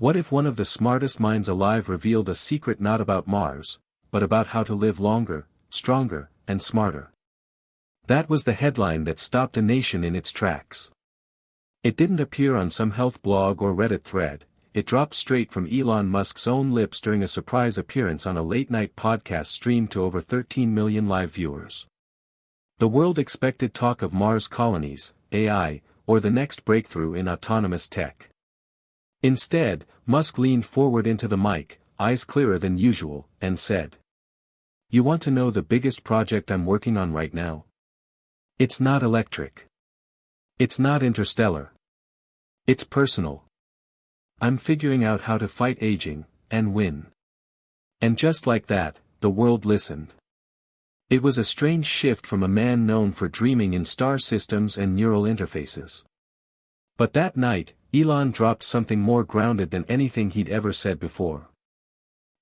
What if one of the smartest minds alive revealed a secret not about Mars, but about how to live longer, stronger, and smarter? That was the headline that stopped a nation in its tracks. It didn't appear on some health blog or Reddit thread, it dropped straight from Elon Musk's own lips during a surprise appearance on a late-night podcast streamed to over 13 million live viewers. The world expected talk of Mars colonies, AI, or the next breakthrough in autonomous tech. Instead, Musk leaned forward into the mic, eyes clearer than usual, and said, "You want to know the biggest project I'm working on right now? It's not electric. It's not interstellar. It's personal. I'm figuring out how to fight aging, and win." And just like that, the world listened. It was a strange shift from a man known for dreaming in star systems and neural interfaces. But that night, Elon dropped something more grounded than anything he'd ever said before.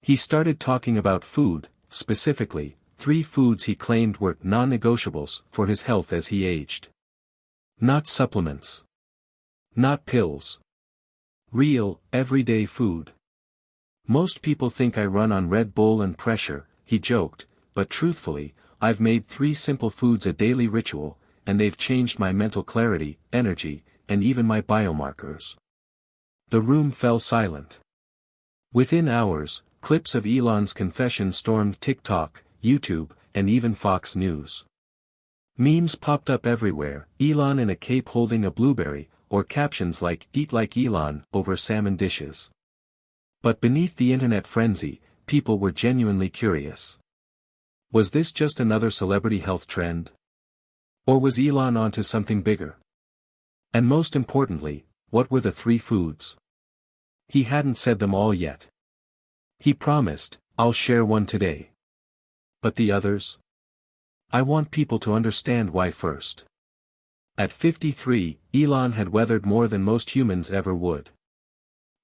He started talking about food, specifically, 3 foods he claimed were non-negotiables for his health as he aged. Not supplements. Not pills. Real, everyday food. "Most people think I run on Red Bull and pressure," he joked, "but truthfully, I've made 3 simple foods a daily ritual, and they've changed my mental clarity, energy, and even my biomarkers." The room fell silent. Within hours, clips of Elon's confession stormed TikTok, YouTube, and even Fox News. Memes popped up everywhere, Elon in a cape holding a blueberry, or captions like "Eat like Elon" over salmon dishes. But beneath the internet frenzy, people were genuinely curious. Was this just another celebrity health trend? Or was Elon onto something bigger? And most importantly, what were the 3 foods? He hadn't said them all yet. He promised, "I'll share one today." But the others? I want people to understand why first. At 53, Elon had weathered more than most humans ever would.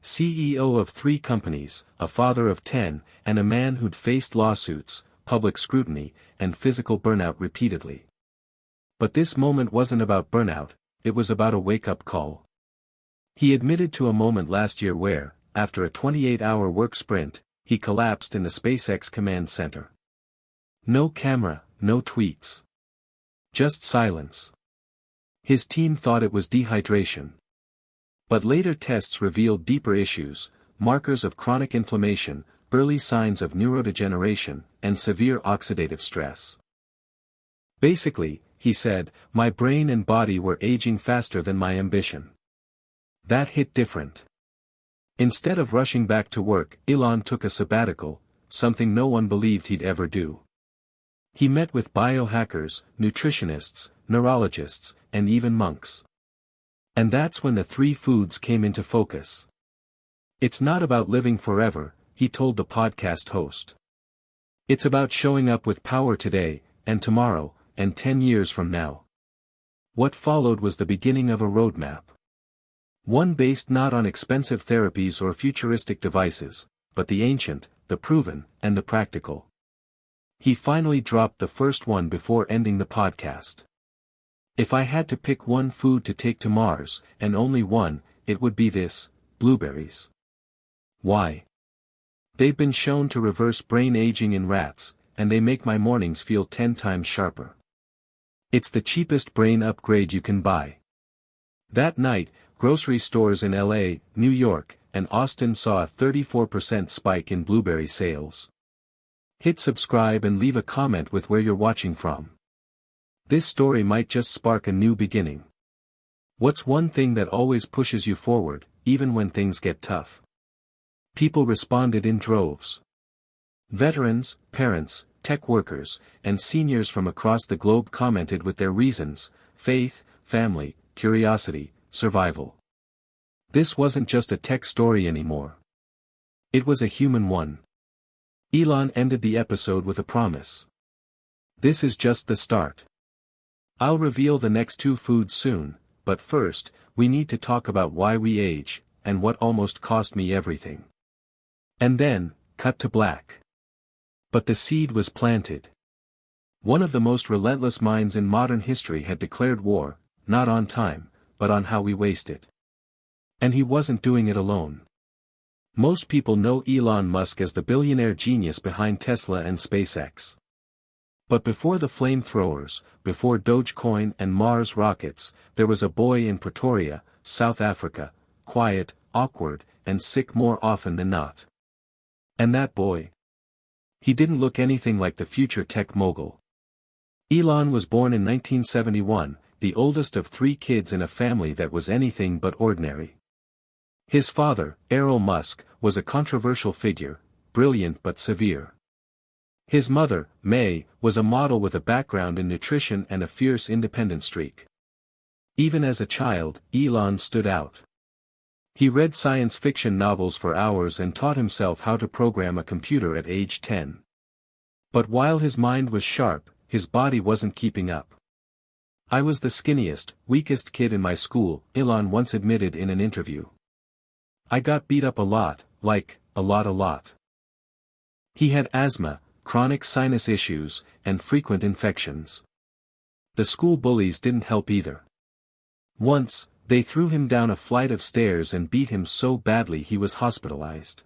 CEO of 3 companies, a father of 10, and a man who'd faced lawsuits, public scrutiny, and physical burnout repeatedly. But this moment wasn't about burnout, it was about a wake-up call. He admitted to a moment last year where, after a 28-hour work sprint, he collapsed in the SpaceX command center. No camera, no tweets. Just silence. His team thought it was dehydration. But later tests revealed deeper issues, markers of chronic inflammation, early signs of neurodegeneration, and severe oxidative stress. Basically, he said, my brain and body were aging faster than my ambition. That hit different. Instead of rushing back to work, Elon took a sabbatical, something no one believed he'd ever do. He met with biohackers, nutritionists, neurologists, and even monks. And that's when the 3 foods came into focus. It's not about living forever, he told the podcast host. It's about showing up with power today, and tomorrow, and 10 years from now. What followed was the beginning of a roadmap. One based not on expensive therapies or futuristic devices, but the ancient, the proven, and the practical. He finally dropped the first one before ending the podcast. "If I had to pick one food to take to Mars, and only one, it would be this: blueberries." Why? They've been shown to reverse brain aging in rats, and they make my mornings feel 10 times sharper. It's the cheapest brain upgrade you can buy. That night, grocery stores in LA, New York, and Austin saw a 34% spike in blueberry sales. Hit subscribe and leave a comment with where you're watching from. This story might just spark a new beginning. What's one thing that always pushes you forward, even when things get tough? People responded in droves. Veterans, parents, tech workers, and seniors from across the globe commented with their reasons: faith, family, curiosity, survival. This wasn't just a tech story anymore. It was a human one. Elon ended the episode with a promise. "This is just the start. I'll reveal the next 2 foods soon, but first, we need to talk about why we age, and what almost cost me everything." And then, cut to black. But the seed was planted. One of the most relentless minds in modern history had declared war, not on time, but on how we waste it. And he wasn't doing it alone. Most people know Elon Musk as the billionaire genius behind Tesla and SpaceX. But before the flamethrowers, before Dogecoin and Mars rockets, there was a boy in Pretoria, South Africa, quiet, awkward, and sick more often than not. And that boy? He didn't look anything like the future tech mogul. Elon was born in 1971, the oldest of 3 kids in a family that was anything but ordinary. His father, Elon Musk, was a controversial figure, brilliant but severe. His mother, May, was a model with a background in nutrition and a fierce independent streak. Even as a child, Elon stood out. He read science fiction novels for hours and taught himself how to program a computer at age 10. But while his mind was sharp, his body wasn't keeping up. "I was the skinniest, weakest kid in my school," Elon once admitted in an interview. "I got beat up a lot, like, a lot. He had asthma, chronic sinus issues, and frequent infections. The school bullies didn't help either. Once, they threw him down a flight of stairs and beat him so badly he was hospitalized.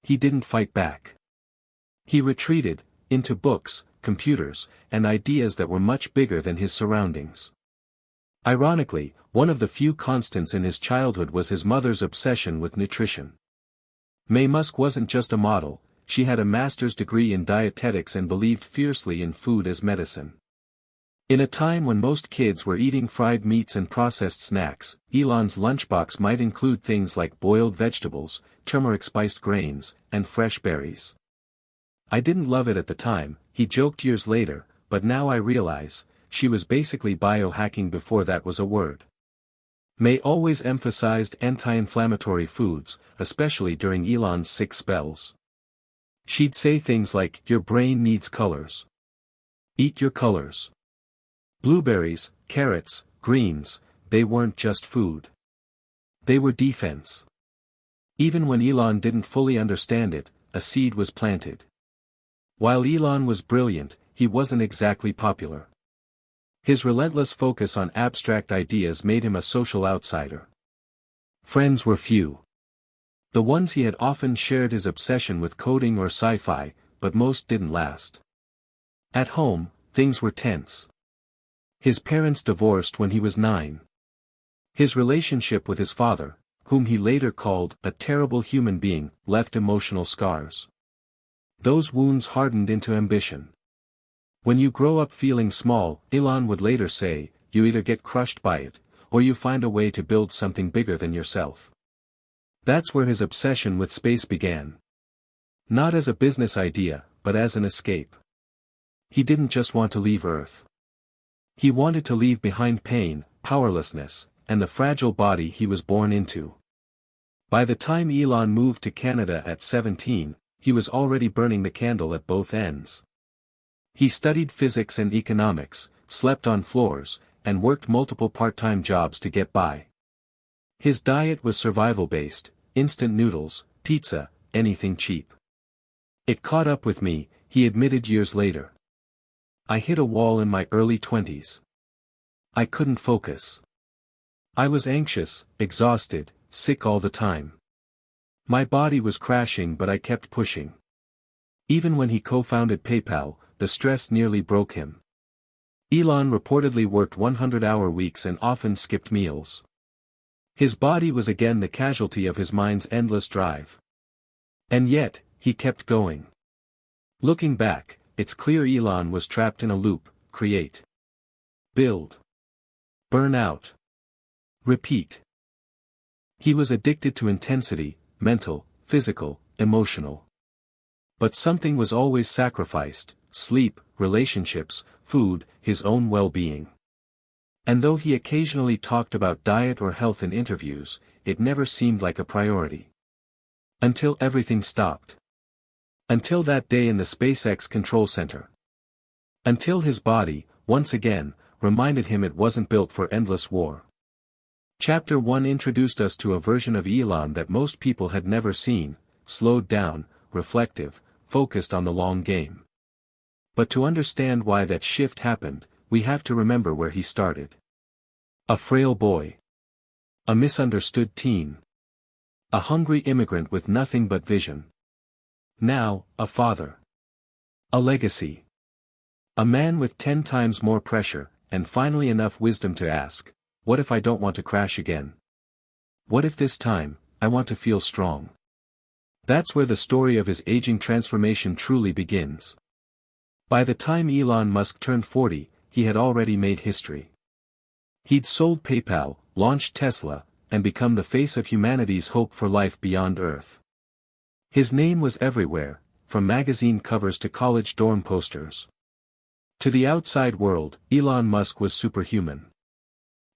He didn't fight back. He retreated, into books, computers, and ideas that were much bigger than his surroundings. Ironically, one of the few constants in his childhood was his mother's obsession with nutrition. May Musk wasn't just a model, she had a master's degree in dietetics and believed fiercely in food as medicine. In a time when most kids were eating fried meats and processed snacks, Elon's lunchbox might include things like boiled vegetables, turmeric-spiced grains, and fresh berries. "I didn't love it at the time," he joked years later, "but now I realize, she was basically biohacking before that was a word." May always emphasized anti-inflammatory foods, especially during Elon's sick spells. She'd say things like, "Your brain needs colors. Eat your colors." Blueberries, carrots, greens, they weren't just food. They were defense. Even when Elon didn't fully understand it, a seed was planted. While Elon was brilliant, he wasn't exactly popular. His relentless focus on abstract ideas made him a social outsider. Friends were few. The ones he had often shared his obsession with coding or sci-fi, but most didn't last. At home, things were tense. His parents divorced when he was 9. His relationship with his father, whom he later called a terrible human being, left emotional scars. Those wounds hardened into ambition. "When you grow up feeling small," Elon would later say, "you either get crushed by it, or you find a way to build something bigger than yourself." That's where his obsession with space began. Not as a business idea, but as an escape. He didn't just want to leave Earth. He wanted to leave behind pain, powerlessness, and the fragile body he was born into. By the time Elon moved to Canada at 17, he was already burning the candle at both ends. He studied physics and economics, slept on floors, and worked multiple part-time jobs to get by. His diet was survival-based, instant noodles, pizza, anything cheap. "It caught up with me," he admitted years later. "I hit a wall in my early 20s. I couldn't focus. I was anxious, exhausted, sick all the time. My body was crashing, but I kept pushing." Even when he co-founded PayPal, the stress nearly broke him. Elon reportedly worked 100-hour weeks and often skipped meals. His body was again the casualty of his mind's endless drive. And yet, he kept going. Looking back, it's clear Elon was trapped in a loop: create, build, burn out, repeat. He was addicted to intensity, mental, physical, emotional. But something was always sacrificed: sleep, relationships, food, his own well-being. And though he occasionally talked about diet or health in interviews, it never seemed like a priority. Until everything stopped. Until that day in the SpaceX control center. Until his body, once again, reminded him it wasn't built for endless war. Chapter 1 introduced us to a version of Elon that most people had never seen: slowed down, reflective, focused on the long game. But to understand why that shift happened, we have to remember where he started. A frail boy. A misunderstood teen. A hungry immigrant with nothing but vision. Now, a father. A legacy. A man with 10 times more pressure, and finally enough wisdom to ask, what if I don't want to crash again? What if this time, I want to feel strong? That's where the story of his aging transformation truly begins. By the time Elon Musk turned 40, he had already made history. He'd sold PayPal, launched Tesla, and become the face of humanity's hope for life beyond Earth. His name was everywhere, from magazine covers to college dorm posters. To the outside world, Elon Musk was superhuman.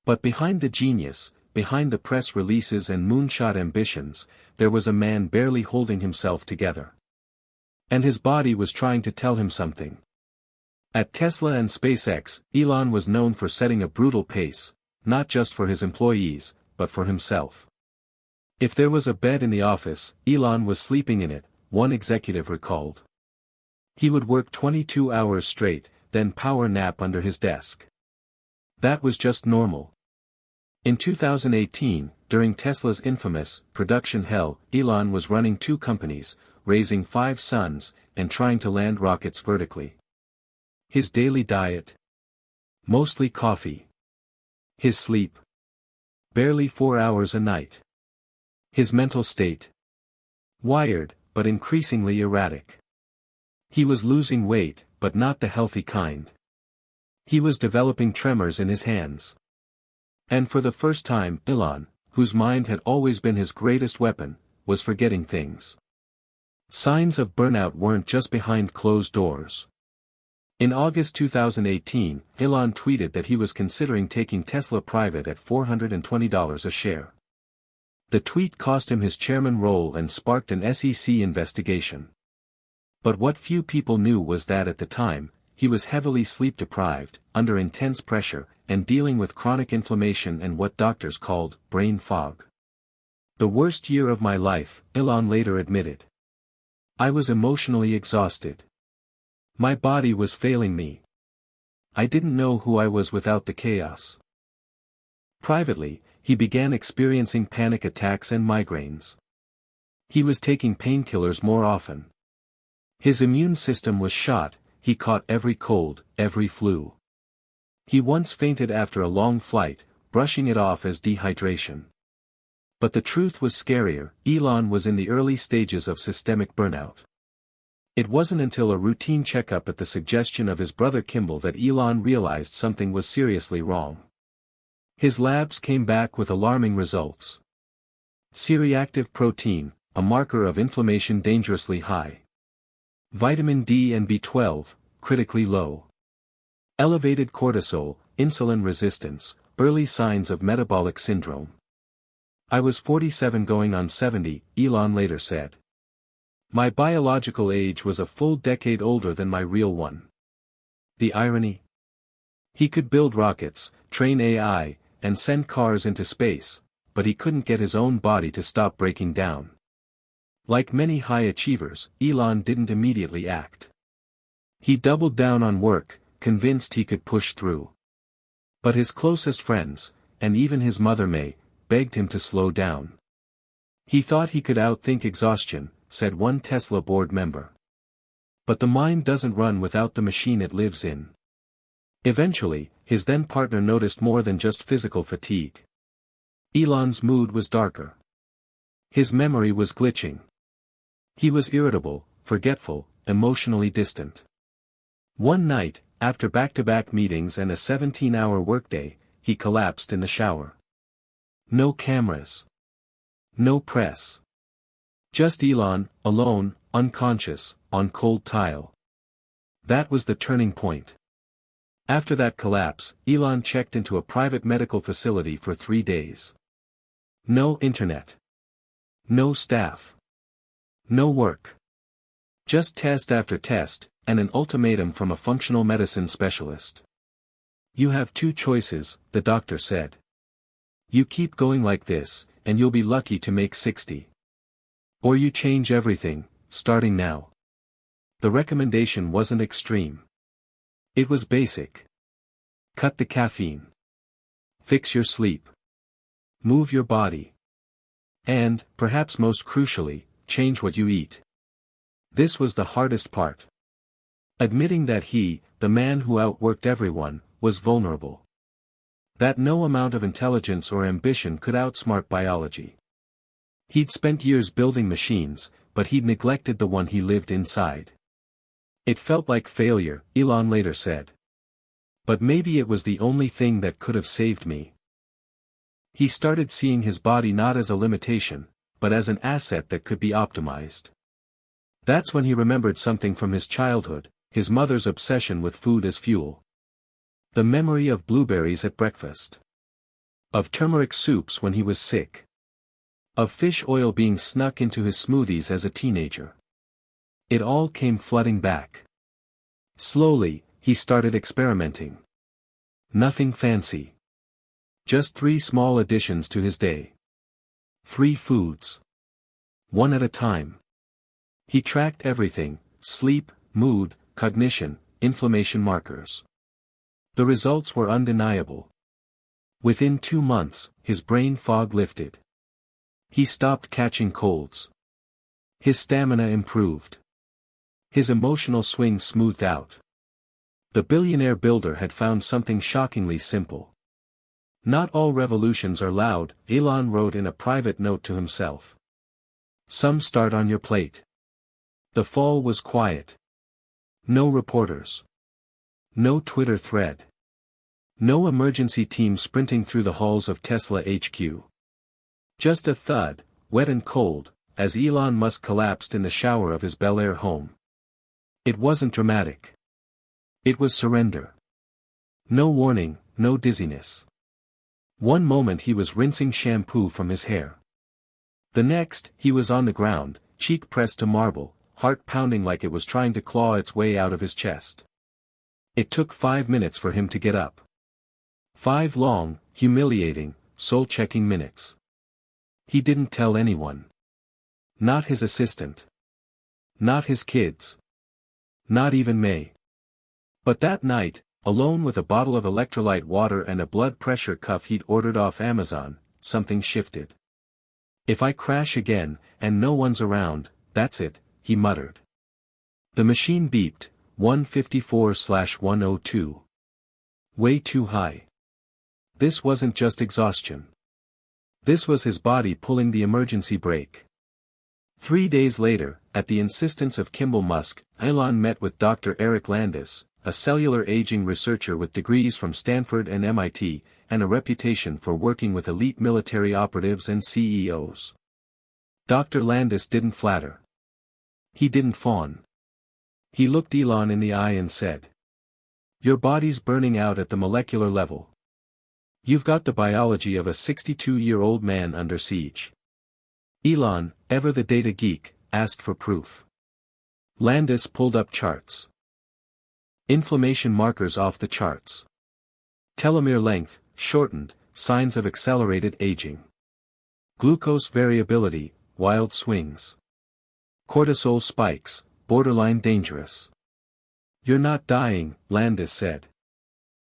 But behind the genius, behind the press releases and moonshot ambitions, there was a man barely holding himself together. And his body was trying to tell him something. At Tesla and SpaceX, Elon was known for setting a brutal pace, not just for his employees, but for himself. If there was a bed in the office, Elon was sleeping in it, one executive recalled. He would work 22 hours straight, then power nap under his desk. That was just normal. In 2018, during Tesla's infamous production hell, Elon was running 2 companies, raising 5 sons, and trying to land rockets vertically. His daily diet? Mostly coffee. His sleep? Barely 4 hours a night. His mental state? Wired, but increasingly erratic. He was losing weight, but not the healthy kind. He was developing tremors in his hands. And for the first time, Elon, whose mind had always been his greatest weapon, was forgetting things. Signs of burnout weren't just behind closed doors. In August 2018, Elon tweeted that he was considering taking Tesla private at $420 a share. The tweet cost him his chairman role and sparked an SEC investigation. But what few people knew was that at the time, he was heavily sleep-deprived, under intense pressure, and dealing with chronic inflammation and what doctors called brain fog. The worst year of my life, Elon later admitted. I was emotionally exhausted. My body was failing me. I didn't know who I was without the chaos. Privately, he began experiencing panic attacks and migraines. He was taking painkillers more often. His immune system was shot, he caught every cold, every flu. He once fainted after a long flight, brushing it off as dehydration. But the truth was scarier, Elon was in the early stages of systemic burnout. It wasn't until a routine checkup at the suggestion of his brother Kimball that Elon realized something was seriously wrong. His labs came back with alarming results. C-reactive protein, a marker of inflammation dangerously high. Vitamin D and B12, critically low. Elevated cortisol, insulin resistance, early signs of metabolic syndrome. I was 47 going on 70, Elon later said. My biological age was a full decade older than my real one. The irony? He could build rockets, train AI, and send cars into space, but he couldn't get his own body to stop breaking down. Like many high achievers, Elon didn't immediately act. He doubled down on work, convinced he could push through. But his closest friends, and even his mother May, begged him to slow down. He thought he could outthink exhaustion, said one Tesla board member. But the mind doesn't run without the machine it lives in. Eventually, his then-partner noticed more than just physical fatigue. Elon's mood was darker. His memory was glitching. He was irritable, forgetful, emotionally distant. One night, after back-to-back meetings and a 17-hour workday, he collapsed in the shower. No cameras. No press. Just Elon, alone, unconscious, on cold tile. That was the turning point. After that collapse, Elon checked into a private medical facility for 3 days. No internet. No staff. No work. Just test after test, and an ultimatum from a functional medicine specialist. You have 2 choices, the doctor said. You keep going like this, and you'll be lucky to make 60. Or you change everything, starting now. The recommendation wasn't extreme. It was basic. Cut the caffeine. Fix your sleep. Move your body. And, perhaps most crucially, change what you eat. This was the hardest part. Admitting that he, the man who outworked everyone, was vulnerable. That no amount of intelligence or ambition could outsmart biology. He'd spent years building machines, but he'd neglected the one he lived inside. It felt like failure, Elon later said. But maybe it was the only thing that could have saved me. He started seeing his body not as a limitation, but as an asset that could be optimized. That's when he remembered something from his childhood, his mother's obsession with food as fuel. The memory of blueberries at breakfast. Of turmeric soups when he was sick. Of fish oil being snuck into his smoothies as a teenager. It all came flooding back. Slowly, he started experimenting. Nothing fancy. Just 3 small additions to his day. 3 foods. One at a time. He tracked everything: sleep, mood, cognition, inflammation markers. The results were undeniable. Within 2 months, his brain fog lifted. He stopped catching colds. His stamina improved. His emotional swings smoothed out. The billionaire builder had found something shockingly simple. Not all revolutions are loud, Elon wrote in a private note to himself. Some start on your plate. The fall was quiet. No reporters. No Twitter thread. No emergency team sprinting through the halls of Tesla HQ. Just a thud, wet and cold, as Elon Musk collapsed in the shower of his Bel Air home. It wasn't dramatic. It was surrender. No warning, no dizziness. One moment he was rinsing shampoo from his hair. The next, he was on the ground, cheek pressed to marble, heart pounding like it was trying to claw its way out of his chest. It took 5 minutes for him to get up. 5 long, humiliating, soul-checking minutes. He didn't tell anyone. Not his assistant. Not his kids. Not even May. But that night, alone with a bottle of electrolyte water and a blood pressure cuff he'd ordered off Amazon, something shifted. If I crash again, and no one's around, that's it, he muttered. The machine beeped, 154/102. Way too high. This wasn't just exhaustion. This was his body pulling the emergency brake. 3 days later, at the insistence of Kimball Musk, Elon met with Dr. Eric Landis, a cellular aging researcher with degrees from Stanford and MIT, and a reputation for working with elite military operatives and CEOs. Dr. Landis didn't flatter. He didn't fawn. He looked Elon in the eye and said, "Your body's burning out at the molecular level. You've got the biology of a 62-year-old man under siege." Elon, ever the data geek, asked for proof. Landis pulled up charts. Inflammation markers off the charts. Telomere length, shortened, signs of accelerated aging. Glucose variability, wild swings. Cortisol spikes, borderline dangerous. "You're not dying," Landis said.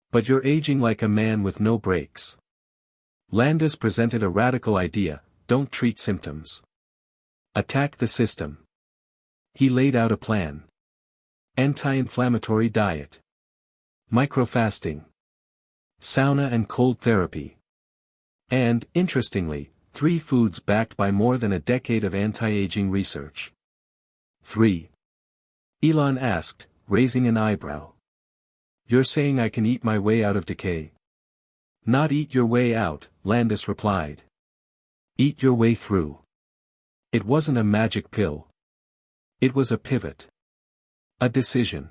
"But you're aging like a man with no brakes." Landis presented a radical idea: don't treat symptoms. Attack the system. He laid out a plan. Anti-inflammatory diet. Microfasting. Sauna and cold therapy. And, interestingly, 3 foods backed by more than a decade of anti-aging research. 3. Elon asked, raising an eyebrow. "You're saying I can eat my way out of decay?" "Not eat your way out," Landis replied. "Eat your way through." It wasn't a magic pill. It was a pivot. A decision.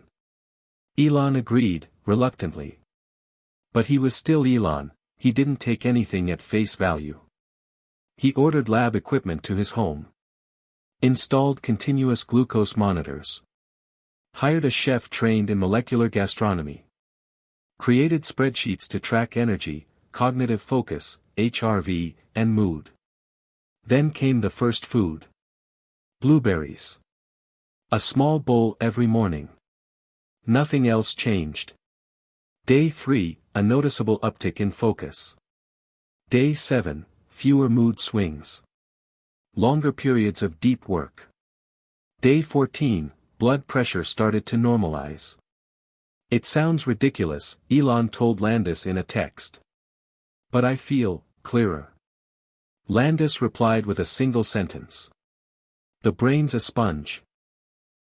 Elon agreed, reluctantly. But he was still Elon, he didn't take anything at face value. He ordered lab equipment to his home. Installed continuous glucose monitors. Hired a chef trained in molecular gastronomy. Created spreadsheets to track energy, cognitive focus, HRV, and mood. Then came the first food. Blueberries. A small bowl every morning. Nothing else changed. Day 3, a noticeable uptick in focus. Day 7, fewer mood swings. Longer periods of deep work. Day 14, blood pressure started to normalize. It sounds ridiculous, Elon told Landis in a text. But I feel clearer. Landis replied with a single sentence. The brain's a sponge.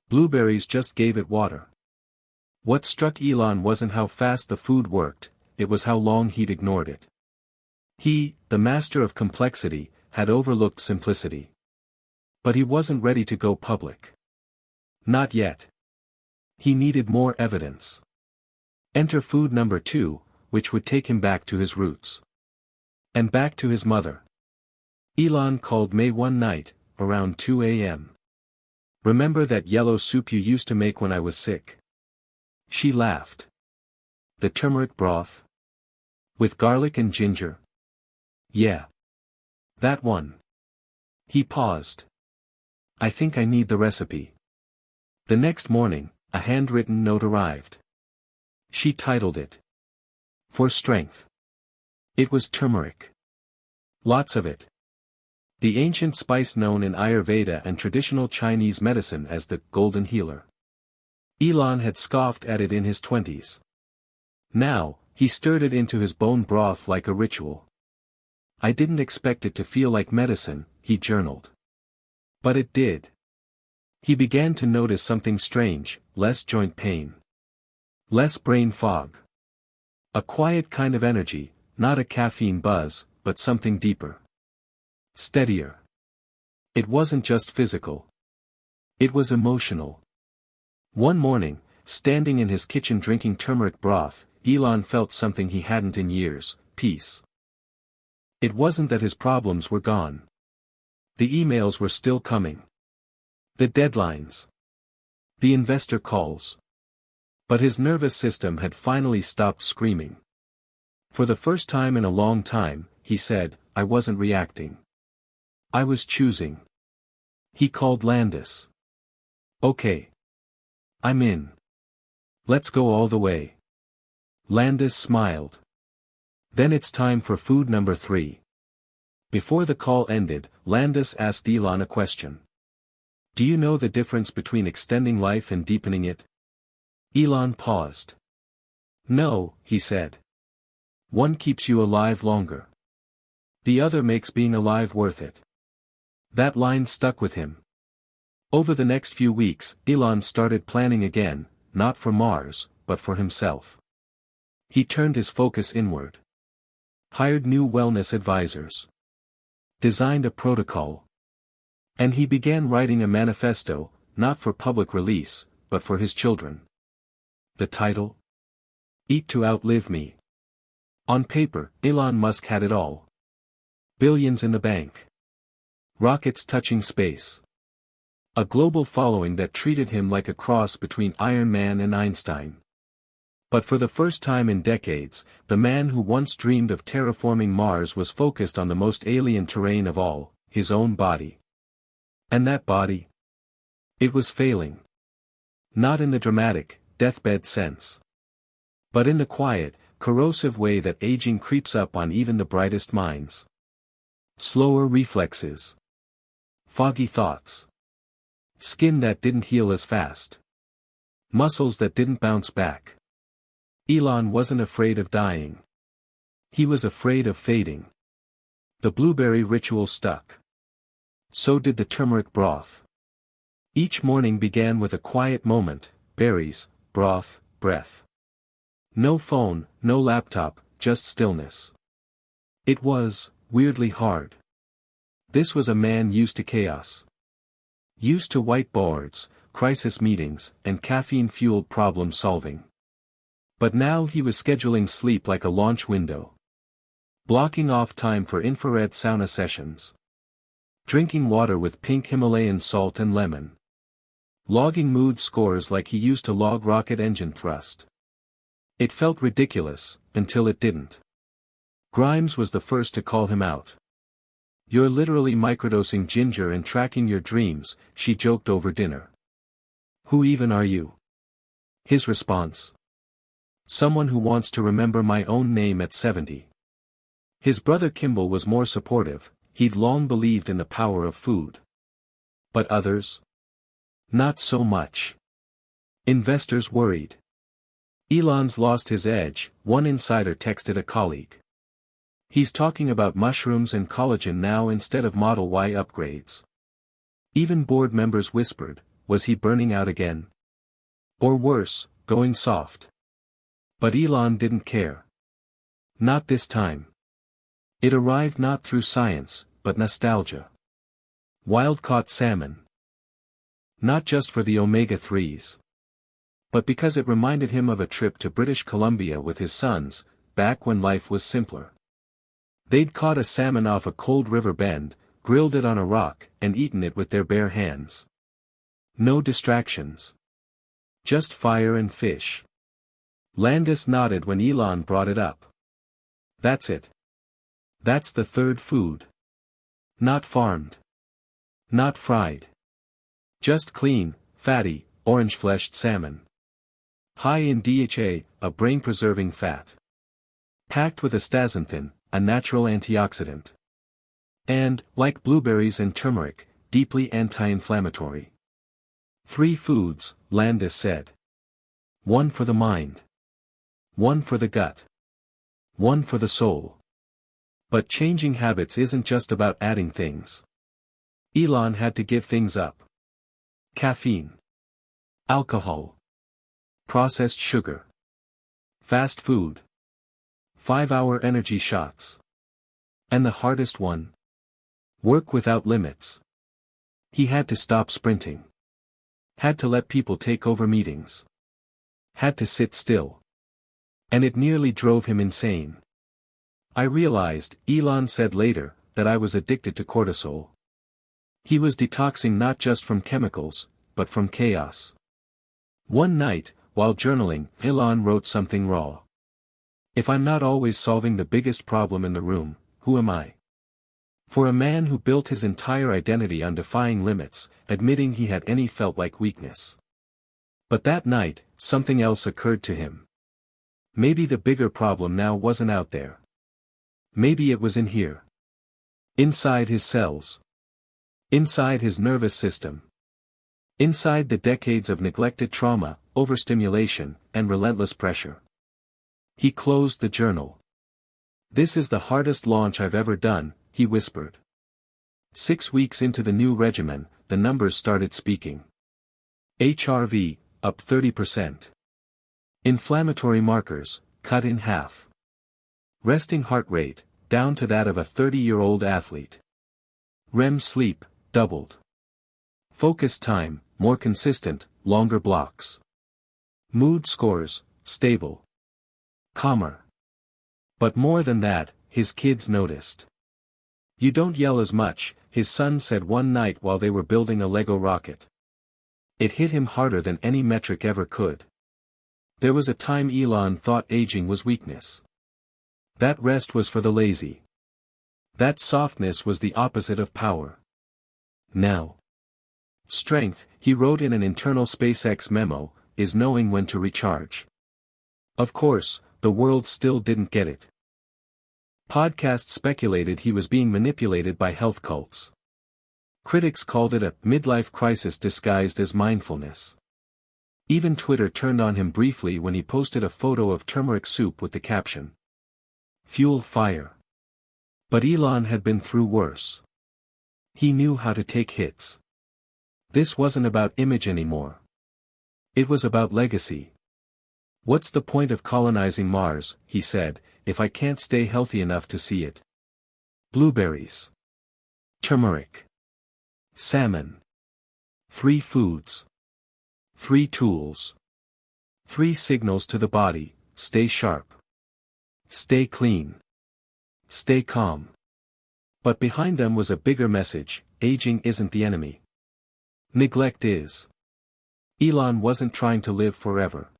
Blueberries just gave it water. What struck Elon wasn't how fast the food worked, it was how long he'd ignored it. He, the master of complexity, had overlooked simplicity. But he wasn't ready to go public. Not yet. He needed more evidence. Enter food number 2, which would take him back to his roots. And back to his mother. Elon called May one night, around 2 a.m. Remember that yellow soup you used to make when I was sick? She laughed. The turmeric broth? With garlic and ginger? Yeah. That one. He paused. I think I need the recipe. The next morning, a handwritten note arrived. She titled it. For strength. It was turmeric. Lots of it. The ancient spice known in Ayurveda and traditional Chinese medicine as the golden healer. Elon had scoffed at it in his 20s. Now, he stirred it into his bone broth like a ritual. I didn't expect it to feel like medicine, he journaled. But it did. He began to notice something strange, less joint pain. Less brain fog. A quiet kind of energy, not a caffeine buzz, but something deeper. Steadier. It wasn't just physical. It was emotional. One morning, standing in his kitchen drinking turmeric broth, Elon felt something he hadn't in years, peace. It wasn't that his problems were gone. The emails were still coming. The deadlines. The investor calls. But his nervous system had finally stopped screaming. For the first time in a long time, he said, I wasn't reacting. I was choosing. He called Landis. Okay. I'm in. Let's go all the way. Landis smiled. Then it's time for food number 3. Before the call ended, Landis asked Elon a question. Do you know the difference between extending life and deepening it? Elon paused. No, he said. One keeps you alive longer. The other makes being alive worth it. That line stuck with him. Over the next few weeks, Elon started planning again, not for Mars, but for himself. He turned his focus inward. Hired new wellness advisors. Designed a protocol. And he began writing a manifesto, not for public release, but for his children. The title? Eat to Outlive Me. On paper, Elon Musk had it all. Billions in the bank. Rockets touching space. A global following that treated him like a cross between Iron Man and Einstein. But for the first time in decades, the man who once dreamed of terraforming Mars was focused on the most alien terrain of all, his own body. And that body? It was failing. Not in the dramatic, deathbed sense. But in the quiet, corrosive way that aging creeps up on even the brightest minds. Slower reflexes. Foggy thoughts. Skin that didn't heal as fast. Muscles that didn't bounce back. Elon wasn't afraid of dying. He was afraid of fading. The blueberry ritual stuck. So did the turmeric broth. Each morning began with a quiet moment, berries, broth, breath. No phone, no laptop, just stillness. It was, weirdly hard. This was a man used to chaos. Used to whiteboards, crisis meetings, and caffeine-fueled problem solving. But now he was scheduling sleep like a launch window. Blocking off time for infrared sauna sessions. Drinking water with pink Himalayan salt and lemon. Logging mood scores like he used to log rocket engine thrust. It felt ridiculous, until it didn't. Grimes was the first to call him out. You're literally microdosing ginger and tracking your dreams, she joked over dinner. Who even are you? His response. Someone who wants to remember my own name at 70. His brother Kimball was more supportive. he'd long believed in the power of food. But others? Not so much. Investors worried. Elon's lost his edge, one insider texted a colleague. He's talking about mushrooms and collagen now instead of Model Y upgrades. Even board members whispered, was he burning out again? Or worse, going soft. But Elon didn't care. Not this time. It arrived not through science, but nostalgia. Wild-caught salmon. Not just for the omega-3s. But because it reminded him of a trip to British Columbia with his sons, back when life was simpler. They'd caught a salmon off a cold river bend, grilled it on a rock, and eaten it with their bare hands. No distractions. Just fire and fish. Landis nodded when Elon brought it up. That's it. That's the third food. Not farmed. Not fried. Just clean, fatty, orange-fleshed salmon. High in DHA, a brain-preserving fat. Packed with astaxanthin, a natural antioxidant. And, like blueberries and turmeric, deeply anti-inflammatory. 3 foods, Landis said. 1 for the mind. 1 for the gut. 1 for the soul. But changing habits isn't just about adding things. Elon had to give things up. Caffeine. Alcohol. Processed sugar. Fast food. 5-hour energy shots. And the hardest one. Work without limits. He had to stop sprinting. Had to let people take over meetings. Had to sit still. And it nearly drove him insane. I realized, Elon said later, that I was addicted to cortisol. He was detoxing not just from chemicals, but from chaos. One night, while journaling, Elon wrote something raw. If I'm not always solving the biggest problem in the room, who am I? For a man who built his entire identity on defying limits, admitting he had any felt like weakness. But that night, something else occurred to him. Maybe the bigger problem now wasn't out there. Maybe it was in here. Inside his cells. Inside his nervous system. Inside the decades of neglected trauma, overstimulation, and relentless pressure. He closed the journal. This is the hardest launch I've ever done, he whispered. 6 weeks into the new regimen, the numbers started speaking. HRV, up 30%. Inflammatory markers, cut in half. Resting heart rate, down to that of a 30-year-old athlete. REM sleep, doubled. Focus time, more consistent, longer blocks. Mood scores, stable. Calmer. But more than that, his kids noticed. You don't yell as much, his son said one night while they were building a Lego rocket. It hit him harder than any metric ever could. There was a time Elon thought aging was weakness. That rest was for the lazy. That softness was the opposite of power. Now. Strength, he wrote in an internal SpaceX memo, is knowing when to recharge. Of course, the world still didn't get it. Podcasts speculated he was being manipulated by health cults. Critics called it a midlife crisis disguised as mindfulness. Even Twitter turned on him briefly when he posted a photo of turmeric soup with the caption, "Fuel fire." But Elon had been through worse. He knew how to take hits. This wasn't about image anymore. It was about legacy. What's the point of colonizing Mars, he said, if I can't stay healthy enough to see it? Blueberries. Turmeric. Salmon. 3 foods. 3 tools. 3 signals to the body, stay sharp. Stay clean. Stay calm. But behind them was a bigger message, aging isn't the enemy. Neglect is. Elon wasn't trying to live forever.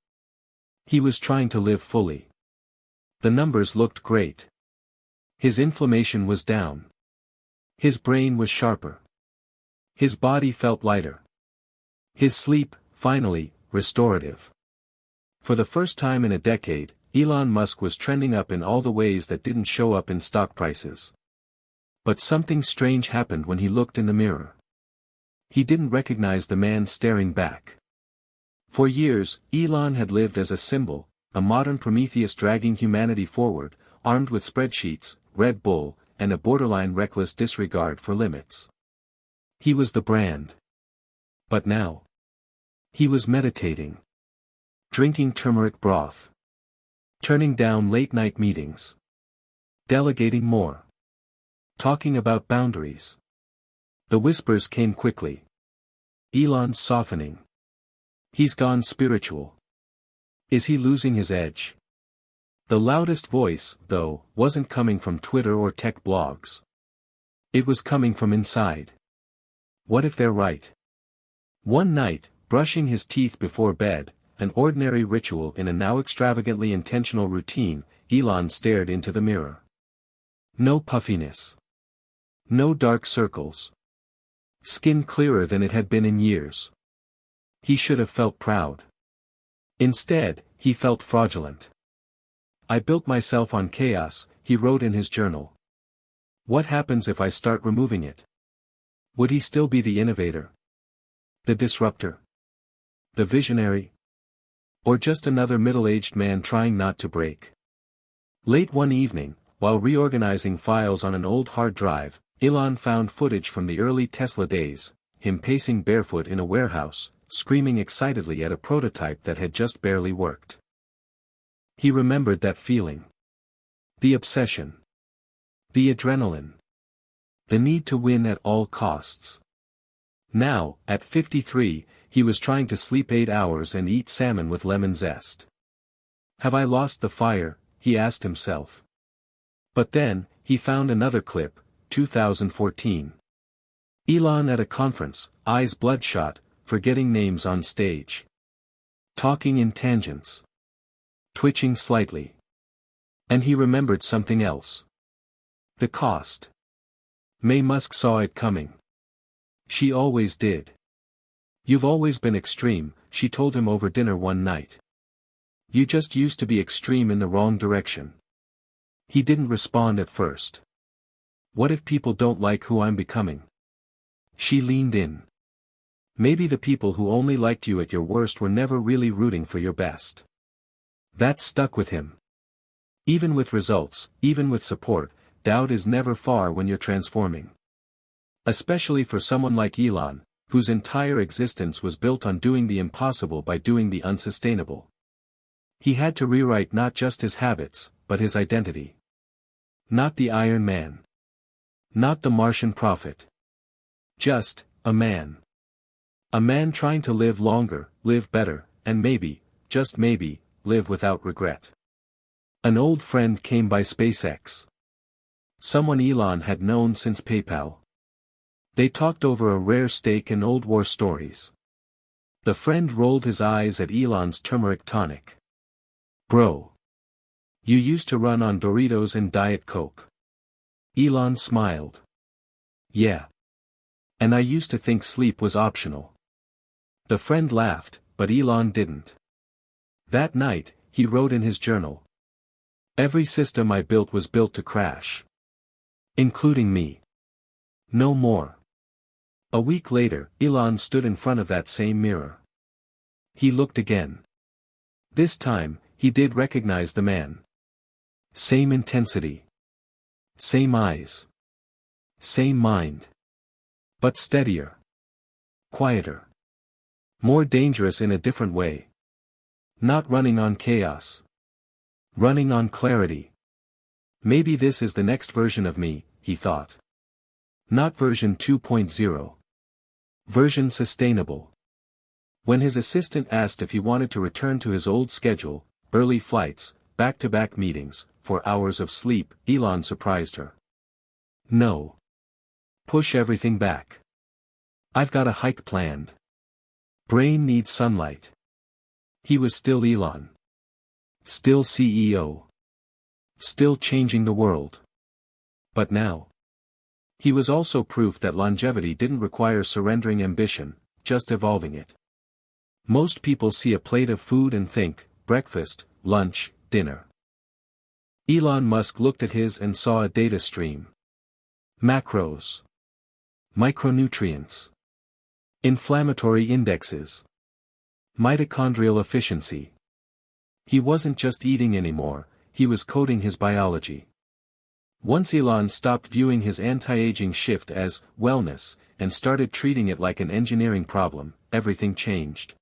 He was trying to live fully. The numbers looked great. His inflammation was down. His brain was sharper. His body felt lighter. His sleep, finally, restorative. For the first time in a decade, Elon Musk was trending up in all the ways that didn't show up in stock prices. But something strange happened when he looked in the mirror. He didn't recognize the man staring back. For years, Elon had lived as a symbol, a modern Prometheus dragging humanity forward, armed with spreadsheets, Red Bull, and a borderline reckless disregard for limits. He was the brand. But now, he was meditating. Drinking turmeric broth. Turning down late-night meetings. Delegating more. Talking about boundaries. The whispers came quickly. Elon's softening. He's gone spiritual. Is he losing his edge? The loudest voice, though, wasn't coming from Twitter or tech blogs. It was coming from inside. What if they're right? One night, brushing his teeth before bed, an ordinary ritual in a now extravagantly intentional routine, Elon stared into the mirror. No puffiness. No dark circles. Skin clearer than it had been in years. He should have felt proud. Instead, he felt fraudulent. I built myself on chaos, he wrote in his journal. What happens if I start removing it? Would he still be the innovator? The disruptor? The visionary? Or just another middle-aged man trying not to break? Late one evening, while reorganizing files on an old hard drive, Elon found footage from the early Tesla days, him pacing barefoot in a warehouse, screaming excitedly at a prototype that had just barely worked. He remembered that feeling. The obsession. The adrenaline. The need to win at all costs. Now, at 53, he was trying to sleep 8 hours and eat salmon with lemon zest. Have I lost the fire? He asked himself. But then, he found another clip, 2014. Elon at a conference, eyes bloodshot, forgetting names on stage. Talking in tangents. Twitching slightly. And he remembered something else. The cost. Musk saw it coming. She always did. You've always been extreme, she told him over dinner one night. You just used to be extreme in the wrong direction. He didn't respond at first. What if people don't like who I'm becoming? She leaned in. Maybe the people who only liked you at your worst were never really rooting for your best. That stuck with him. Even with results, even with support, doubt is never far when you're transforming. Especially for someone like Elon, whose entire existence was built on doing the impossible by doing the unsustainable. He had to rewrite not just his habits, but his identity. Not the Iron Man. Not the Martian prophet. Just, a man. A man trying to live longer, live better, and maybe, just maybe, live without regret. An old friend came by SpaceX. Someone Elon had known since PayPal. They talked over a rare steak and old war stories. The friend rolled his eyes at Elon's turmeric tonic. Bro. You used to run on Doritos and Diet Coke. Elon smiled. Yeah. And I used to think sleep was optional. The friend laughed, but Elon didn't. That night, he wrote in his journal. Every system I built was built to crash. Including me. No more. A week later, Elon stood in front of that same mirror. He looked again. This time, he did recognize the man. Same intensity. Same eyes. Same mind. But steadier. Quieter. More dangerous in a different way. Not running on chaos. Running on clarity. Maybe this is the next version of me, he thought. Not version 2.0. Version sustainable. When his assistant asked if he wanted to return to his old schedule, early flights, back-to-back meetings, 4 hours of sleep, Elon surprised her. No. Push everything back. I've got a hike planned. Brain needs sunlight. He was still Elon. Still CEO. Still changing the world. But now. He was also proof that longevity didn't require surrendering ambition, just evolving it. Most people see a plate of food and think, breakfast, lunch, dinner. Elon Musk looked at his and saw a data stream. Macros. Micronutrients. Inflammatory indexes. Mitochondrial efficiency. He wasn't just eating anymore, he was coding his biology. Once Elon stopped viewing his anti-aging shift as wellness, and started treating it like an engineering problem, everything changed.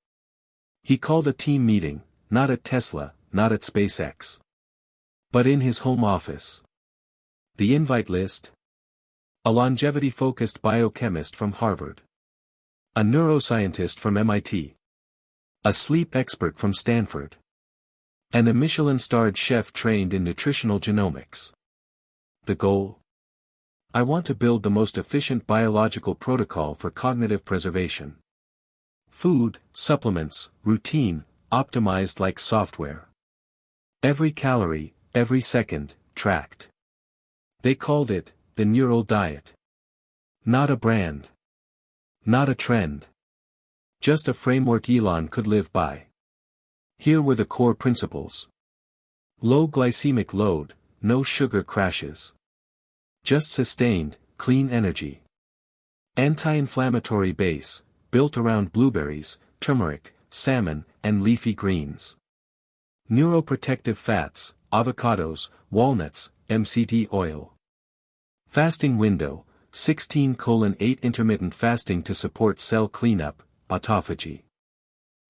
He called a team meeting, not at Tesla, not at SpaceX, but in his home office. The invite list? A longevity-focused biochemist from Harvard. A neuroscientist from MIT. A sleep expert from Stanford. And a Michelin-starred chef trained in nutritional genomics. The goal? I want to build the most efficient biological protocol for cognitive preservation. Food, supplements, routine, optimized like software. Every calorie, every second, tracked. They called it, the neural diet. Not a brand. Not a trend. Just a framework Elon could live by. Here were the core principles. Low glycemic load, no sugar crashes. Just sustained, clean energy. Anti-inflammatory base, built around blueberries, turmeric, salmon, and leafy greens. Neuroprotective fats, avocados, walnuts, MCT oil. Fasting window, 16:8 intermittent fasting to support cell cleanup, autophagy.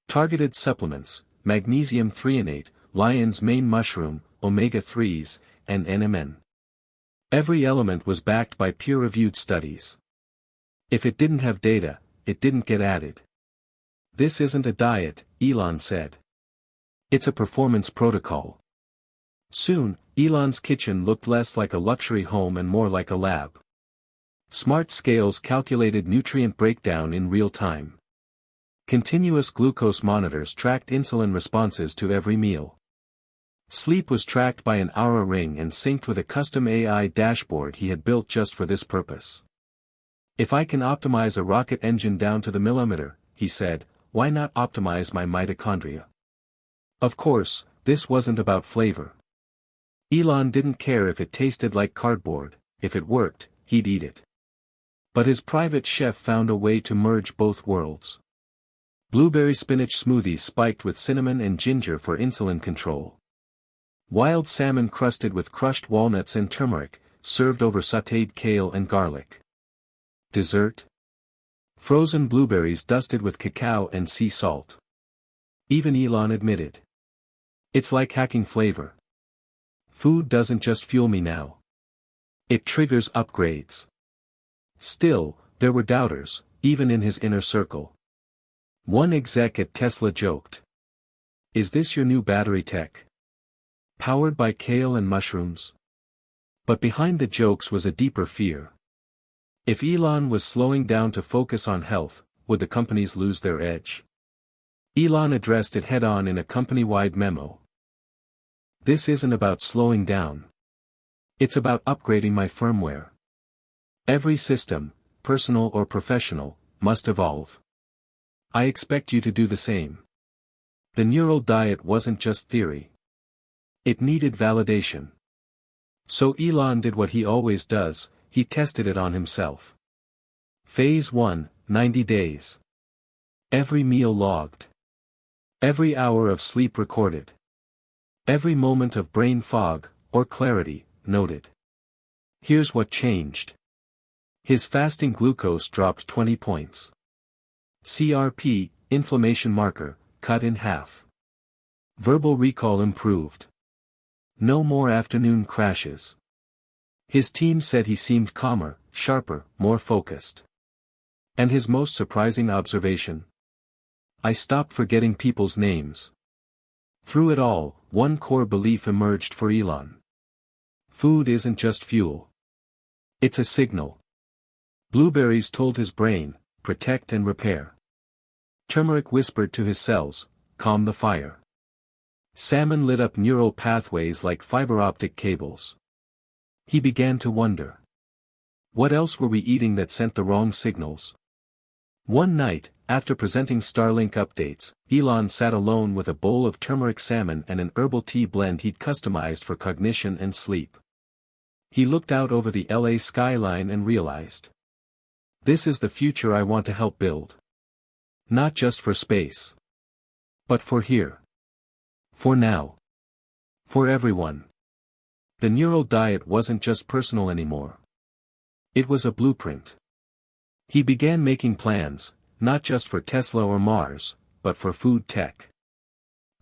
Targeted supplements, magnesium threonate, lion's mane mushroom, omega-3s, and NMN. Every element was backed by peer-reviewed studies. If it didn't have data, it didn't get added. This isn't a diet, Elon said. It's a performance protocol. Soon, Elon's kitchen looked less like a luxury home and more like a lab. Smart scales calculated nutrient breakdown in real time. Continuous glucose monitors tracked insulin responses to every meal. Sleep was tracked by an Oura ring and synced with a custom AI dashboard he had built just for this purpose. If I can optimize a rocket engine down to the millimeter, he said, why not optimize my mitochondria? Of course, this wasn't about flavor. Elon didn't care if it tasted like cardboard, if it worked, he'd eat it. But his private chef found a way to merge both worlds. Blueberry spinach smoothies spiked with cinnamon and ginger for insulin control. Wild salmon crusted with crushed walnuts and turmeric, served over sautéed kale and garlic. Dessert? Frozen blueberries dusted with cacao and sea salt. Even Elon admitted. It's like hacking flavor. Food doesn't just fuel me now. It triggers upgrades. Still, there were doubters, even in his inner circle. One exec at Tesla joked. Is this your new battery tech? Powered by kale and mushrooms? But behind the jokes was a deeper fear. If Elon was slowing down to focus on health, would the companies lose their edge? Elon addressed it head-on in a company-wide memo. This isn't about slowing down. It's about upgrading my firmware. Every system, personal or professional, must evolve. I expect you to do the same. The neural diet wasn't just theory. It needed validation. So Elon did what he always does, he tested it on himself. Phase 1, 90 days. Every meal logged. Every hour of sleep recorded. Every moment of brain fog, or clarity, noted. Here's what changed. His fasting glucose dropped 20 points. CRP, inflammation marker, cut in half. Verbal recall improved. No more afternoon crashes. His team said he seemed calmer, sharper, more focused. And his most surprising observation? I stopped forgetting people's names. Through it all, one core belief emerged for Elon. Food isn't just fuel. It's a signal. Blueberries told his brain, protect and repair. Turmeric whispered to his cells, calm the fire. Salmon lit up neural pathways like fiber optic cables. He began to wonder. What else were we eating that sent the wrong signals? One night, after presenting Starlink updates, Elon sat alone with a bowl of turmeric salmon and an herbal tea blend he'd customized for cognition and sleep. He looked out over the LA skyline and realized. This is the future I want to help build. Not just for space. But for here. For now. For everyone. The neural diet wasn't just personal anymore. It was a blueprint. He began making plans, not just for Tesla or Mars, but for food tech.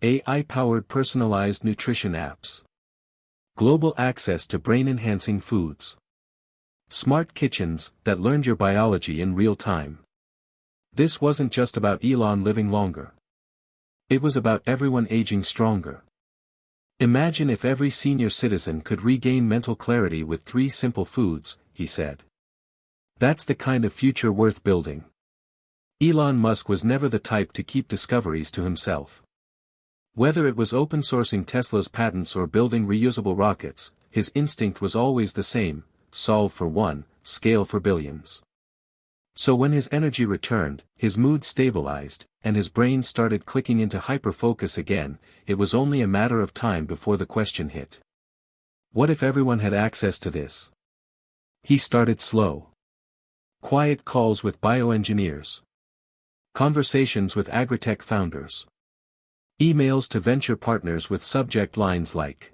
AI-powered personalized nutrition apps. Global access to brain-enhancing foods. Smart kitchens that learned your biology in real time. This wasn't just about Elon living longer. It was about everyone aging stronger. Imagine if every senior citizen could regain mental clarity with 3 simple foods, he said. That's the kind of future worth building. Elon Musk was never the type to keep discoveries to himself. Whether it was open-sourcing Tesla's patents or building reusable rockets, his instinct was always the same: solve for one, scale for billions. So when his energy returned, his mood stabilized, and his brain started clicking into hyper-focus again, it was only a matter of time before the question hit. What if everyone had access to this? He started slow. Quiet calls with bioengineers. Conversations with agritech founders. Emails to venture partners with subject lines like,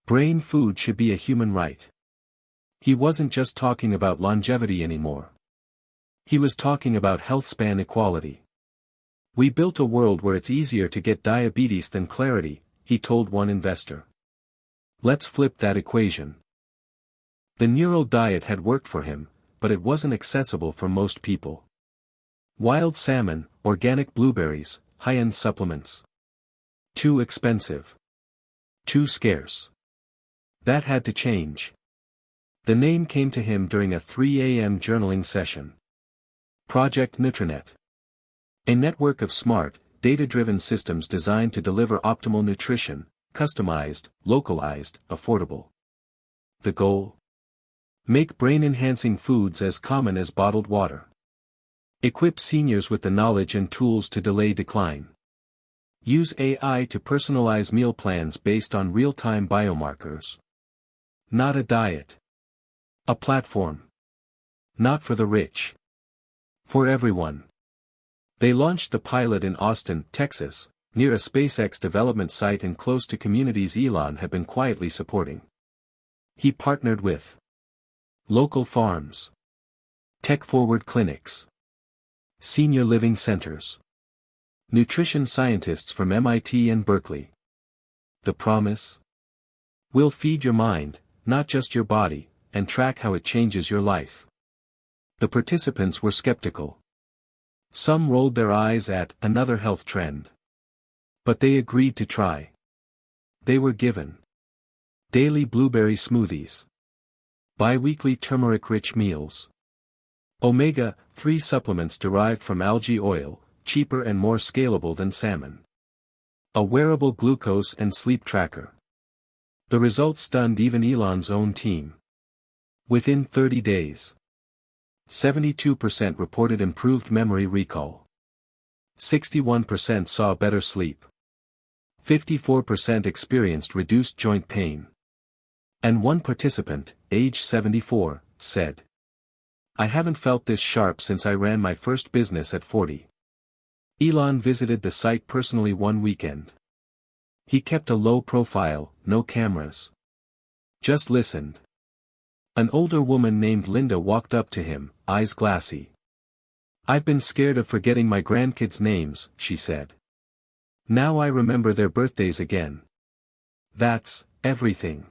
"Brain food should be a human right." He wasn't just talking about longevity anymore. He was talking about health span equality. "We built a world where it's easier to get diabetes than clarity," he told one investor. Let's flip that equation. The neural diet had worked for him, but it wasn't accessible for most people. Wild salmon, organic blueberries, high-end supplements. Too expensive. Too scarce. That had to change. The name came to him during a 3 a.m. journaling session. Project Nutrinet. A network of smart, data-driven systems designed to deliver optimal nutrition, customized, localized, affordable. The goal? Make brain-enhancing foods as common as bottled water. Equip seniors with the knowledge and tools to delay decline. Use AI to personalize meal plans based on real-time biomarkers. Not a diet. A platform. Not for the rich. For everyone. They launched the pilot in Austin, Texas, near a SpaceX development site and close to communities Elon had been quietly supporting. He partnered with local farms, tech-forward clinics, senior living centers, nutrition scientists from MIT and Berkeley. The promise? We'll feed your mind, not just your body, and track how it changes your life. The participants were skeptical. Some rolled their eyes at another health trend. But they agreed to try. They were given daily blueberry smoothies, bi-weekly turmeric-rich meals, omega-3 supplements derived from algae oil, cheaper and more scalable than salmon, a wearable glucose and sleep tracker. The results stunned even Elon's own team. Within 30 days, 72% reported improved memory recall. 61% saw better sleep. 54% experienced reduced joint pain. And one participant, age 74, said, "I haven't felt this sharp since I ran my first business at 40. Elon visited the site personally one weekend. He kept a low profile, no cameras. Just listened. An older woman named Linda walked up to him, eyes glassy. "I've been scared of forgetting my grandkids' names," she said. "Now I remember their birthdays again." That's everything.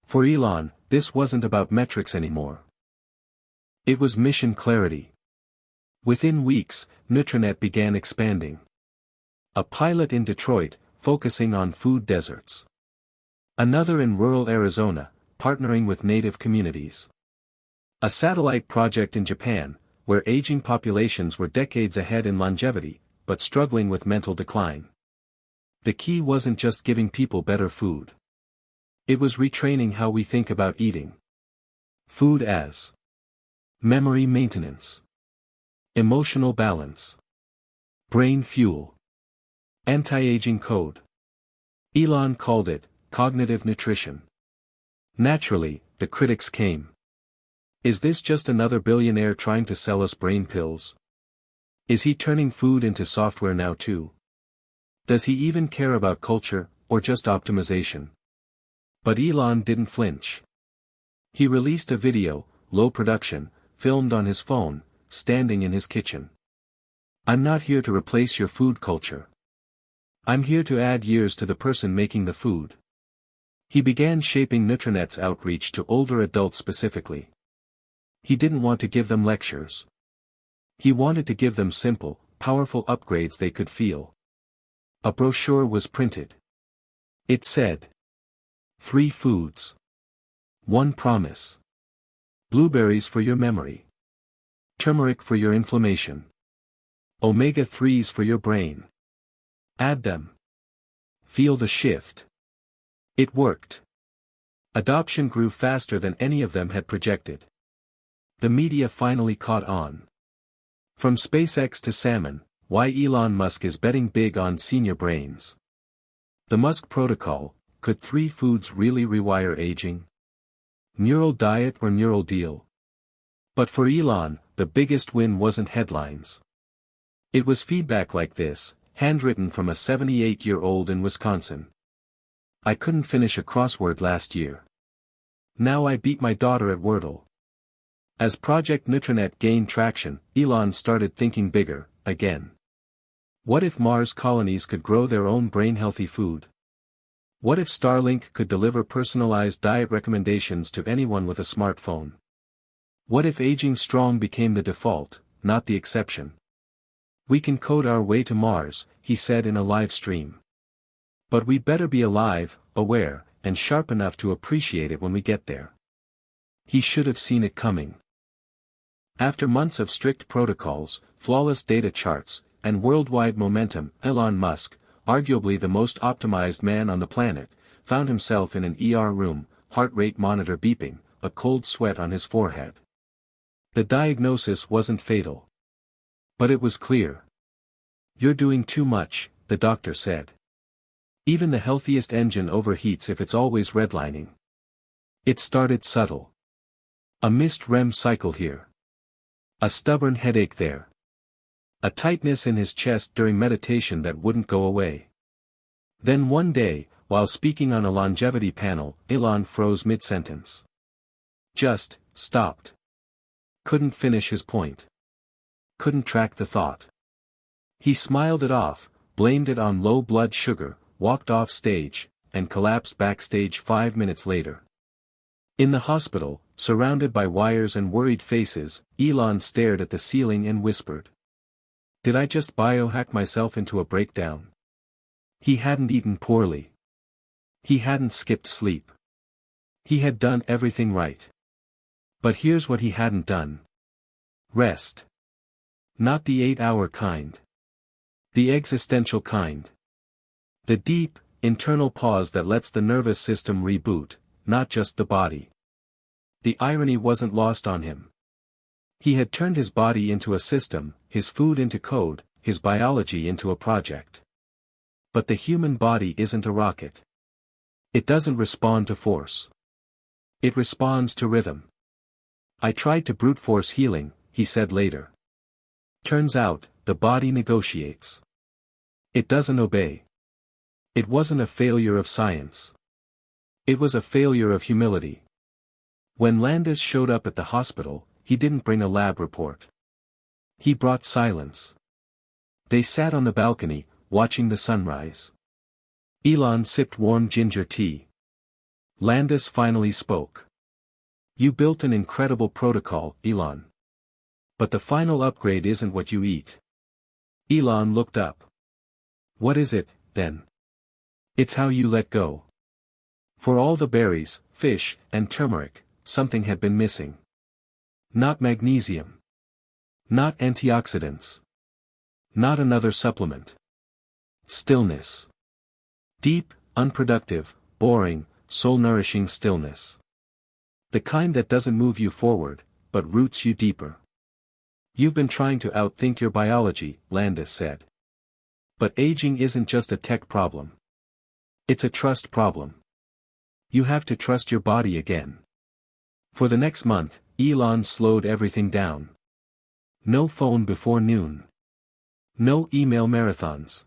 For Elon, this wasn't about metrics anymore. It was mission clarity. Within weeks, Nutrinet began expanding. A pilot in Detroit, focusing on food deserts. Another in rural Arizona, partnering with native communities. A satellite project in Japan, where aging populations were decades ahead in longevity, but struggling with mental decline. The key wasn't just giving people better food. It was retraining how we think about eating. Food as memory maintenance, emotional balance, brain fuel, anti-aging code. Elon called it cognitive nutrition. Naturally, the critics came. Is this just another billionaire trying to sell us brain pills? Is he turning food into software now too? Does he even care about culture, or just optimization? But Elon didn't flinch. He released a video, low production, filmed on his phone, standing in his kitchen. I'm not here to replace your food culture. I'm here to add years to the person making the food. He began shaping Nutrinet's outreach to older adults specifically. He didn't want to give them lectures. He wanted to give them simple, powerful upgrades they could feel. A brochure was printed. It said, 3 foods. 1 promise. Blueberries for your memory. Turmeric for your inflammation. Omega-3s for your brain. Add them. Feel the shift. It worked. Adoption grew faster than any of them had projected. The media finally caught on. From SpaceX to salmon, why Elon Musk is betting big on senior brains. The Musk protocol, could 3 foods really rewire aging? Neural diet or neural deal? But for Elon, the biggest win wasn't headlines. It was feedback like this, handwritten from a 78-year-old in Wisconsin. I couldn't finish a crossword last year. Now I beat my daughter at Wordle. As Project Nutrinet gained traction, Elon started thinking bigger, again. What if Mars colonies could grow their own brain-healthy food? What if Starlink could deliver personalized diet recommendations to anyone with a smartphone? What if aging strong became the default, not the exception? We can code our way to Mars, he said in a live stream. But we better be alive, aware, and sharp enough to appreciate it when we get there. He should have seen it coming. After months of strict protocols, flawless data charts, and worldwide momentum, Elon Musk, arguably the most optimized man on the planet, found himself in an ER room, heart rate monitor beeping, a cold sweat on his forehead. The diagnosis wasn't fatal. But it was clear. You're doing too much, the doctor said. Even the healthiest engine overheats if it's always redlining. It started subtle. A missed REM cycle here. A stubborn headache there. A tightness in his chest during meditation that wouldn't go away. Then one day, while speaking on a longevity panel, Elon froze mid-sentence. Just stopped. Couldn't finish his point. Couldn't track the thought. He smiled it off, blamed it on low blood sugar, walked off stage, and collapsed backstage 5 minutes later. In the hospital, surrounded by wires and worried faces, Elon stared at the ceiling and whispered. Did I just biohack myself into a breakdown? He hadn't eaten poorly. He hadn't skipped sleep. He had done everything right. But here's what he hadn't done. Rest. Not the 8-hour kind. The existential kind. The deep, internal pause that lets the nervous system reboot, not just the body. The irony wasn't lost on him. He had turned his body into a system, his food into code, his biology into a project. But the human body isn't a rocket. It doesn't respond to force. It responds to rhythm. I tried to brute force healing, he said later. Turns out, the body negotiates. It doesn't obey. It wasn't a failure of science. It was a failure of humility. When Landis showed up at the hospital, he didn't bring a lab report. He brought silence. They sat on the balcony, watching the sunrise. Elon sipped warm ginger tea. Landis finally spoke. You built an incredible protocol, Elon. But the final upgrade isn't what you eat. Elon looked up. What is it, then? It's how you let go. For all the berries, fish, and turmeric, something had been missing. Not magnesium. Not antioxidants. Not another supplement. Stillness. Deep, unproductive, boring, soul-nourishing stillness. The kind that doesn't move you forward, but roots you deeper. You've been trying to outthink your biology, Landis said. But aging isn't just a tech problem. It's a trust problem. You have to trust your body again. For the next month, Elon slowed everything down. No phone before noon. No email marathons.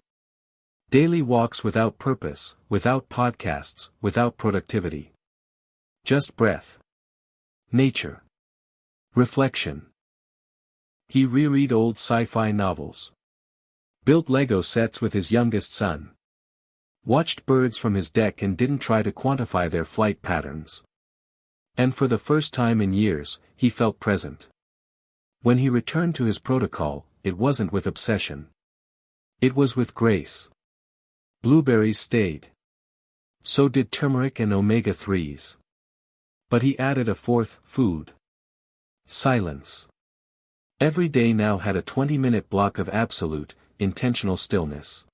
Daily walks without purpose, without podcasts, without productivity. Just breath. Nature. Reflection. He reread old sci-fi novels. Built Lego sets with his youngest son. Watched birds from his deck and didn't try to quantify their flight patterns. And for the first time in years, he felt present. When he returned to his protocol, it wasn't with obsession. It was with grace. Blueberries stayed. So did turmeric and omega-3s. But he added a fourth, food. Silence. Every day now had a 20-minute block of absolute, intentional stillness.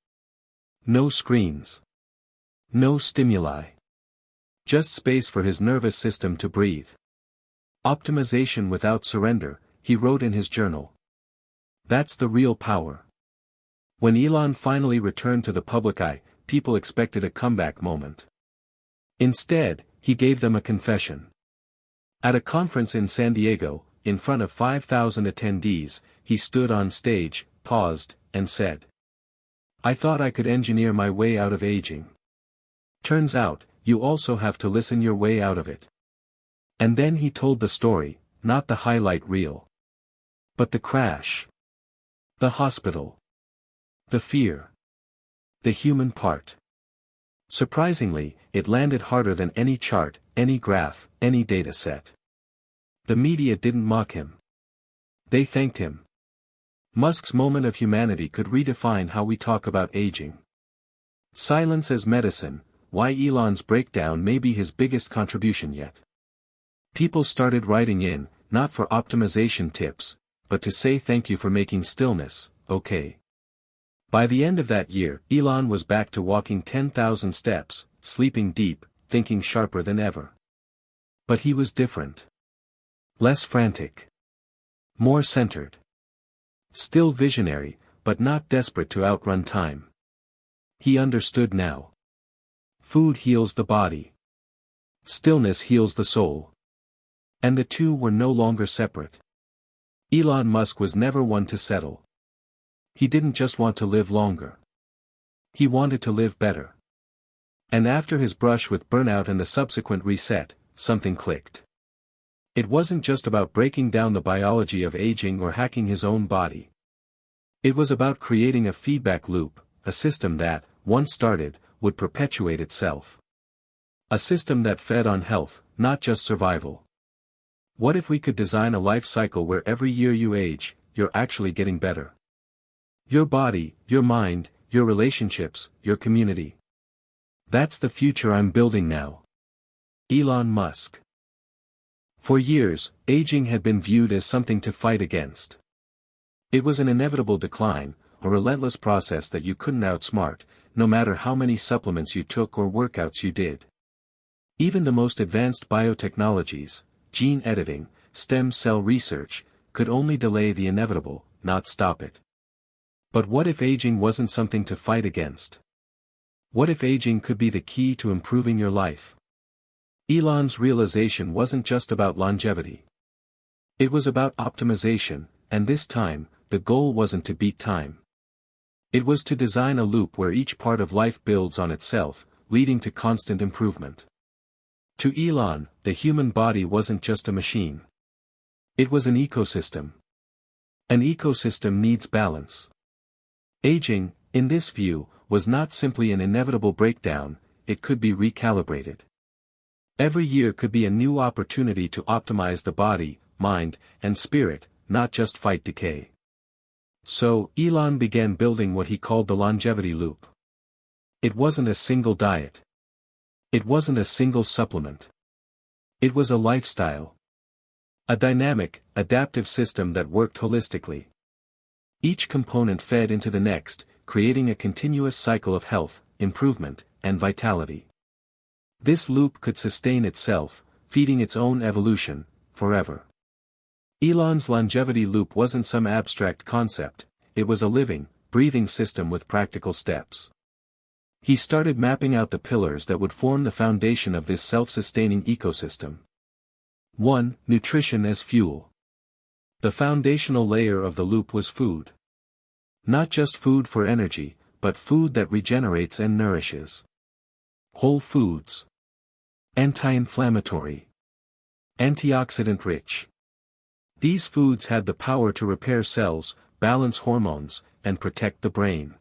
No screens. No stimuli. Just space for his nervous system to breathe. Optimization without surrender, he wrote in his journal. That's the real power. When Elon finally returned to the public eye, people expected a comeback moment. Instead, he gave them a confession. At a conference in San Diego, in front of 5,000 attendees, he stood on stage, paused, and said, "I thought I could engineer my way out of aging. Turns out, you also have to listen your way out of it." And then he told the story, not the highlight reel. But the crash. The hospital. The fear. The human part. Surprisingly, it landed harder than any chart, any graph, any data set. The media didn't mock him. They thanked him. Musk's moment of humanity could redefine how we talk about aging. Silence as medicine, why Elon's breakdown may be his biggest contribution yet. People started writing in, not for optimization tips, but to say thank you for making stillness, okay. By the end of that year, Elon was back to walking 10,000 steps, sleeping deep, thinking sharper than ever. But he was different. Less frantic. More centered. Still visionary, but not desperate to outrun time. He understood now. Food heals the body. Stillness heals the soul. And the two were no longer separate. Elon Musk was never one to settle. He didn't just want to live longer. He wanted to live better. And after his brush with burnout and the subsequent reset, something clicked. It wasn't just about breaking down the biology of aging or hacking his own body. It was about creating a feedback loop, a system that, once started, would perpetuate itself. A system that fed on health, not just survival. What if we could design a life cycle where every year you age, you're actually getting better? Your body, your mind, your relationships, your community. That's the future I'm building now. Elon Musk. For years, aging had been viewed as something to fight against. It was an inevitable decline, a relentless process that you couldn't outsmart, no matter how many supplements you took or workouts you did. Even the most advanced biotechnologies, gene editing, stem cell research, could only delay the inevitable, not stop it. But what if aging wasn't something to fight against? What if aging could be the key to improving your life? Elon's realization wasn't just about longevity. It was about optimization, and this time, the goal wasn't to beat time. It was to design a loop where each part of life builds on itself, leading to constant improvement. To Elon, the human body wasn't just a machine. It was an ecosystem. An ecosystem needs balance. Aging, in this view, was not simply an inevitable breakdown, it could be recalibrated. Every year could be a new opportunity to optimize the body, mind, and spirit, not just fight decay. So, Elon began building what he called the longevity loop. It wasn't a single diet. It wasn't a single supplement. It was a lifestyle. A dynamic, adaptive system that worked holistically. Each component fed into the next, creating a continuous cycle of health, improvement, and vitality. This loop could sustain itself, feeding its own evolution, forever. Elon's longevity loop wasn't some abstract concept, it was a living, breathing system with practical steps. He started mapping out the pillars that would form the foundation of this self-sustaining ecosystem. 1. Nutrition as fuel. The foundational layer of the loop was food. Not just food for energy, but food that regenerates and nourishes. Whole foods. Anti-inflammatory. Antioxidant-rich. These foods had the power to repair cells, balance hormones, and protect the brain.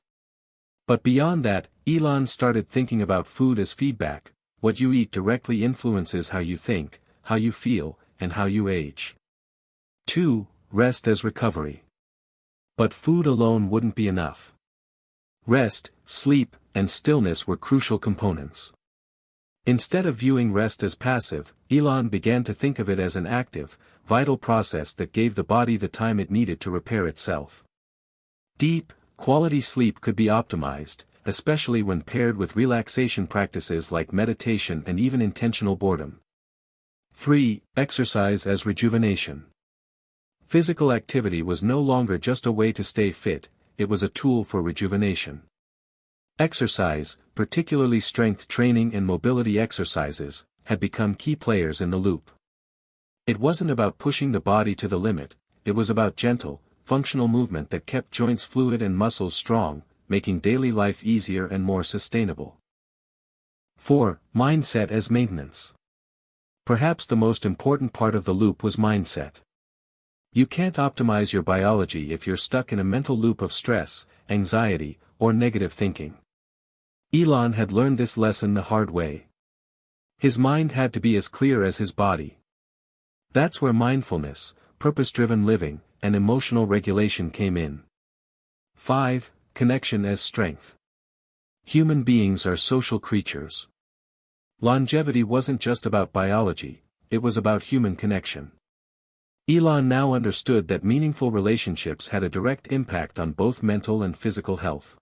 But beyond that, Elon started thinking about food as feedback. What you eat directly influences how you think, how you feel, and how you age. 2. Rest as recovery. But food alone wouldn't be enough. Rest, sleep, and stillness were crucial components. Instead of viewing rest as passive, Elon began to think of it as an active, vital process that gave the body the time it needed to repair itself. Deep, quality sleep could be optimized, especially when paired with relaxation practices like meditation and even intentional boredom. 3. Exercise as rejuvenation. Physical activity was no longer just a way to stay fit, it was a tool for rejuvenation. Exercise, particularly strength training and mobility exercises, had become key players in the loop. It wasn't about pushing the body to the limit, it was about gentle, functional movement that kept joints fluid and muscles strong, making daily life easier and more sustainable. 4. Mindset as maintenance. Perhaps the most important part of the loop was mindset. You can't optimize your biology if you're stuck in a mental loop of stress, anxiety, or negative thinking. Elon had learned this lesson the hard way. His mind had to be as clear as his body. That's where mindfulness, purpose-driven living, and emotional regulation came in. 5. Connection as strength. Human beings are social creatures. Longevity wasn't just about biology, it was about human connection. Elon now understood that meaningful relationships had a direct impact on both mental and physical health.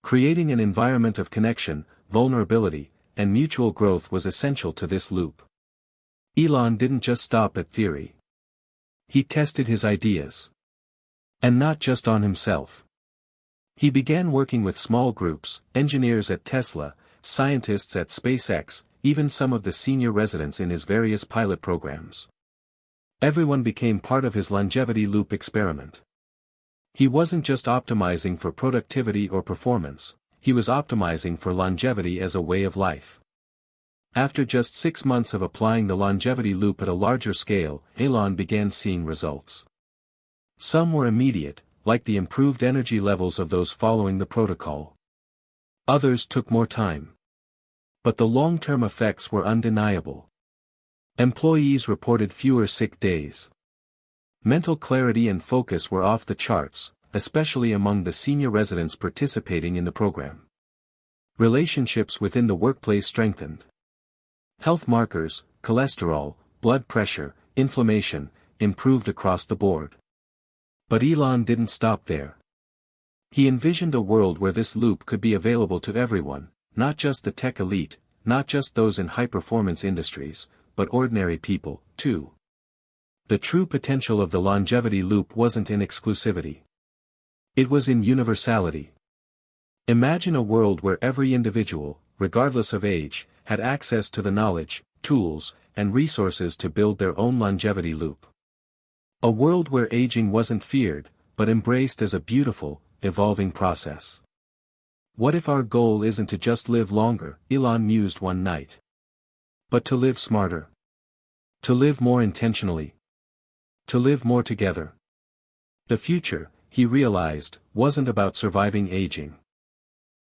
Creating an environment of connection, vulnerability, and mutual growth was essential to this loop. Elon didn't just stop at theory. He tested his ideas. And not just on himself. He began working with small groups, engineers at Tesla, scientists at SpaceX, even some of the senior residents in his various pilot programs. Everyone became part of his longevity loop experiment. He wasn't just optimizing for productivity or performance, he was optimizing for longevity as a way of life. After just 6 months of applying the longevity loop at a larger scale, Elon began seeing results. Some were immediate, like the improved energy levels of those following the protocol. Others took more time. But the long-term effects were undeniable. Employees reported fewer sick days. Mental clarity and focus were off the charts, especially among the senior residents participating in the program. Relationships within the workplace strengthened. Health markers, cholesterol, blood pressure, inflammation, improved across the board. But Elon didn't stop there. He envisioned a world where this loop could be available to everyone, not just the tech elite, not just those in high-performance industries, but ordinary people, too. The true potential of the longevity loop wasn't in exclusivity. It was in universality. Imagine a world where every individual, regardless of age, had access to the knowledge, tools, and resources to build their own longevity loop. A world where aging wasn't feared, but embraced as a beautiful, evolving process. What if our goal isn't to just live longer, Elon mused one night. But to live smarter. To live more intentionally. To live more together. The future, he realized, wasn't about surviving aging.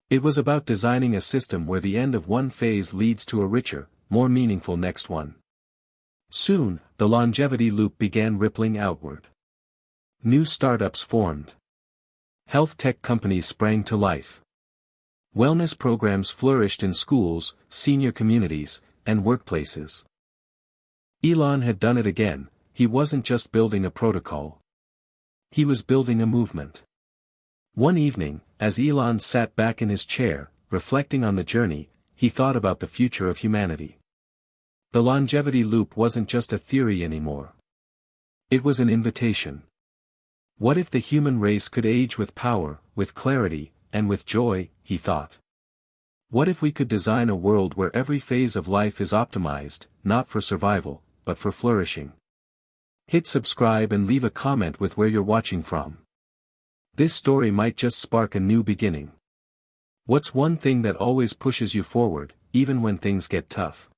It was about designing a system where the end of one phase leads to a richer, more meaningful next one. Soon, the longevity loop began rippling outward. New startups formed. Health tech companies sprang to life. Wellness programs flourished in schools, senior communities, and workplaces. Elon had done it again, he wasn't just building a protocol. He was building a movement. One evening, as Elon sat back in his chair, reflecting on the journey, he thought about the future of humanity. The longevity loop wasn't just a theory anymore. It was an invitation. What if the human race could age with power, with clarity, and with joy, he thought. What if we could design a world where every phase of life is optimized, not for survival, but for flourishing. Hit subscribe and leave a comment with where you're watching from. This story might just spark a new beginning. What's one thing that always pushes you forward, even when things get tough?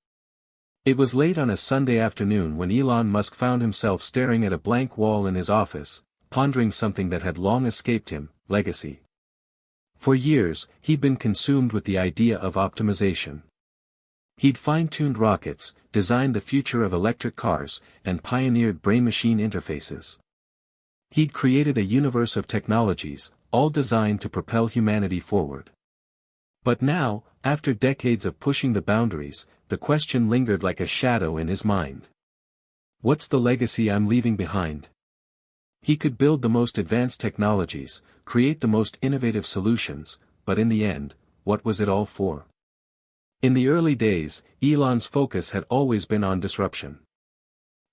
It was late on a Sunday afternoon when Elon Musk found himself staring at a blank wall in his office, pondering something that had long escaped him: legacy. For years, he'd been consumed with the idea of optimization. He'd fine-tuned rockets, designed the future of electric cars, and pioneered brain-machine interfaces. He'd created a universe of technologies, all designed to propel humanity forward. But now, after decades of pushing the boundaries, the question lingered like a shadow in his mind. What's the legacy I'm leaving behind? He could build the most advanced technologies, create the most innovative solutions, but in the end, what was it all for? In the early days, Elon's focus had always been on disruption.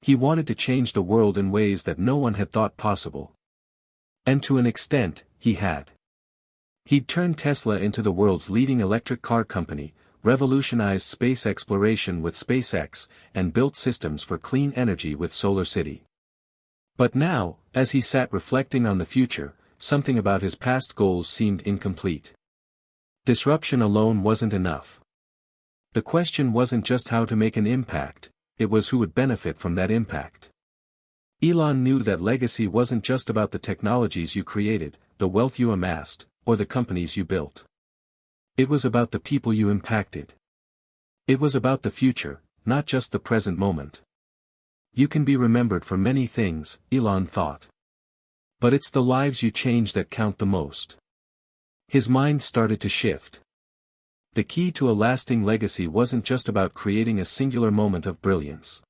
He wanted to change the world in ways that no one had thought possible. And to an extent, he had. He'd turned Tesla into the world's leading electric car company, revolutionized space exploration with SpaceX, and built systems for clean energy with SolarCity. But now, as he sat reflecting on the future, something about his past goals seemed incomplete. Disruption alone wasn't enough. The question wasn't just how to make an impact, it was who would benefit from that impact. Elon knew that legacy wasn't just about the technologies you created, the wealth you amassed, or the companies you built. It was about the people you impacted. It was about the future, not just the present moment. You can be remembered for many things, Elon thought. But it's the lives you change that count the most. His mind started to shift. The key to a lasting legacy wasn't just about creating a singular moment of brilliance.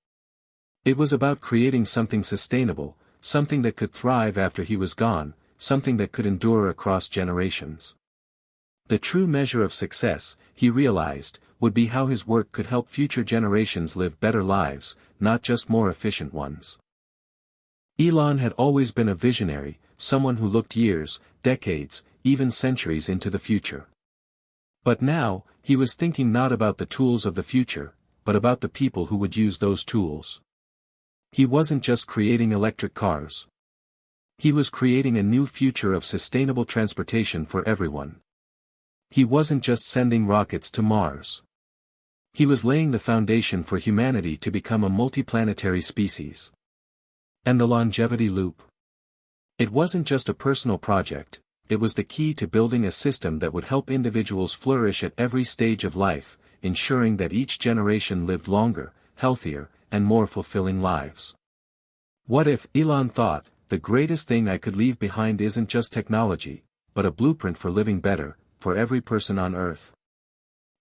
It was about creating something sustainable, something that could thrive after he was gone, something that could endure across generations. The true measure of success, he realized, would be how his work could help future generations live better lives, not just more efficient ones. Elon had always been a visionary, someone who looked years, decades, even centuries into the future. But now, he was thinking not about the tools of the future, but about the people who would use those tools. He wasn't just creating electric cars. He was creating a new future of sustainable transportation for everyone. He wasn't just sending rockets to Mars. He was laying the foundation for humanity to become a multiplanetary species. And the longevity loop? It wasn't just a personal project, it was the key to building a system that would help individuals flourish at every stage of life, ensuring that each generation lived longer, healthier, and more fulfilling lives. What if, Elon thought, the greatest thing I could leave behind isn't just technology, but a blueprint for living better, for every person on Earth?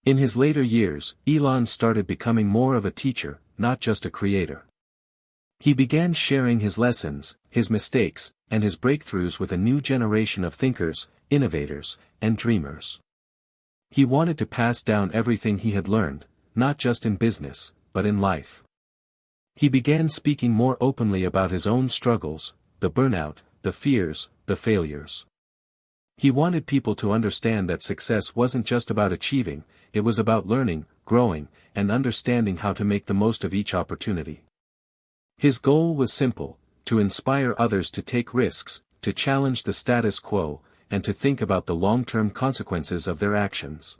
In his later years, Elon started becoming more of a teacher, not just a creator. He began sharing his lessons, his mistakes, and his breakthroughs with a new generation of thinkers, innovators, and dreamers. He wanted to pass down everything he had learned, not just in business, but in life. He began speaking more openly about his own struggles, the burnout, the fears, the failures. He wanted people to understand that success wasn't just about achieving, it was about learning, growing, and understanding how to make the most of each opportunity. His goal was simple: to inspire others to take risks, to challenge the status quo, and to think about the long-term consequences of their actions.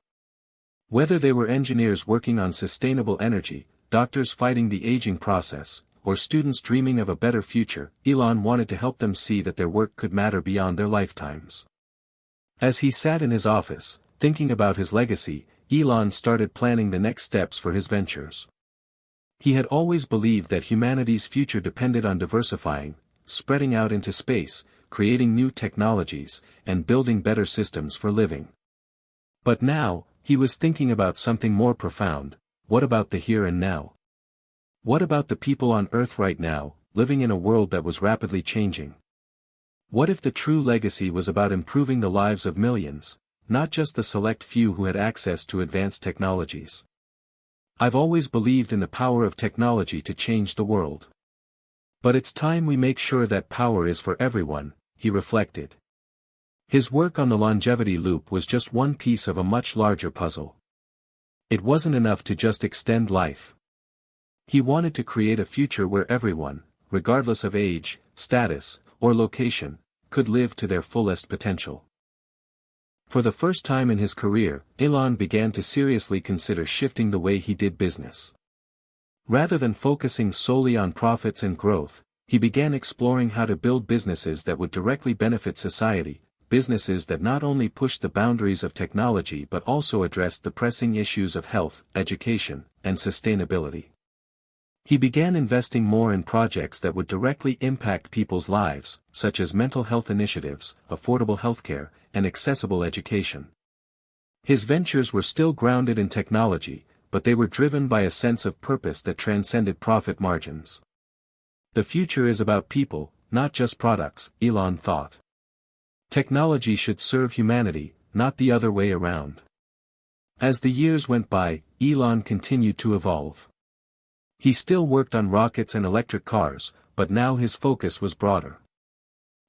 Whether they were engineers working on sustainable energy, doctors fighting the aging process, or students dreaming of a better future, Elon wanted to help them see that their work could matter beyond their lifetimes. As he sat in his office, thinking about his legacy, Elon started planning the next steps for his ventures. He had always believed that humanity's future depended on diversifying, spreading out into space, creating new technologies, and building better systems for living. But now, he was thinking about something more profound: what about the here and now? What about the people on Earth right now, living in a world that was rapidly changing? What if the true legacy was about improving the lives of millions, not just the select few who had access to advanced technologies? I've always believed in the power of technology to change the world. But it's time we make sure that power is for everyone, he reflected. His work on the longevity loop was just one piece of a much larger puzzle. It wasn't enough to just extend life. He wanted to create a future where everyone, regardless of age, status, or location, could live to their fullest potential. For the first time in his career, Elon began to seriously consider shifting the way he did business. Rather than focusing solely on profits and growth, he began exploring how to build businesses that would directly benefit society, businesses that not only pushed the boundaries of technology but also addressed the pressing issues of health, education, and sustainability. He began investing more in projects that would directly impact people's lives, such as mental health initiatives, affordable healthcare, and accessible education. His ventures were still grounded in technology, but they were driven by a sense of purpose that transcended profit margins. The future is about people, not just products, Elon thought. Technology should serve humanity, not the other way around. As the years went by, Elon continued to evolve. He still worked on rockets and electric cars, but now his focus was broader.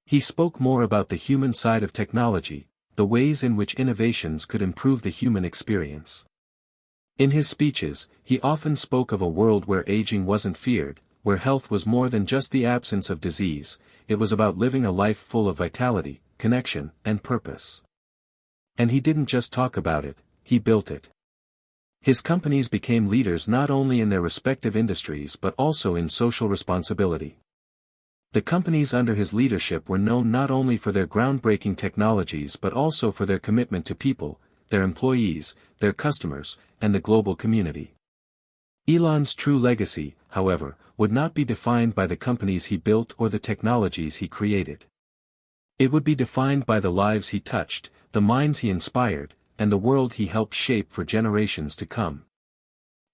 He spoke more about the human side of technology, the ways in which innovations could improve the human experience. In his speeches, he often spoke of a world where aging wasn't feared, where health was more than just the absence of disease, it was about living a life full of vitality, connection, and purpose. And he didn't just talk about it, he built it. His companies became leaders not only in their respective industries but also in social responsibility. The companies under his leadership were known not only for their groundbreaking technologies but also for their commitment to people, their employees, their customers, and the global community. Elon's true legacy, however, would not be defined by the companies he built or the technologies he created. It would be defined by the lives he touched, the minds he inspired, and the world he helped shape for generations to come.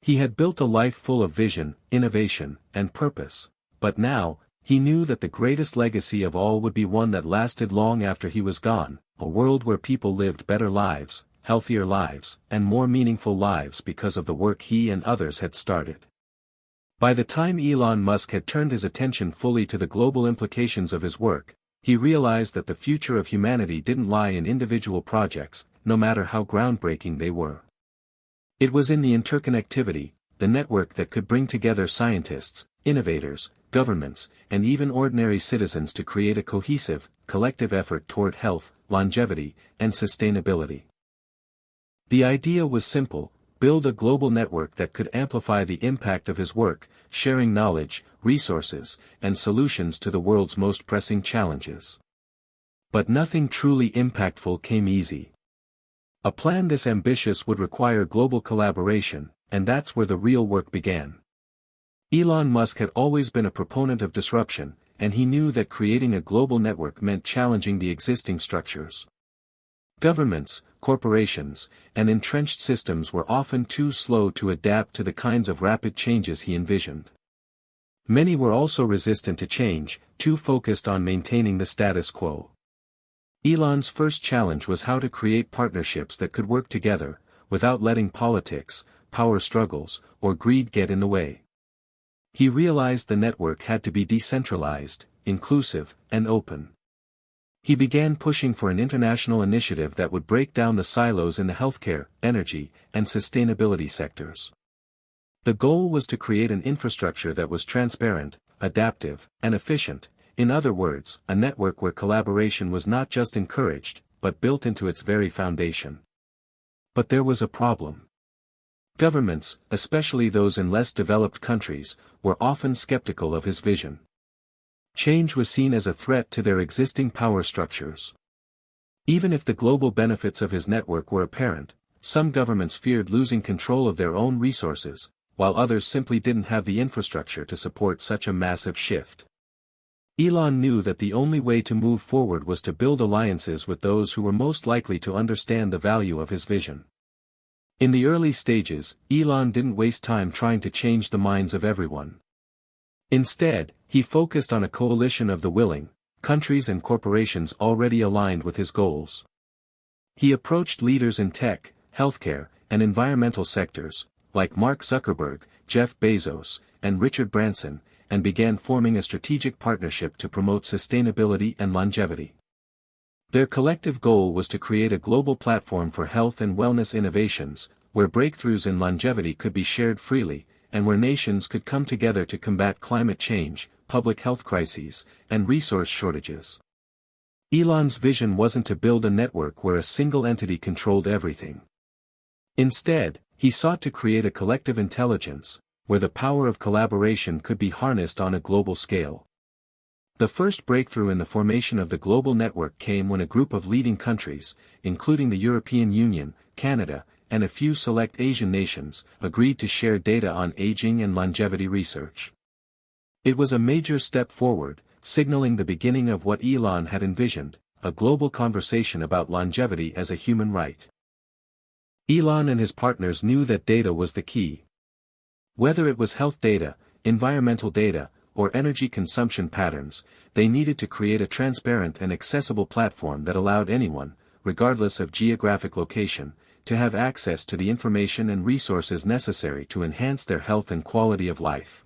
He had built a life full of vision, innovation, and purpose, but now, he knew that the greatest legacy of all would be one that lasted long after he was gone, a world where people lived better lives, healthier lives, and more meaningful lives because of the work he and others had started. By the time Elon Musk had turned his attention fully to the global implications of his work, he realized that the future of humanity didn't lie in individual projects, no matter how groundbreaking they were. It was in the interconnectivity, the network that could bring together scientists, innovators, governments, and even ordinary citizens to create a cohesive, collective effort toward health, longevity, and sustainability. The idea was simple: build a global network that could amplify the impact of his work, sharing knowledge, resources, and solutions to the world's most pressing challenges. But nothing truly impactful came easy. A plan this ambitious would require global collaboration, and that's where the real work began. Elon Musk had always been a proponent of disruption, and he knew that creating a global network meant challenging the existing structures. Governments, corporations, and entrenched systems were often too slow to adapt to the kinds of rapid changes he envisioned. Many were also resistant to change, too focused on maintaining the status quo. Elon's first challenge was how to create partnerships that could work together, without letting politics, power struggles, or greed get in the way. He realized the network had to be decentralized, inclusive, and open. He began pushing for an international initiative that would break down the silos in the healthcare, energy, and sustainability sectors. The goal was to create an infrastructure that was transparent, adaptive, and efficient, in other words, a network where collaboration was not just encouraged, but built into its very foundation. But there was a problem. Governments, especially those in less developed countries, were often skeptical of his vision. Change was seen as a threat to their existing power structures. Even if the global benefits of his network were apparent, some governments feared losing control of their own resources, while others simply didn't have the infrastructure to support such a massive shift. Elon knew that the only way to move forward was to build alliances with those who were most likely to understand the value of his vision. In the early stages, Elon didn't waste time trying to change the minds of everyone. Instead, he focused on a coalition of the willing, countries and corporations already aligned with his goals. He approached leaders in tech, healthcare, and environmental sectors, like Mark Zuckerberg, Jeff Bezos, and Richard Branson, and began forming a strategic partnership to promote sustainability and longevity. Their collective goal was to create a global platform for health and wellness innovations, where breakthroughs in longevity could be shared freely, and where nations could come together to combat climate change, public health crises, and resource shortages. Elon's vision wasn't to build a network where a single entity controlled everything. Instead, he sought to create a collective intelligence, where the power of collaboration could be harnessed on a global scale. The first breakthrough in the formation of the global network came when a group of leading countries, including the European Union, Canada, and a few select Asian nations, agreed to share data on aging and longevity research. It was a major step forward, signaling the beginning of what Elon had envisioned, a global conversation about longevity as a human right. Elon and his partners knew that data was the key. Whether it was health data, environmental data, or energy consumption patterns, they needed to create a transparent and accessible platform that allowed anyone, regardless of geographic location, to have access to the information and resources necessary to enhance their health and quality of life.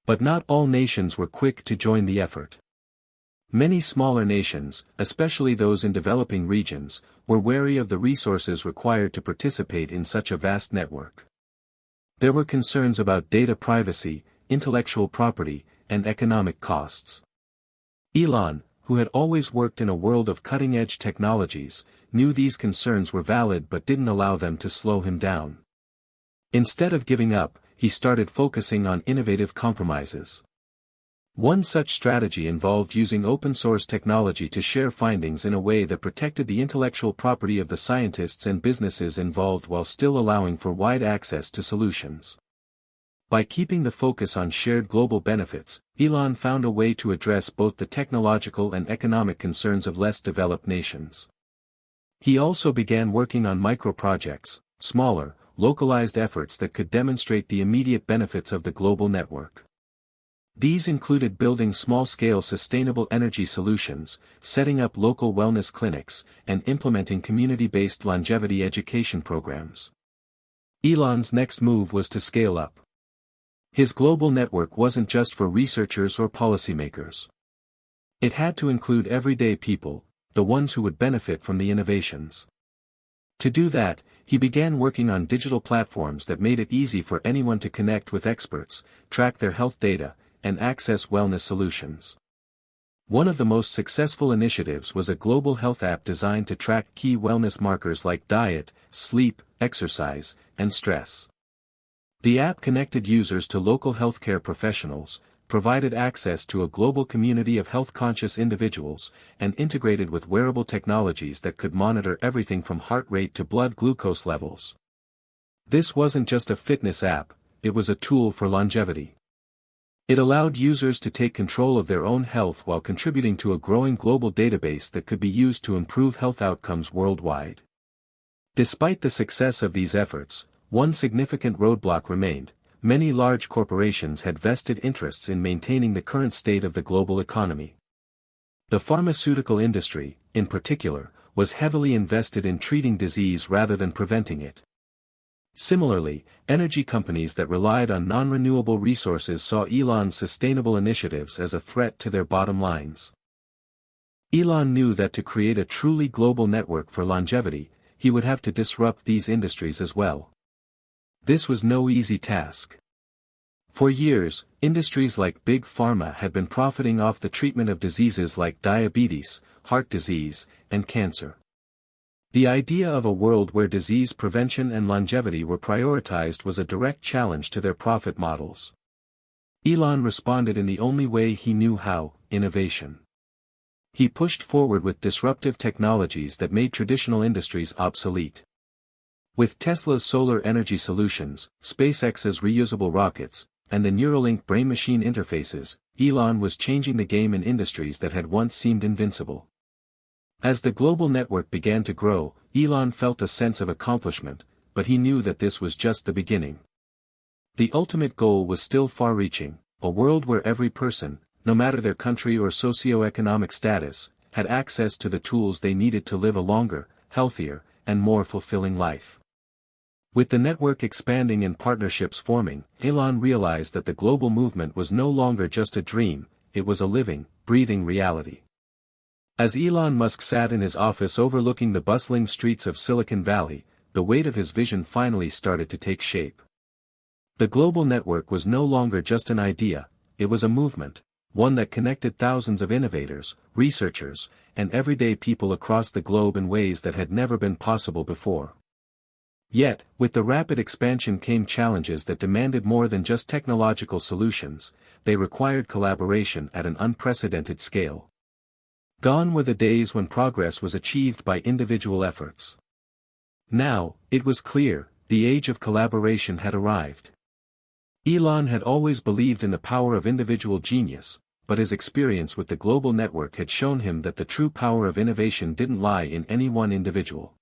But not all nations were quick to join the effort. Many smaller nations, especially those in developing regions, were wary of the resources required to participate in such a vast network. There were concerns about data privacy, intellectual property, and economic costs. Elon, who had always worked in a world of cutting-edge technologies, knew these concerns were valid but didn't allow them to slow him down. Instead of giving up, he started focusing on innovative compromises. One such strategy involved using open-source technology to share findings in a way that protected the intellectual property of the scientists and businesses involved while still allowing for wide access to solutions. By keeping the focus on shared global benefits, Elon found a way to address both the technological and economic concerns of less developed nations. He also began working on micro-projects, smaller, localized efforts that could demonstrate the immediate benefits of the global network. These included building small-scale sustainable energy solutions, setting up local wellness clinics, and implementing community-based longevity education programs. Elon's next move was to scale up. His global network wasn't just for researchers or policymakers. It had to include everyday people, the ones who would benefit from the innovations. To do that, he began working on digital platforms that made it easy for anyone to connect with experts, track their health data, and access wellness solutions. One of the most successful initiatives was a global health app designed to track key wellness markers like diet, sleep, exercise, and stress. The app connected users to local healthcare professionals, provided access to a global community of health-conscious individuals, and integrated with wearable technologies that could monitor everything from heart rate to blood glucose levels. This wasn't just a fitness app, it was a tool for longevity. It allowed users to take control of their own health while contributing to a growing global database that could be used to improve health outcomes worldwide. Despite the success of these efforts, one significant roadblock remained. Many large corporations had vested interests in maintaining the current state of the global economy. The pharmaceutical industry, in particular, was heavily invested in treating disease rather than preventing it. Similarly, energy companies that relied on non-renewable resources saw Elon's sustainable initiatives as a threat to their bottom lines. Elon knew that to create a truly global network for longevity, he would have to disrupt these industries as well. This was no easy task. For years, industries like Big Pharma had been profiting off the treatment of diseases like diabetes, heart disease, and cancer. The idea of a world where disease prevention and longevity were prioritized was a direct challenge to their profit models. Elon responded in the only way he knew how: innovation. He pushed forward with disruptive technologies that made traditional industries obsolete. With Tesla's solar energy solutions, SpaceX's reusable rockets, and the Neuralink brain-machine interfaces, Elon was changing the game in industries that had once seemed invincible. As the global network began to grow, Elon felt a sense of accomplishment, but he knew that this was just the beginning. The ultimate goal was still far-reaching, a world where every person, no matter their country or socio-economic status, had access to the tools they needed to live a longer, healthier, and more fulfilling life. With the network expanding and partnerships forming, Elon realized that the global movement was no longer just a dream, it was a living, breathing reality. As Elon Musk sat in his office overlooking the bustling streets of Silicon Valley, the weight of his vision finally started to take shape. The global network was no longer just an idea, it was a movement, one that connected thousands of innovators, researchers, and everyday people across the globe in ways that had never been possible before. Yet, with the rapid expansion came challenges that demanded more than just technological solutions, they required collaboration at an unprecedented scale. Gone were the days when progress was achieved by individual efforts. Now, it was clear, the age of collaboration had arrived. Elon had always believed in the power of individual genius, but his experience with the global network had shown him that the true power of innovation didn't lie in any one individual.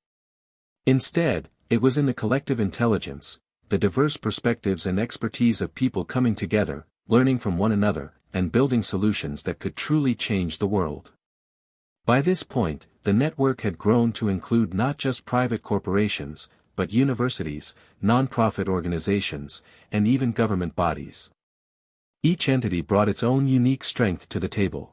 Instead, it was in the collective intelligence, the diverse perspectives and expertise of people coming together, learning from one another, and building solutions that could truly change the world. By this point, the network had grown to include not just private corporations, but universities, non-profit organizations, and even government bodies. Each entity brought its own unique strength to the table.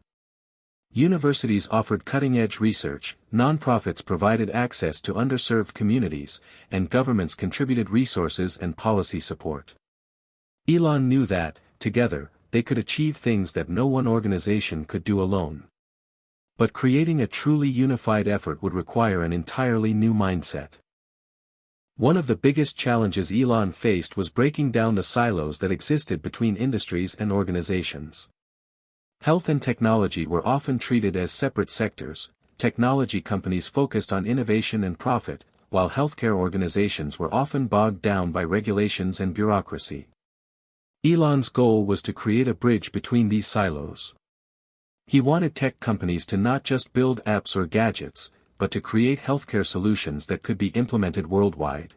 Universities offered cutting-edge research, non-profits provided access to underserved communities, and governments contributed resources and policy support. Elon knew that, together, they could achieve things that no one organization could do alone. But creating a truly unified effort would require an entirely new mindset. One of the biggest challenges Elon faced was breaking down the silos that existed between industries and organizations. Health and technology were often treated as separate sectors. Technology companies focused on innovation and profit, while healthcare organizations were often bogged down by regulations and bureaucracy. Elon's goal was to create a bridge between these silos. He wanted tech companies to not just build apps or gadgets, but to create healthcare solutions that could be implemented worldwide.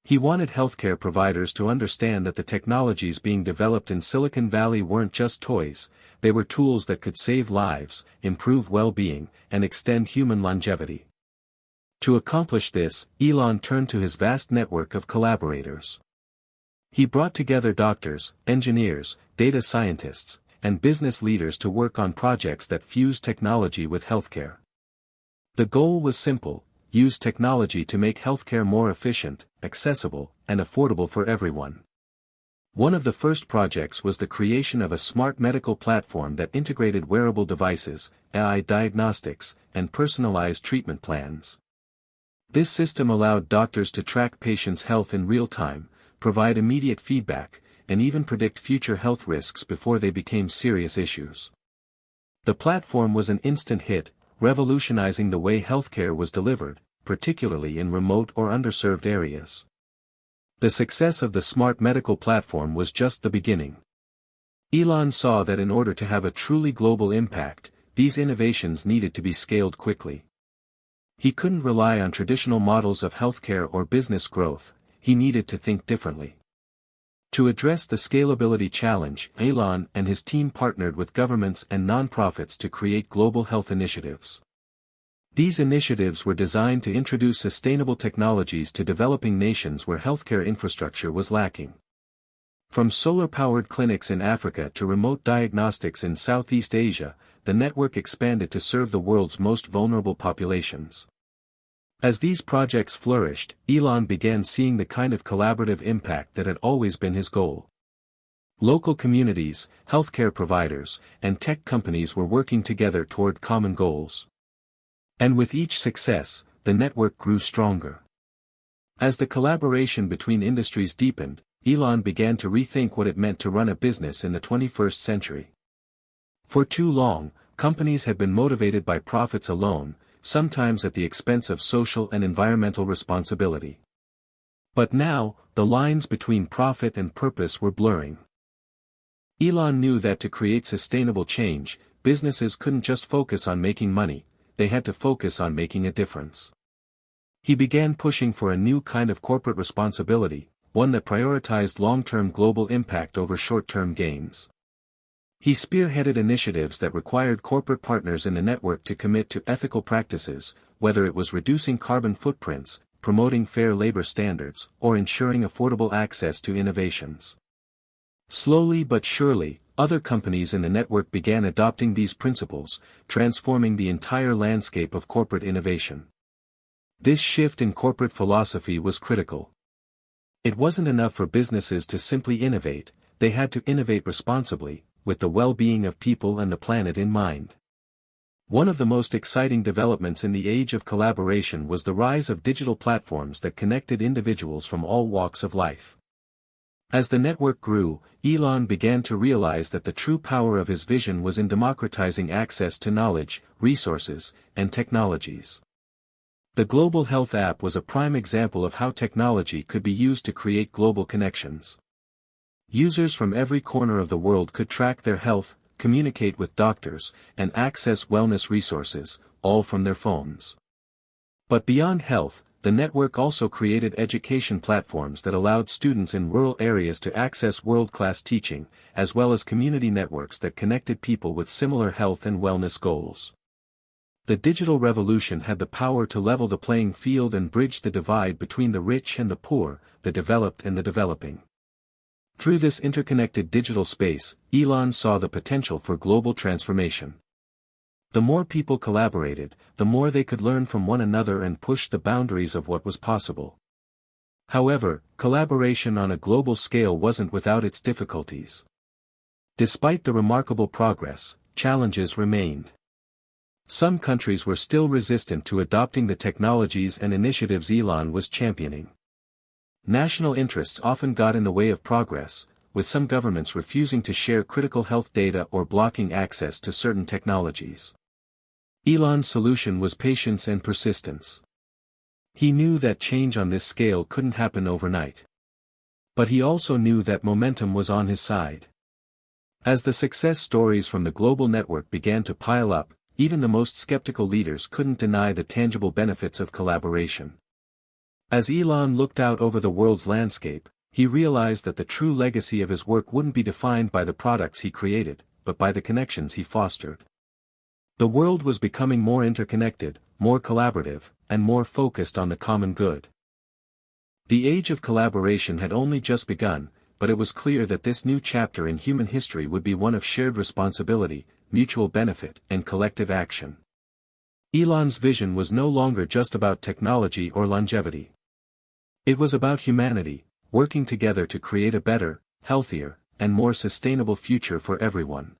He wanted healthcare providers to understand that the technologies being developed in Silicon Valley weren't just toys, they were tools that could save lives, improve well-being, and extend human longevity. To accomplish this, Elon turned to his vast network of collaborators. He brought together doctors, engineers, data scientists, and business leaders to work on projects that fused technology with healthcare. The goal was simple: use technology to make healthcare more efficient, accessible, and affordable for everyone. One of the first projects was the creation of a smart medical platform that integrated wearable devices, AI diagnostics, and personalized treatment plans. This system allowed doctors to track patients' health in real time, provide immediate feedback, and even predict future health risks before they became serious issues. The platform was an instant hit, revolutionizing the way healthcare was delivered, particularly in remote or underserved areas. The success of the smart medical platform was just the beginning. Elon saw that in order to have a truly global impact, these innovations needed to be scaled quickly. He couldn't rely on traditional models of healthcare or business growth, he needed to think differently. To address the scalability challenge, Elon and his team partnered with governments and nonprofits to create global health initiatives. These initiatives were designed to introduce sustainable technologies to developing nations where healthcare infrastructure was lacking. From solar-powered clinics in Africa to remote diagnostics in Southeast Asia, the network expanded to serve the world's most vulnerable populations. As these projects flourished, Elon began seeing the kind of collaborative impact that had always been his goal. Local communities, healthcare providers, and tech companies were working together toward common goals. And with each success, the network grew stronger. As the collaboration between industries deepened, Elon began to rethink what it meant to run a business in the 21st century. For too long, companies had been motivated by profits alone, sometimes at the expense of social and environmental responsibility. But now, the lines between profit and purpose were blurring. Elon knew that to create sustainable change, businesses couldn't just focus on making money, they had to focus on making a difference. He began pushing for a new kind of corporate responsibility, one that prioritized long-term global impact over short-term gains. He spearheaded initiatives that required corporate partners in the network to commit to ethical practices, whether it was reducing carbon footprints, promoting fair labor standards, or ensuring affordable access to innovations. Slowly but surely, other companies in the network began adopting these principles, transforming the entire landscape of corporate innovation. This shift in corporate philosophy was critical. It wasn't enough for businesses to simply innovate, they had to innovate responsibly, with the well-being of people and the planet in mind. One of the most exciting developments in the age of collaboration was the rise of digital platforms that connected individuals from all walks of life. As the network grew, Elon began to realize that the true power of his vision was in democratizing access to knowledge, resources, and technologies. The Global Health app was a prime example of how technology could be used to create global connections. Users from every corner of the world could track their health, communicate with doctors, and access wellness resources, all from their phones. But beyond health, the network also created education platforms that allowed students in rural areas to access world-class teaching, as well as community networks that connected people with similar health and wellness goals. The digital revolution had the power to level the playing field and bridge the divide between the rich and the poor, the developed and the developing. Through this interconnected digital space, Elon saw the potential for global transformation. The more people collaborated, the more they could learn from one another and push the boundaries of what was possible. However, collaboration on a global scale wasn't without its difficulties. Despite the remarkable progress, challenges remained. Some countries were still resistant to adopting the technologies and initiatives Elon was championing. National interests often got in the way of progress, with some governments refusing to share critical health data or blocking access to certain technologies. Elon's solution was patience and persistence. He knew that change on this scale couldn't happen overnight. But he also knew that momentum was on his side. As the success stories from the global network began to pile up, even the most skeptical leaders couldn't deny the tangible benefits of collaboration. As Elon looked out over the world's landscape, he realized that the true legacy of his work wouldn't be defined by the products he created, but by the connections he fostered. The world was becoming more interconnected, more collaborative, and more focused on the common good. The age of collaboration had only just begun, but it was clear that this new chapter in human history would be one of shared responsibility, mutual benefit, and collective action. Elon's vision was no longer just about technology or longevity. It was about humanity, working together to create a better, healthier, and more sustainable future for everyone.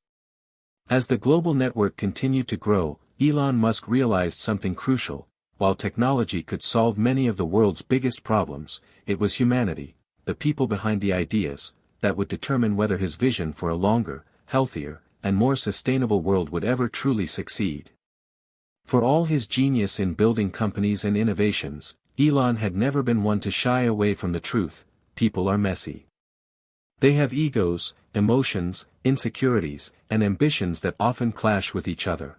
As the global network continued to grow, Elon Musk realized something crucial: while technology could solve many of the world's biggest problems, it was humanity, the people behind the ideas, that would determine whether his vision for a longer, healthier, and more sustainable world would ever truly succeed. For all his genius in building companies and innovations, Elon had never been one to shy away from the truth: people are messy. They have egos, emotions, insecurities, and ambitions that often clash with each other.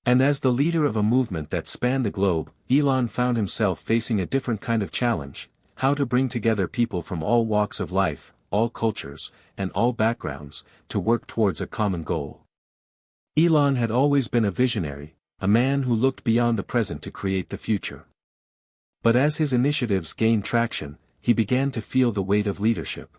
And as the leader of a movement that spanned the globe, Elon found himself facing a different kind of challenge: how to bring together people from all walks of life, all cultures, and all backgrounds, to work towards a common goal. Elon had always been a visionary, a man who looked beyond the present to create the future. But as his initiatives gained traction, he began to feel the weight of leadership.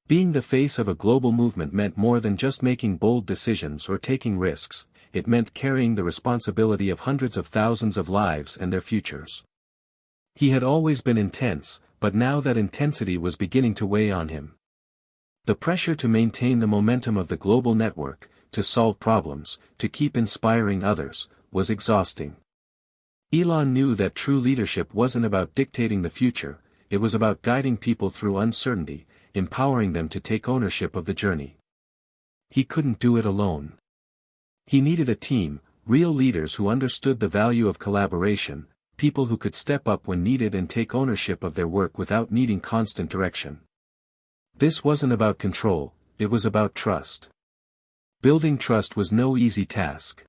Being the face of a global movement meant more than just making bold decisions or taking risks, it meant carrying the responsibility of hundreds of thousands of lives and their futures. He had always been intense, but now that intensity was beginning to weigh on him. The pressure to maintain the momentum of the global network, to solve problems, to keep inspiring others, was exhausting. Elon knew that true leadership wasn't about dictating the future, it was about guiding people through uncertainty, empowering them to take ownership of the journey. He couldn't do it alone. He needed a team, real leaders who understood the value of collaboration, people who could step up when needed and take ownership of their work without needing constant direction. This wasn't about control, it was about trust. Building trust was no easy task.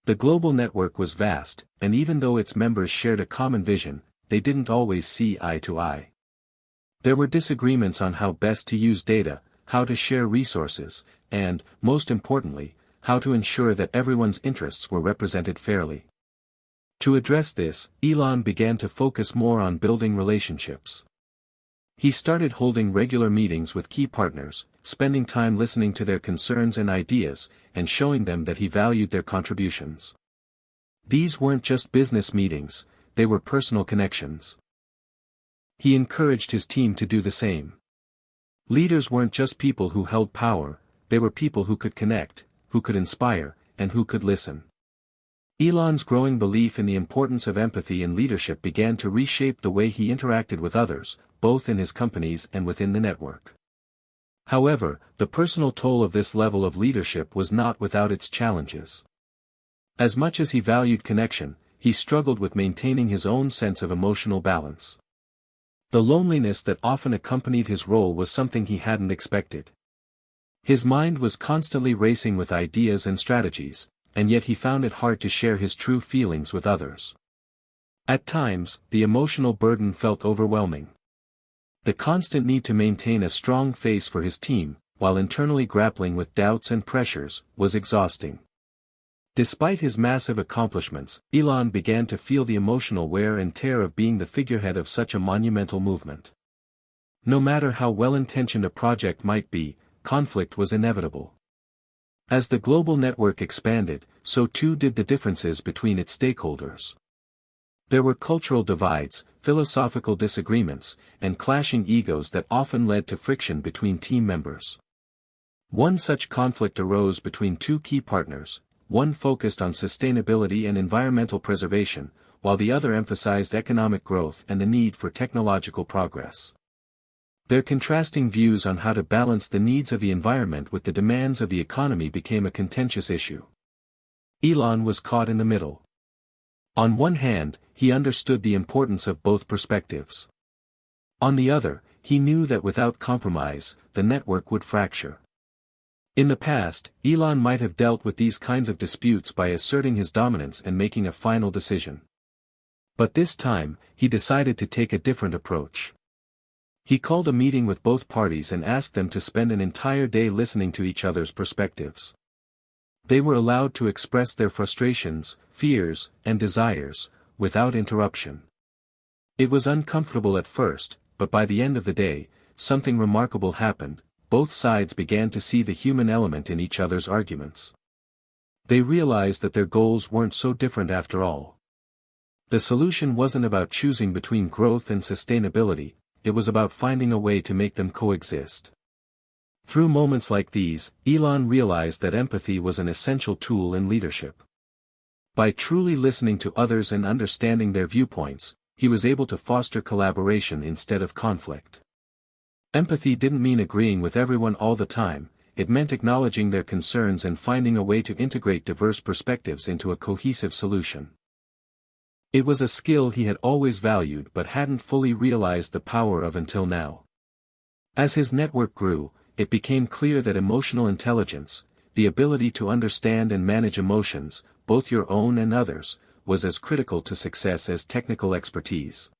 The global network was vast, and even though its members shared a common vision, they didn't always see eye to eye. There were disagreements on how best to use data, how to share resources, and, most importantly, how to ensure that everyone's interests were represented fairly. To address this, Elon began to focus more on building relationships. He started holding regular meetings with key partners, spending time listening to their concerns and ideas, and showing them that he valued their contributions. These weren't just business meetings, they were personal connections. he encouraged his team to do the same. Leaders weren't just people who held power, they were people who could connect, who could inspire, and who could listen. Elon's growing belief in the importance of empathy in leadership began to reshape the way he interacted with others, both in his companies and within the network. However, the personal toll of this level of leadership was not without its challenges. As much as he valued connection, he struggled with maintaining his own sense of emotional balance. The loneliness that often accompanied his role was something he hadn't expected. His mind was constantly racing with ideas and strategies, and yet he found it hard to share his true feelings with others. At times, the emotional burden felt overwhelming. The constant need to maintain a strong face for his team, while internally grappling with doubts and pressures, was exhausting. Despite his massive accomplishments, Elon began to feel the emotional wear and tear of being the figurehead of such a monumental movement. No matter how well-intentioned a project might be, conflict was inevitable. As the global network expanded, so too did the differences between its stakeholders. There were cultural divides, philosophical disagreements, and clashing egos that often led to friction between team members. One such conflict arose between two key partners, one focused on sustainability and environmental preservation, while the other emphasized economic growth and the need for technological progress. Their contrasting views on how to balance the needs of the environment with the demands of the economy became a contentious issue. Elon was caught in the middle. On one hand, he understood the importance of both perspectives. On the other, he knew that without compromise, the network would fracture. In the past, Elon might have dealt with these kinds of disputes by asserting his dominance and making a final decision. But this time, he decided to take a different approach. He called a meeting with both parties and asked them to spend an entire day listening to each other's perspectives. They were allowed to express their frustrations, fears, and desires, without interruption. It was uncomfortable at first, but by the end of the day, something remarkable happened. Both sides began to see the human element in each other's arguments. They realized that their goals weren't so different after all. The solution wasn't about choosing between growth and sustainability, it was about finding a way to make them coexist. Through moments like these, Elon realized that empathy was an essential tool in leadership. By truly listening to others and understanding their viewpoints, he was able to foster collaboration instead of conflict. Empathy didn't mean agreeing with everyone all the time, it meant acknowledging their concerns and finding a way to integrate diverse perspectives into a cohesive solution. It was a skill he had always valued but hadn't fully realized the power of until now. As his network grew, it became clear that emotional intelligence, the ability to understand and manage emotions, both your own and others, was as critical to success as technical expertise.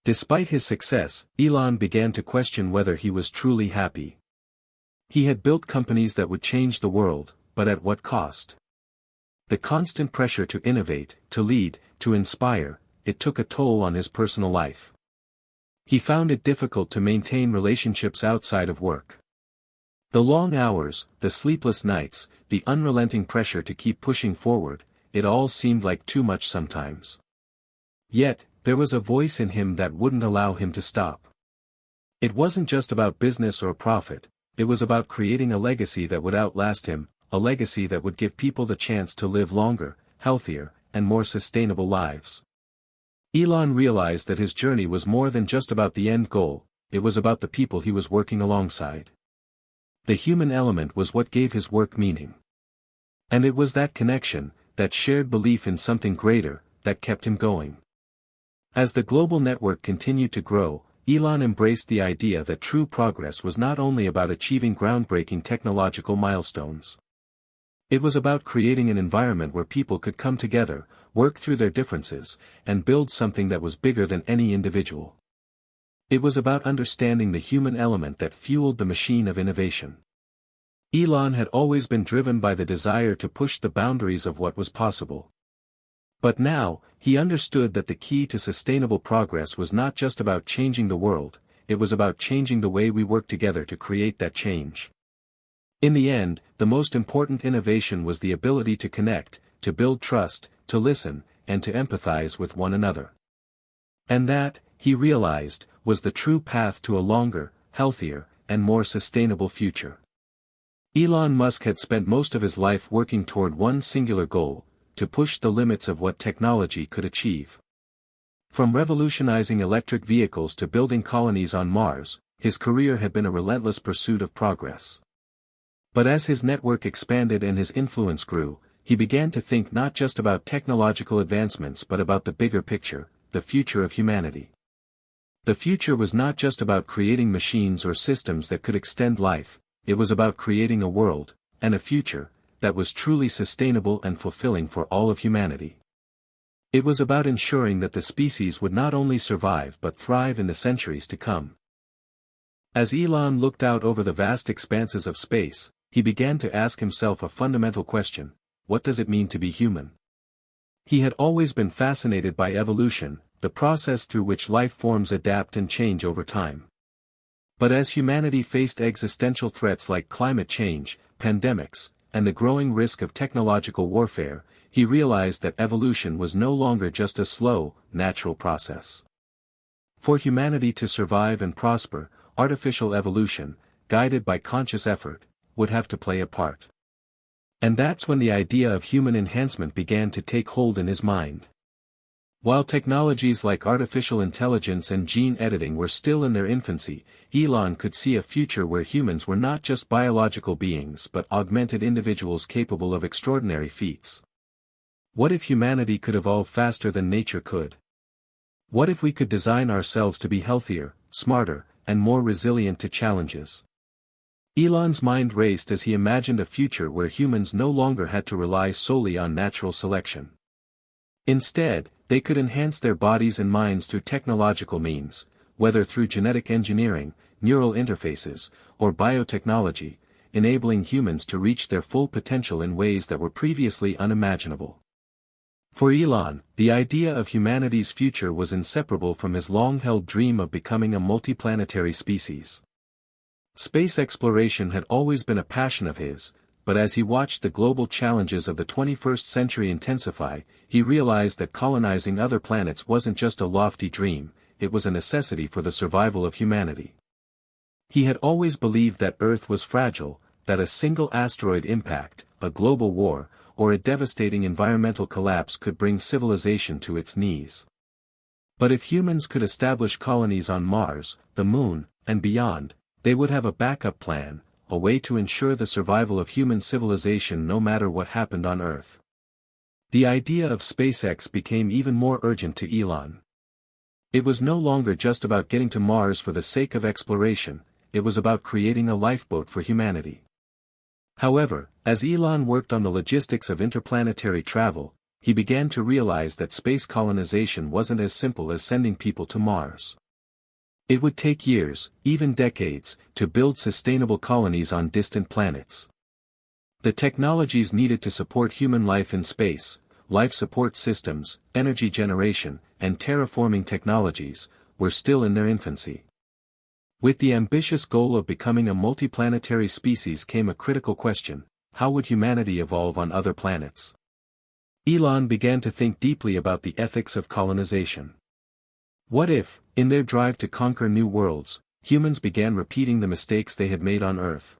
Despite his success, Elon began to question whether he was truly happy. He had built companies that would change the world, but at what cost? The constant pressure to innovate, to lead, to inspire, it took a toll on his personal life. He found it difficult to maintain relationships outside of work. The long hours, the sleepless nights, the unrelenting pressure to keep pushing forward, it all seemed like too much sometimes. Yet, there was a voice in him that wouldn't allow him to stop. It wasn't just about business or profit, it was about creating a legacy that would outlast him, a legacy that would give people the chance to live longer, healthier, and more sustainable lives. Elon realized that his journey was more than just about the end goal, it was about the people he was working alongside. The human element was what gave his work meaning. And it was that connection, that shared belief in something greater, that kept him going. As the global network continued to grow, Elon embraced the idea that true progress was not only about achieving groundbreaking technological milestones. It was about creating an environment where people could come together, work through their differences, and build something that was bigger than any individual. It was about understanding the human element that fueled the machine of innovation. Elon had always been driven by the desire to push the boundaries of what was possible. But now, he understood that the key to sustainable progress was not just about changing the world, it was about changing the way we work together to create that change. In the end, the most important innovation was the ability to connect, to build trust, to listen, and to empathize with one another. And that, he realized, was the true path to a longer, healthier, and more sustainable future. Elon Musk had spent most of his life working toward one singular goal: to push the limits of what technology could achieve. From revolutionizing electric vehicles to building colonies on Mars, his career had been a relentless pursuit of progress. But as his network expanded and his influence grew, he began to think not just about technological advancements but about the bigger picture, the future of humanity. The future was not just about creating machines or systems that could extend life, it was about creating a world, and a future, that was truly sustainable and fulfilling for all of humanity. It was about ensuring that the species would not only survive but thrive in the centuries to come. As Elon looked out over the vast expanses of space, he began to ask himself a fundamental question: what does it mean to be human? He had always been fascinated by evolution, the process through which life forms adapt and change over time. But as humanity faced existential threats like climate change, pandemics, and the growing risk of technological warfare, he realized that evolution was no longer just a slow, natural process. For humanity to survive and prosper, artificial evolution, guided by conscious effort, would have to play a part. And that's when the idea of human enhancement began to take hold in his mind. While technologies like artificial intelligence and gene editing were still in their infancy, Elon could see a future where humans were not just biological beings but augmented individuals capable of extraordinary feats. What if humanity could evolve faster than nature could? What if we could design ourselves to be healthier, smarter, and more resilient to challenges? Elon's mind raced as he imagined a future where humans no longer had to rely solely on natural selection. Instead, they could enhance their bodies and minds through technological means, whether through genetic engineering, neural interfaces, or biotechnology, enabling humans to reach their full potential in ways that were previously unimaginable. For Elon, the idea of humanity's future was inseparable from his long-held dream of becoming a multiplanetary species. Space exploration had always been a passion of his, but as he watched the global challenges of the 21st century intensify, he realized that colonizing other planets wasn't just a lofty dream, it was a necessity for the survival of humanity. He had always believed that Earth was fragile, that a single asteroid impact, a global war, or a devastating environmental collapse could bring civilization to its knees. But if humans could establish colonies on Mars, the Moon, and beyond, they would have a backup plan, a way to ensure the survival of human civilization no matter what happened on Earth. The idea of SpaceX became even more urgent to Elon. It was no longer just about getting to Mars for the sake of exploration, it was about creating a lifeboat for humanity. However, as Elon worked on the logistics of interplanetary travel, he began to realize that space colonization wasn't as simple as sending people to Mars. It would take years, even decades, to build sustainable colonies on distant planets. The technologies needed to support human life in space, life support systems, energy generation, and terraforming technologies, were still in their infancy. With the ambitious goal of becoming a multiplanetary species came a critical question: how would humanity evolve on other planets? Elon began to think deeply about the ethics of colonization. What if, in their drive to conquer new worlds, humans began repeating the mistakes they had made on Earth?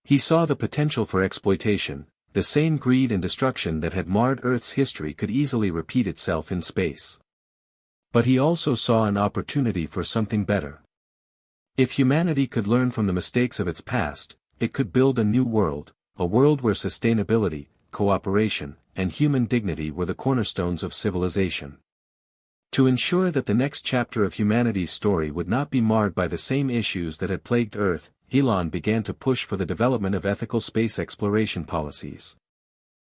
He saw the potential for exploitation. The same greed and destruction that had marred Earth's history could easily repeat itself in space. But he also saw an opportunity for something better. If humanity could learn from the mistakes of its past, it could build a new world, a world where sustainability, cooperation, and human dignity were the cornerstones of civilization. To ensure that the next chapter of humanity's story would not be marred by the same issues that had plagued Earth, Elon began to push for the development of ethical space exploration policies.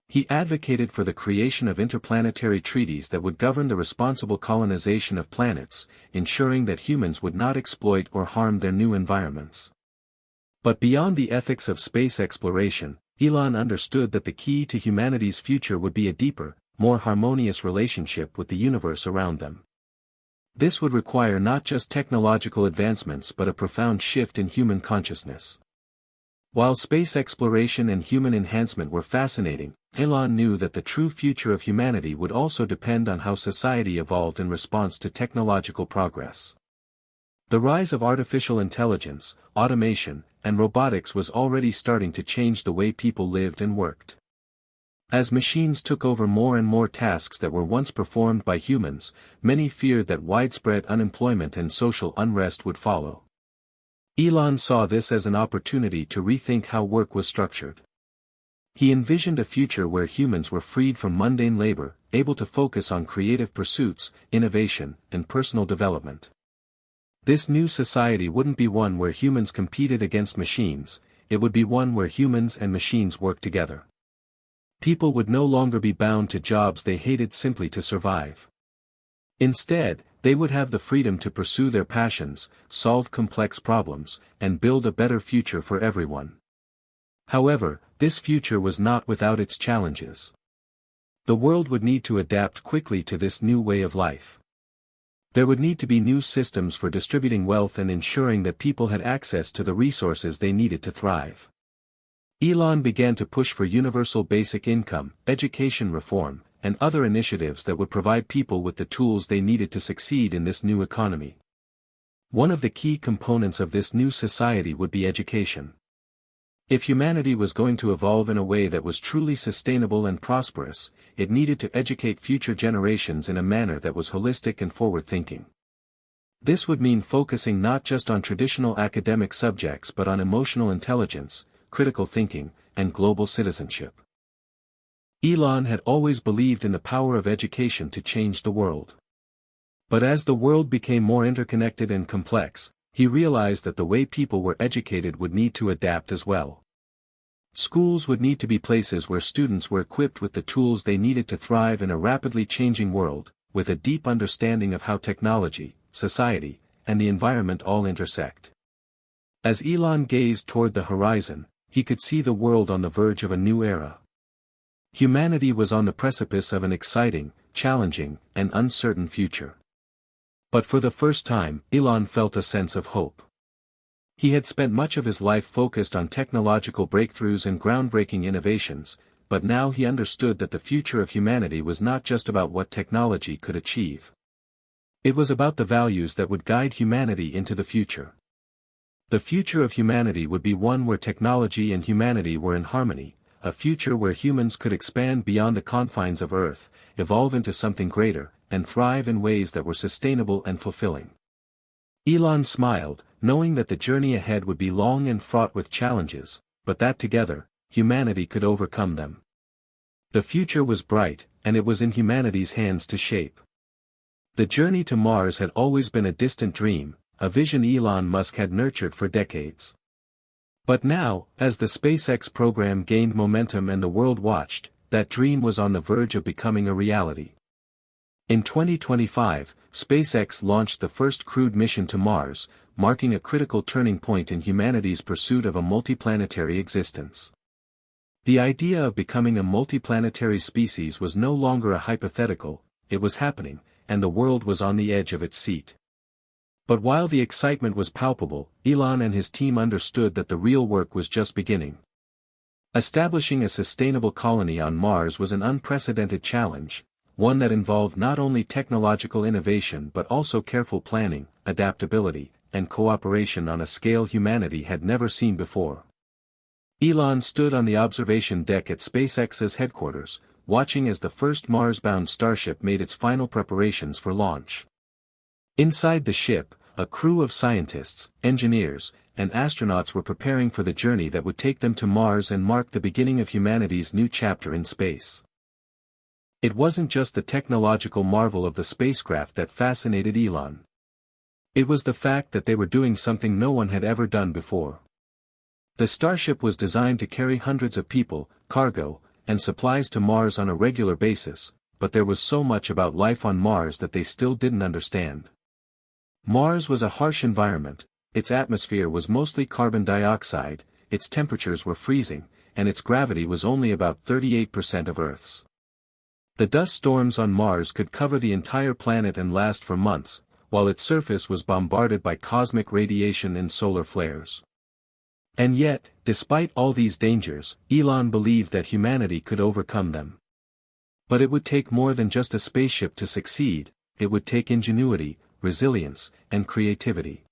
He advocated for the creation of interplanetary treaties that would govern the responsible colonization of planets, ensuring that humans would not exploit or harm their new environments. But beyond the ethics of space exploration, Elon understood that the key to humanity's future would be a deeper, more harmonious relationship with the universe around them. This would require not just technological advancements but a profound shift in human consciousness. While space exploration and human enhancement were fascinating, Elon knew that the true future of humanity would also depend on how society evolved in response to technological progress. The rise of artificial intelligence, automation, and robotics was already starting to change the way people lived and worked. As machines took over more and more tasks that were once performed by humans, many feared that widespread unemployment and social unrest would follow. Elon saw this as an opportunity to rethink how work was structured. He envisioned a future where humans were freed from mundane labor, able to focus on creative pursuits, innovation, and personal development. This new society wouldn't be one where humans competed against machines, it would be one where humans and machines worked together. People would no longer be bound to jobs they hated simply to survive. Instead, they would have the freedom to pursue their passions, solve complex problems, and build a better future for everyone. However, this future was not without its challenges. The world would need to adapt quickly to this new way of life. There would need to be new systems for distributing wealth and ensuring that people had access to the resources they needed to thrive. Elon began to push for universal basic income, education reform, and other initiatives that would provide people with the tools they needed to succeed in this new economy. One of the key components of this new society would be education. If humanity was going to evolve in a way that was truly sustainable and prosperous, it needed to educate future generations in a manner that was holistic and forward-thinking. This would mean focusing not just on traditional academic subjects but on emotional intelligence, critical thinking, and global citizenship. Elon had always believed in the power of education to change the world. But as the world became more interconnected and complex, he realized that the way people were educated would need to adapt as well. Schools would need to be places where students were equipped with the tools they needed to thrive in a rapidly changing world, with a deep understanding of how technology, society, and the environment all intersect. As Elon gazed toward the horizon, he could see the world on the verge of a new era. Humanity was on the precipice of an exciting, challenging, and uncertain future. But for the first time, Elon felt a sense of hope. He had spent much of his life focused on technological breakthroughs and groundbreaking innovations, but now he understood that the future of humanity was not just about what technology could achieve. It was about the values that would guide humanity into the future. The future of humanity would be one where technology and humanity were in harmony, a future where humans could expand beyond the confines of Earth, evolve into something greater, and thrive in ways that were sustainable and fulfilling. Elon smiled, knowing that the journey ahead would be long and fraught with challenges, but that together, humanity could overcome them. The future was bright, and it was in humanity's hands to shape. The journey to Mars had always been a distant dream, a vision Elon Musk had nurtured for decades. But now, as the SpaceX program gained momentum and the world watched, that dream was on the verge of becoming a reality. In 2025, SpaceX launched the first crewed mission to Mars, marking a critical turning point in humanity's pursuit of a multiplanetary existence. The idea of becoming a multiplanetary species was no longer a hypothetical, it was happening, and the world was on the edge of its seat. But while the excitement was palpable, Elon and his team understood that the real work was just beginning. Establishing a sustainable colony on Mars was an unprecedented challenge, one that involved not only technological innovation but also careful planning, adaptability, and cooperation on a scale humanity had never seen before. Elon stood on the observation deck at SpaceX's headquarters, watching as the first Mars-bound Starship made its final preparations for launch. Inside the ship, a crew of scientists, engineers, and astronauts were preparing for the journey that would take them to Mars and mark the beginning of humanity's new chapter in space. It wasn't just the technological marvel of the spacecraft that fascinated Elon. It was the fact that they were doing something no one had ever done before. The Starship was designed to carry hundreds of people, cargo, and supplies to Mars on a regular basis, but there was so much about life on Mars that they still didn't understand. Mars was a harsh environment, its atmosphere was mostly carbon dioxide, its temperatures were freezing, and its gravity was only about 38% of Earth's. The dust storms on Mars could cover the entire planet and last for months, while its surface was bombarded by cosmic radiation and solar flares. And yet, despite all these dangers, Elon believed that humanity could overcome them. But it would take more than just a spaceship to succeed, it would take ingenuity, resilience, and creativity.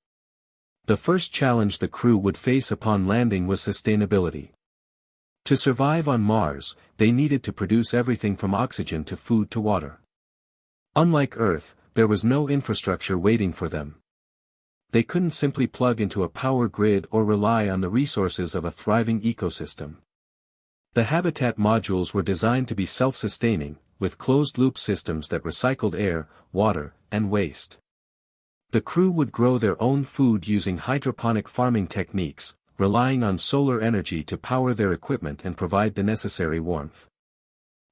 The first challenge the crew would face upon landing was sustainability. To survive on Mars, they needed to produce everything from oxygen to food to water. Unlike Earth, there was no infrastructure waiting for them. They couldn't simply plug into a power grid or rely on the resources of a thriving ecosystem. The habitat modules were designed to be self-sustaining, with closed-loop systems that recycled air, water, and waste. The crew would grow their own food using hydroponic farming techniques, relying on solar energy to power their equipment and provide the necessary warmth.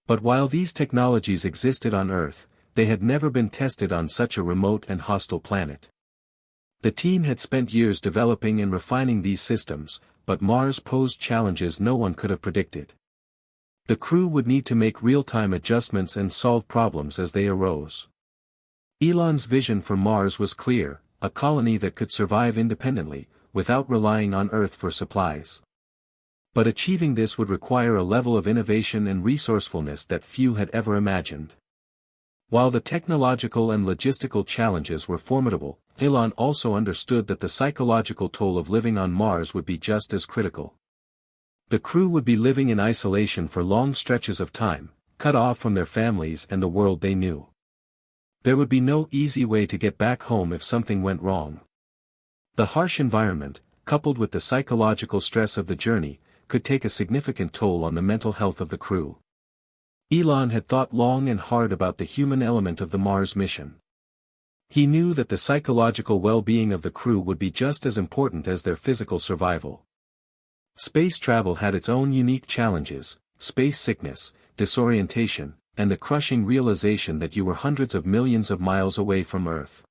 But while these technologies existed on Earth, they had never been tested on such a remote and hostile planet. The team had spent years developing and refining these systems, but Mars posed challenges no one could have predicted. The crew would need to make real-time adjustments and solve problems as they arose. Elon's vision for Mars was clear, a colony that could survive independently, without relying on Earth for supplies. But achieving this would require a level of innovation and resourcefulness that few had ever imagined. While the technological and logistical challenges were formidable, Elon also understood that the psychological toll of living on Mars would be just as critical. The crew would be living in isolation for long stretches of time, cut off from their families and the world they knew. There would be no easy way to get back home if something went wrong. The harsh environment, coupled with the psychological stress of the journey, could take a significant toll on the mental health of the crew. Elon had thought long and hard about the human element of the Mars mission. He knew that the psychological well-being of the crew would be just as important as their physical survival. Space travel had its own unique challenges: space sickness, disorientation, and the crushing realization that you were hundreds of millions of miles away from Earth.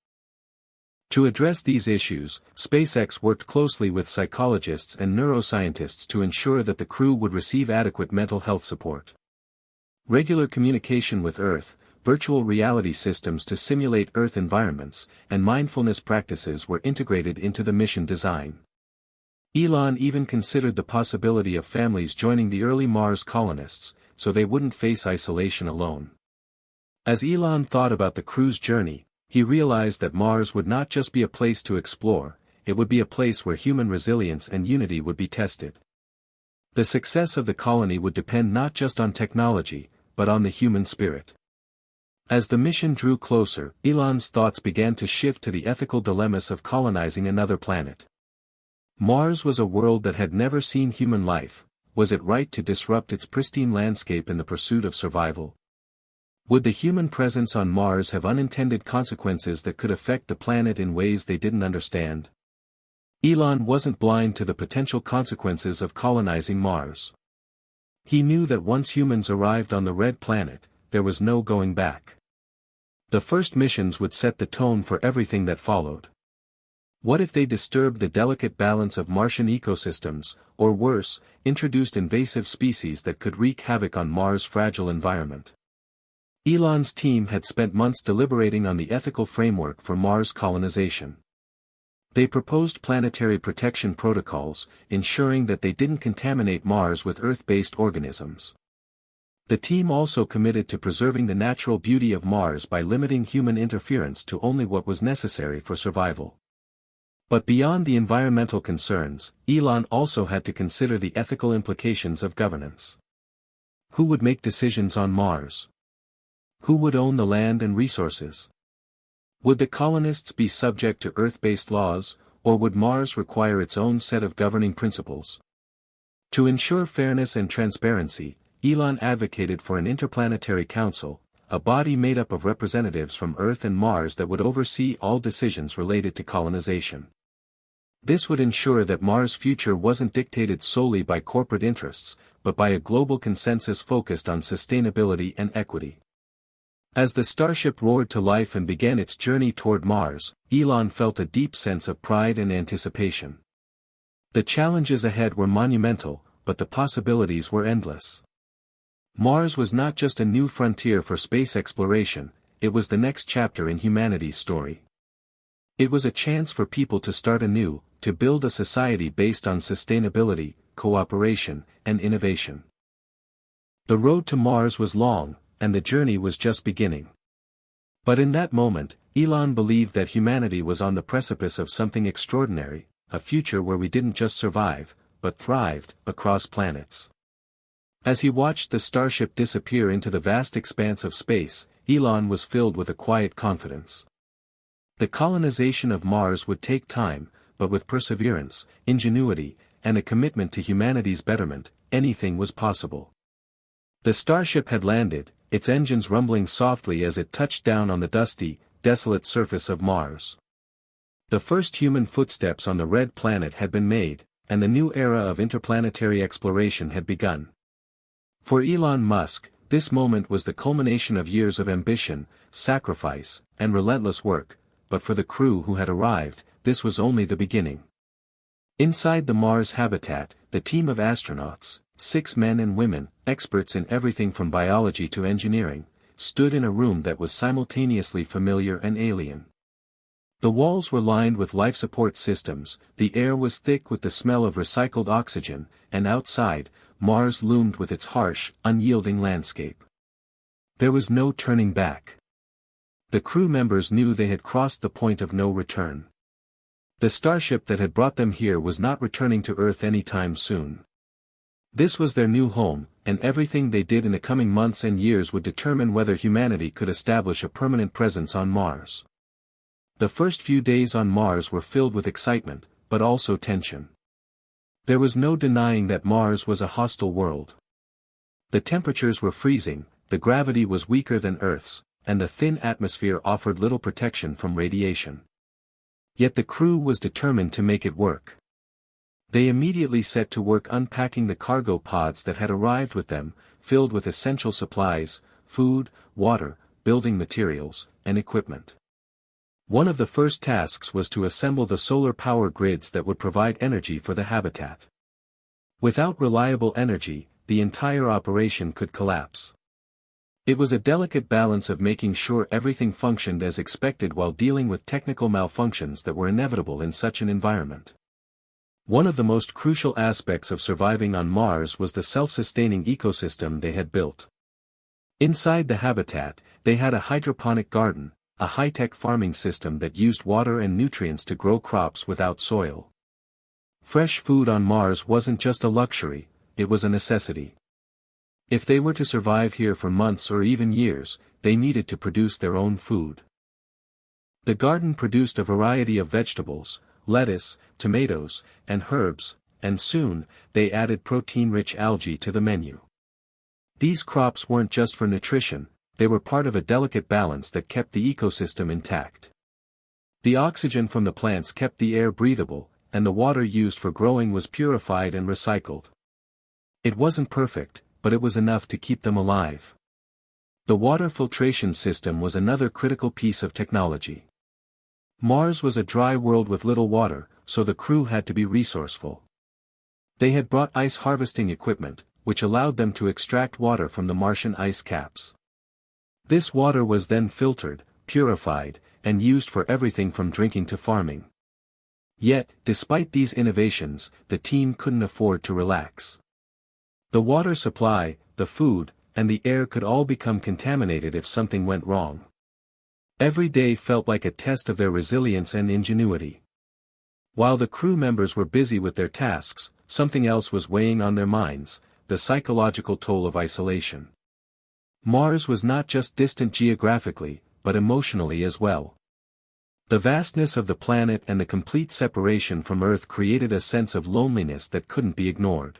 To address these issues, SpaceX worked closely with psychologists and neuroscientists to ensure that the crew would receive adequate mental health support. Regular communication with Earth, virtual reality systems to simulate Earth environments, and mindfulness practices were integrated into the mission design. Elon even considered the possibility of families joining the early Mars colonists, so they wouldn't face isolation alone. As Elon thought about the crew's journey, he realized that Mars would not just be a place to explore, it would be a place where human resilience and unity would be tested. The success of the colony would depend not just on technology, but on the human spirit. As the mission drew closer, Elon's thoughts began to shift to the ethical dilemmas of colonizing another planet. Mars was a world that had never seen human life. Was it right to disrupt its pristine landscape in the pursuit of survival? Would the human presence on Mars have unintended consequences that could affect the planet in ways they didn't understand? Elon wasn't blind to the potential consequences of colonizing Mars. He knew that once humans arrived on the red planet, there was no going back. The first missions would set the tone for everything that followed. What if they disturbed the delicate balance of Martian ecosystems, or worse, introduced invasive species that could wreak havoc on Mars' fragile environment? Elon's team had spent months deliberating on the ethical framework for Mars colonization. They proposed planetary protection protocols, ensuring that they didn't contaminate Mars with Earth-based organisms. The team also committed to preserving the natural beauty of Mars by limiting human interference to only what was necessary for survival. But beyond the environmental concerns, Elon also had to consider the ethical implications of governance. Who would make decisions on Mars? Who would own the land and resources? Would the colonists be subject to Earth-based laws, or would Mars require its own set of governing principles? To ensure fairness and transparency, Elon advocated for an interplanetary council, a body made up of representatives from Earth and Mars that would oversee all decisions related to colonization. This would ensure that Mars' future wasn't dictated solely by corporate interests, but by a global consensus focused on sustainability and equity. As the starship roared to life and began its journey toward Mars, Elon felt a deep sense of pride and anticipation. The challenges ahead were monumental, but the possibilities were endless. Mars was not just a new frontier for space exploration, it was the next chapter in humanity's story. It was a chance for people to start anew, to build a society based on sustainability, cooperation, and innovation. The road to Mars was long, and the journey was just beginning. But in that moment, Elon believed that humanity was on the precipice of something extraordinary, a future where we didn't just survive, but thrived, across planets. As he watched the starship disappear into the vast expanse of space, Elon was filled with a quiet confidence. The colonization of Mars would take time, but with perseverance, ingenuity, and a commitment to humanity's betterment, anything was possible. The starship had landed, its engines rumbling softly as it touched down on the dusty, desolate surface of Mars. The first human footsteps on the red planet had been made, and the new era of interplanetary exploration had begun. For Elon Musk, this moment was the culmination of years of ambition, sacrifice, and relentless work, but for the crew who had arrived, this was only the beginning. Inside the Mars habitat, the team of astronauts, 6 men and women, experts in everything from biology to engineering, stood in a room that was simultaneously familiar and alien. The walls were lined with life support systems, the air was thick with the smell of recycled oxygen, and outside, Mars loomed with its harsh, unyielding landscape. There was no turning back. The crew members knew they had crossed the point of no return. The starship that had brought them here was not returning to Earth anytime soon. This was their new home, and everything they did in the coming months and years would determine whether humanity could establish a permanent presence on Mars. The first few days on Mars were filled with excitement, but also tension. There was no denying that Mars was a hostile world. The temperatures were freezing, the gravity was weaker than Earth's, and the thin atmosphere offered little protection from radiation. Yet the crew was determined to make it work. They immediately set to work unpacking the cargo pods that had arrived with them, filled with essential supplies, food, water, building materials, and equipment. One of the first tasks was to assemble the solar power grids that would provide energy for the habitat. Without reliable energy, the entire operation could collapse. It was a delicate balance of making sure everything functioned as expected while dealing with technical malfunctions that were inevitable in such an environment. One of the most crucial aspects of surviving on Mars was the self-sustaining ecosystem they had built. Inside the habitat, they had a hydroponic garden, a high-tech farming system that used water and nutrients to grow crops without soil. Fresh food on Mars wasn't just a luxury, it was a necessity. If they were to survive here for months or even years, they needed to produce their own food. The garden produced a variety of vegetables, lettuce, tomatoes, and herbs, and soon, they added protein-rich algae to the menu. These crops weren't just for nutrition, they were part of a delicate balance that kept the ecosystem intact. The oxygen from the plants kept the air breathable, and the water used for growing was purified and recycled. It wasn't perfect, but it was enough to keep them alive. The water filtration system was another critical piece of technology. Mars was a dry world with little water, so the crew had to be resourceful. They had brought ice harvesting equipment, which allowed them to extract water from the Martian ice caps. This water was then filtered, purified, and used for everything from drinking to farming. Yet, despite these innovations, the team couldn't afford to relax. The water supply, the food, and the air could all become contaminated if something went wrong. Every day felt like a test of their resilience and ingenuity. While the crew members were busy with their tasks, something else was weighing on their minds, the psychological toll of isolation. Mars was not just distant geographically, but emotionally as well. The vastness of the planet and the complete separation from Earth created a sense of loneliness that couldn't be ignored.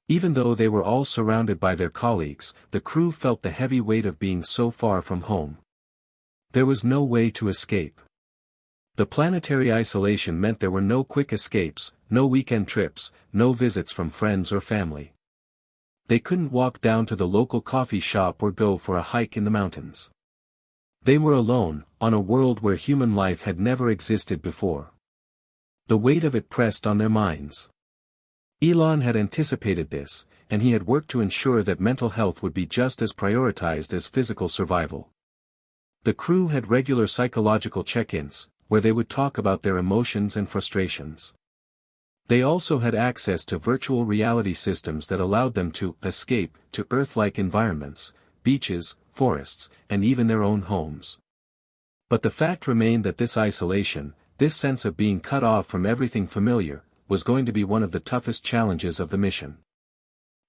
Even though they were all surrounded by their colleagues, the crew felt the heavy weight of being so far from home. There was no way to escape. The planetary isolation meant there were no quick escapes, no weekend trips, no visits from friends or family. They couldn't walk down to the local coffee shop or go for a hike in the mountains. They were alone, on a world where human life had never existed before. The weight of it pressed on their minds. Elon had anticipated this, and he had worked to ensure that mental health would be just as prioritized as physical survival. The crew had regular psychological check-ins, where they would talk about their emotions and frustrations. They also had access to virtual reality systems that allowed them to escape to Earth-like environments, beaches, forests, and even their own homes. But the fact remained that this isolation, this sense of being cut off from everything familiar, was going to be one of the toughest challenges of the mission.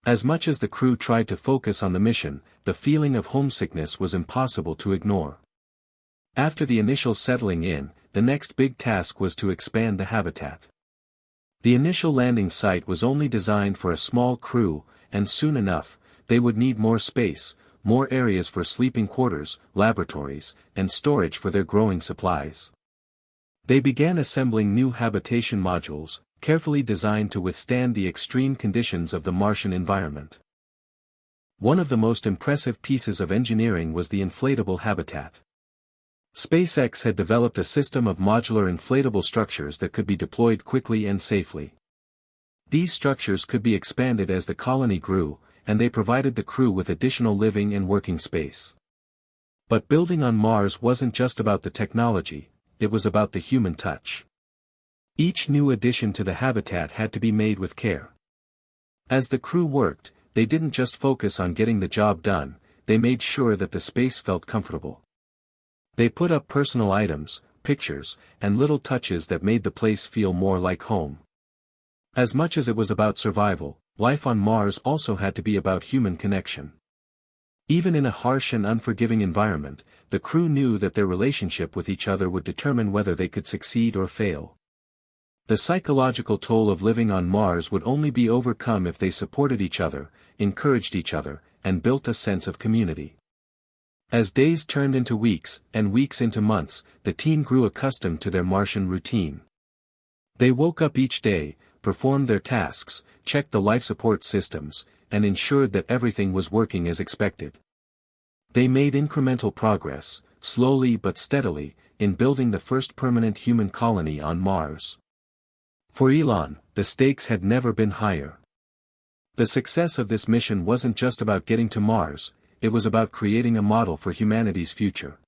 As much as the crew tried to focus on the mission, the feeling of homesickness was impossible to ignore. After the initial settling in, the next big task was to expand the habitat. The initial landing site was only designed for a small crew, and soon enough, they would need more space, more areas for sleeping quarters, laboratories, and storage for their growing supplies. They began assembling new habitation modules, carefully designed to withstand the extreme conditions of the Martian environment. One of the most impressive pieces of engineering was the inflatable habitat. SpaceX had developed a system of modular inflatable structures that could be deployed quickly and safely. These structures could be expanded as the colony grew, and they provided the crew with additional living and working space. But building on Mars wasn't just about the technology, it was about the human touch. Each new addition to the habitat had to be made with care. As the crew worked, they didn't just focus on getting the job done, they made sure that the space felt comfortable. They put up personal items, pictures, and little touches that made the place feel more like home. As much as it was about survival, life on Mars also had to be about human connection. Even in a harsh and unforgiving environment, the crew knew that their relationship with each other would determine whether they could succeed or fail. The psychological toll of living on Mars would only be overcome if they supported each other, encouraged each other, and built a sense of community. As days turned into weeks, and weeks into months, the team grew accustomed to their Martian routine. They woke up each day, performed their tasks, checked the life support systems, and ensured that everything was working as expected. They made incremental progress, slowly but steadily, in building the first permanent human colony on Mars. For Elon, the stakes had never been higher. The success of this mission wasn't just about getting to Mars, it was about creating a model for humanity's future.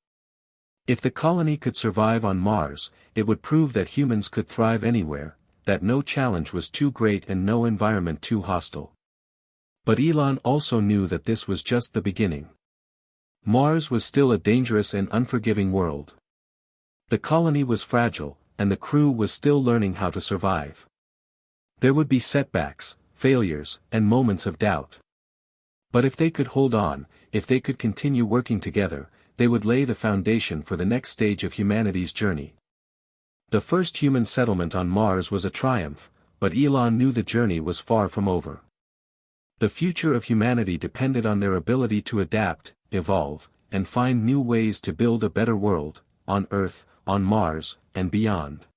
If the colony could survive on Mars, it would prove that humans could thrive anywhere, that no challenge was too great and no environment too hostile. But Elon also knew that this was just the beginning. Mars was still a dangerous and unforgiving world. The colony was fragile, and the crew was still learning how to survive. There would be setbacks, failures, and moments of doubt. But if they could hold on, if they could continue working together, they would lay the foundation for the next stage of humanity's journey. The first human settlement on Mars was a triumph, but Elon knew the journey was far from over. The future of humanity depended on their ability to adapt, evolve, and find new ways to build a better world, on Earth, on Mars, and beyond.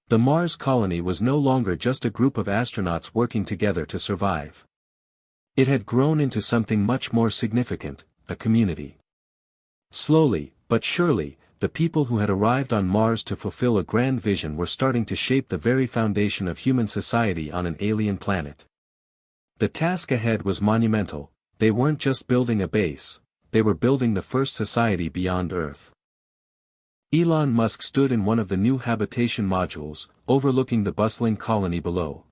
The Mars colony was no longer just a group of astronauts working together to survive. It had grown into something much more significant, a community. Slowly, but surely, the people who had arrived on Mars to fulfill a grand vision were starting to shape the very foundation of human society on an alien planet. The task ahead was monumental. They weren't just building a base, they were building the first society beyond Earth. Elon Musk stood in one of the new habitation modules, overlooking the bustling colony below.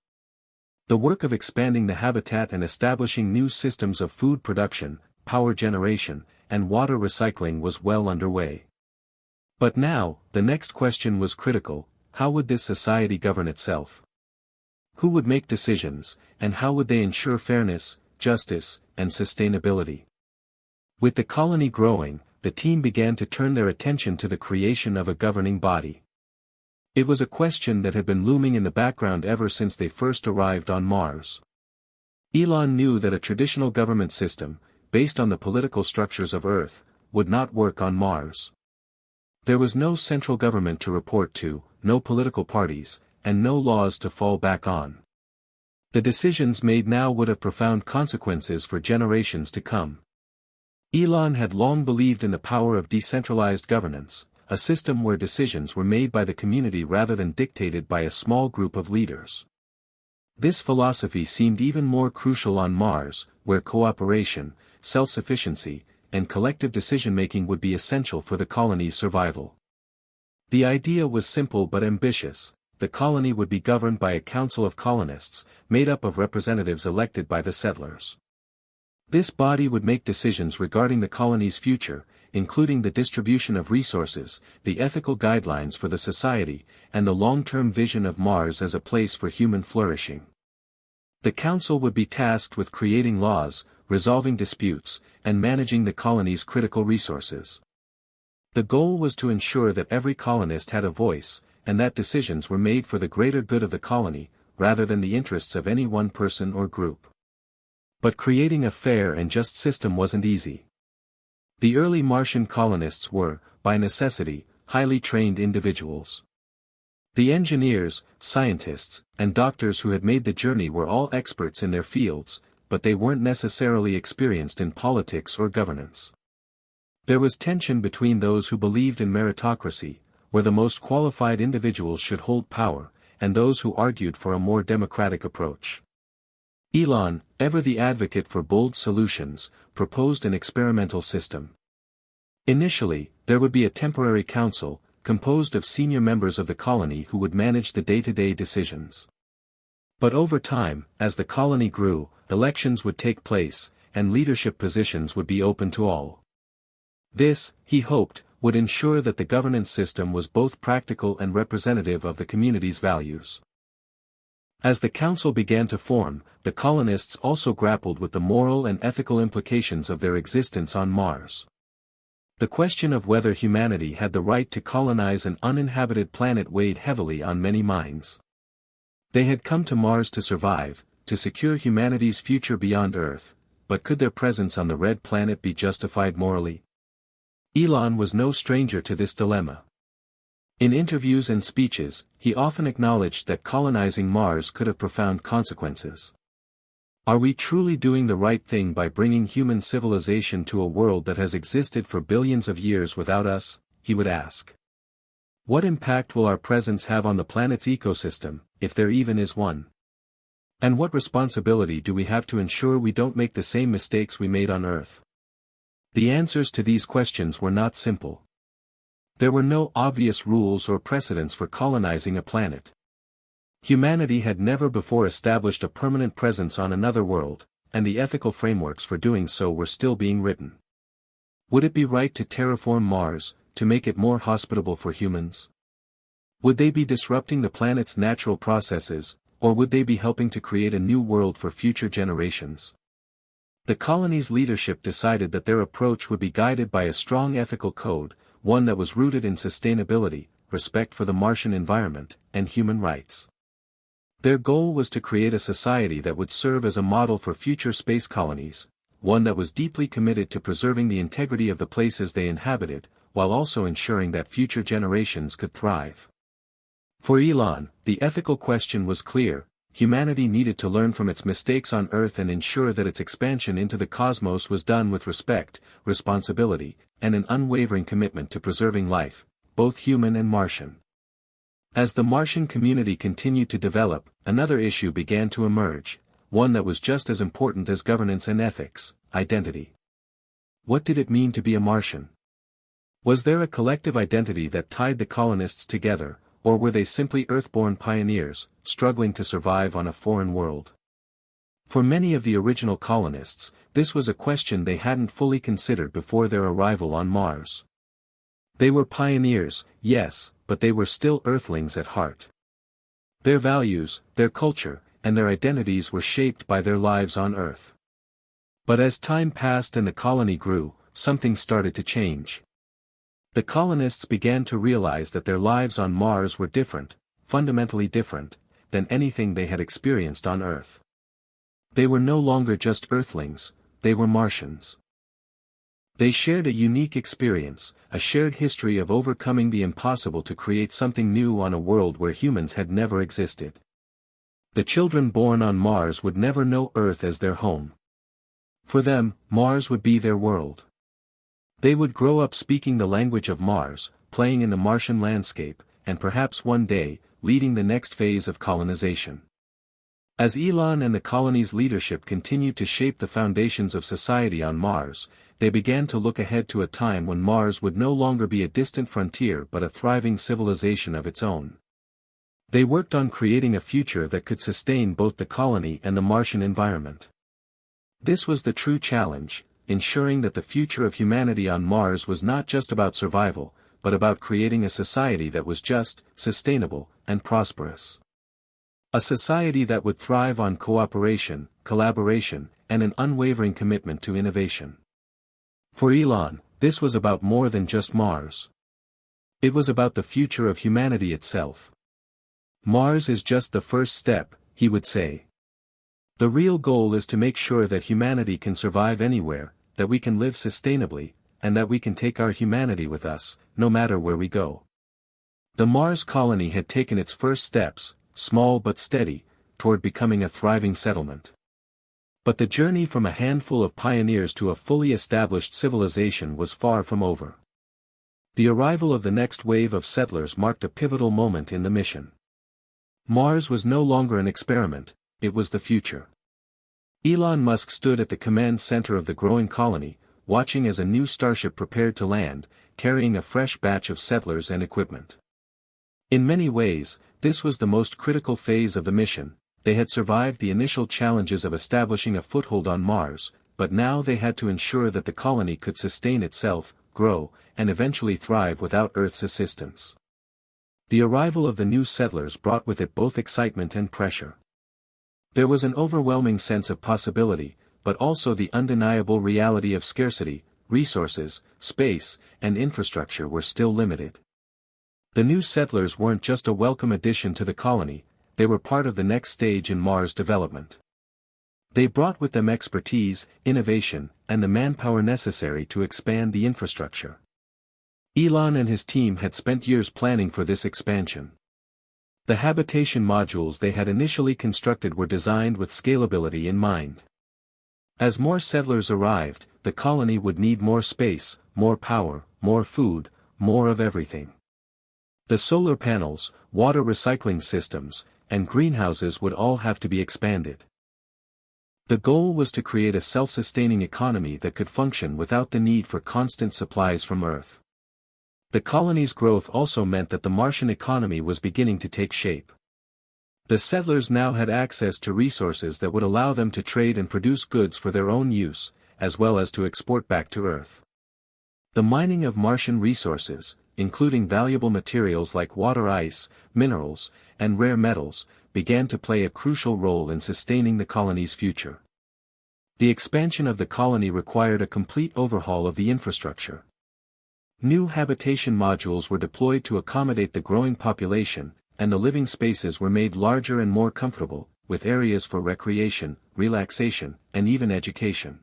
The work of expanding the habitat and establishing new systems of food production, power generation, and water recycling was well underway. But now, the next question was critical: how would this society govern itself? Who would make decisions, and how would they ensure fairness, justice, and sustainability? With the colony growing, the team began to turn their attention to the creation of a governing body. It was a question that had been looming in the background ever since they first arrived on Mars. Elon knew that a traditional government system, based on the political structures of Earth, would not work on Mars. There was no central government to report to, no political parties, and no laws to fall back on. The decisions made now would have profound consequences for generations to come. Elon had long believed in the power of decentralized governance, a system where decisions were made by the community rather than dictated by a small group of leaders. This philosophy seemed even more crucial on Mars, where cooperation, self-sufficiency, and collective decision-making would be essential for the colony's survival. The idea was simple but ambitious: the colony would be governed by a council of colonists, made up of representatives elected by the settlers. This body would make decisions regarding the colony's future, including the distribution of resources, the ethical guidelines for the society, and the long-term vision of Mars as a place for human flourishing. The council would be tasked with creating laws, resolving disputes, and managing the colony's critical resources. The goal was to ensure that every colonist had a voice, and that decisions were made for the greater good of the colony, rather than the interests of any one person or group. But creating a fair and just system wasn't easy. The early Martian colonists were, by necessity, highly trained individuals. The engineers, scientists, and doctors who had made the journey were all experts in their fields, but they weren't necessarily experienced in politics or governance. There was tension between those who believed in meritocracy, where the most qualified individuals should hold power, and those who argued for a more democratic approach. Elon, ever the advocate for bold solutions, proposed an experimental system. Initially, there would be a temporary council, composed of senior members of the colony who would manage the day-to-day decisions. But over time, as the colony grew, elections would take place, and leadership positions would be open to all. This, he hoped, would ensure that the governance system was both practical and representative of the community's values. As the council began to form, the colonists also grappled with the moral and ethical implications of their existence on Mars. The question of whether humanity had the right to colonize an uninhabited planet weighed heavily on many minds. They had come to Mars to survive, to secure humanity's future beyond Earth, but could their presence on the red planet be justified morally? Elon was no stranger to this dilemma. In interviews and speeches, he often acknowledged that colonizing Mars could have profound consequences. Are we truly doing the right thing by bringing human civilization to a world that has existed for billions of years without us? He would ask. What impact will our presence have on the planet's ecosystem, if there even is one? And what responsibility do we have to ensure we don't make the same mistakes we made on Earth? The answers to these questions were not simple. There were no obvious rules or precedents for colonizing a planet. Humanity had never before established a permanent presence on another world, and the ethical frameworks for doing so were still being written. Would it be right to terraform Mars, to make it more hospitable for humans? Would they be disrupting the planet's natural processes, or would they be helping to create a new world for future generations? The colony's leadership decided that their approach would be guided by a strong ethical code, one that was rooted in sustainability, respect for the Martian environment, and human rights. Their goal was to create a society that would serve as a model for future space colonies, one that was deeply committed to preserving the integrity of the places they inhabited, while also ensuring that future generations could thrive. For Elon, the ethical question was clear: humanity needed to learn from its mistakes on Earth and ensure that its expansion into the cosmos was done with respect, responsibility, and an unwavering commitment to preserving life, both human and Martian. As the Martian community continued to develop, another issue began to emerge, one that was just as important as governance and ethics: identity. What did it mean to be a Martian? Was there a collective identity that tied the colonists together, or were they simply Earthborn pioneers, struggling to survive on a foreign world? For many of the original colonists, this was a question they hadn't fully considered before their arrival on Mars. They were pioneers, yes, but they were still Earthlings at heart. Their values, their culture, and their identities were shaped by their lives on Earth. But as time passed and the colony grew, something started to change. The colonists began to realize that their lives on Mars were different, fundamentally different, than anything they had experienced on Earth. They were no longer just Earthlings, they were Martians. They shared a unique experience, a shared history of overcoming the impossible to create something new on a world where humans had never existed. The children born on Mars would never know Earth as their home. For them, Mars would be their world. They would grow up speaking the language of Mars, playing in the Martian landscape, and perhaps one day, leading the next phase of colonization. As Elon and the colony's leadership continued to shape the foundations of society on Mars, they began to look ahead to a time when Mars would no longer be a distant frontier but a thriving civilization of its own. They worked on creating a future that could sustain both the colony and the Martian environment. This was the true challenge: ensuring that the future of humanity on Mars was not just about survival, but about creating a society that was just, sustainable, and prosperous. A society that would thrive on cooperation, collaboration, and an unwavering commitment to innovation. For Elon, this was about more than just Mars. It was about the future of humanity itself. Mars is just the first step, he would say. The real goal is to make sure that humanity can survive anywhere, that we can live sustainably, and that we can take our humanity with us, no matter where we go. The Mars colony had taken its first steps, small but steady, toward becoming a thriving settlement. But the journey from a handful of pioneers to a fully established civilization was far from over. The arrival of the next wave of settlers marked a pivotal moment in the mission. Mars was no longer an experiment, it was the future. Elon Musk stood at the command center of the growing colony, watching as a new starship prepared to land, carrying a fresh batch of settlers and equipment. In many ways, this was the most critical phase of the mission. They had survived the initial challenges of establishing a foothold on Mars, but now they had to ensure that the colony could sustain itself, grow, and eventually thrive without Earth's assistance. The arrival of the new settlers brought with it both excitement and pressure. There was an overwhelming sense of possibility, but also the undeniable reality of scarcity. Resources, space, and infrastructure were still limited. The new settlers weren't just a welcome addition to the colony, they were part of the next stage in Mars development. They brought with them expertise, innovation, and the manpower necessary to expand the infrastructure. Elon and his team had spent years planning for this expansion. The habitation modules they had initially constructed were designed with scalability in mind. As more settlers arrived, the colony would need more space, more power, more food, more of everything. The solar panels, water recycling systems, and greenhouses would all have to be expanded. The goal was to create a self-sustaining economy that could function without the need for constant supplies from Earth. The colony's growth also meant that the Martian economy was beginning to take shape. The settlers now had access to resources that would allow them to trade and produce goods for their own use, as well as to export back to Earth. The mining of Martian resources, including valuable materials like water ice, minerals, and rare metals, began to play a crucial role in sustaining the colony's future. The expansion of the colony required a complete overhaul of the infrastructure. New habitation modules were deployed to accommodate the growing population, and the living spaces were made larger and more comfortable, with areas for recreation, relaxation, and even education.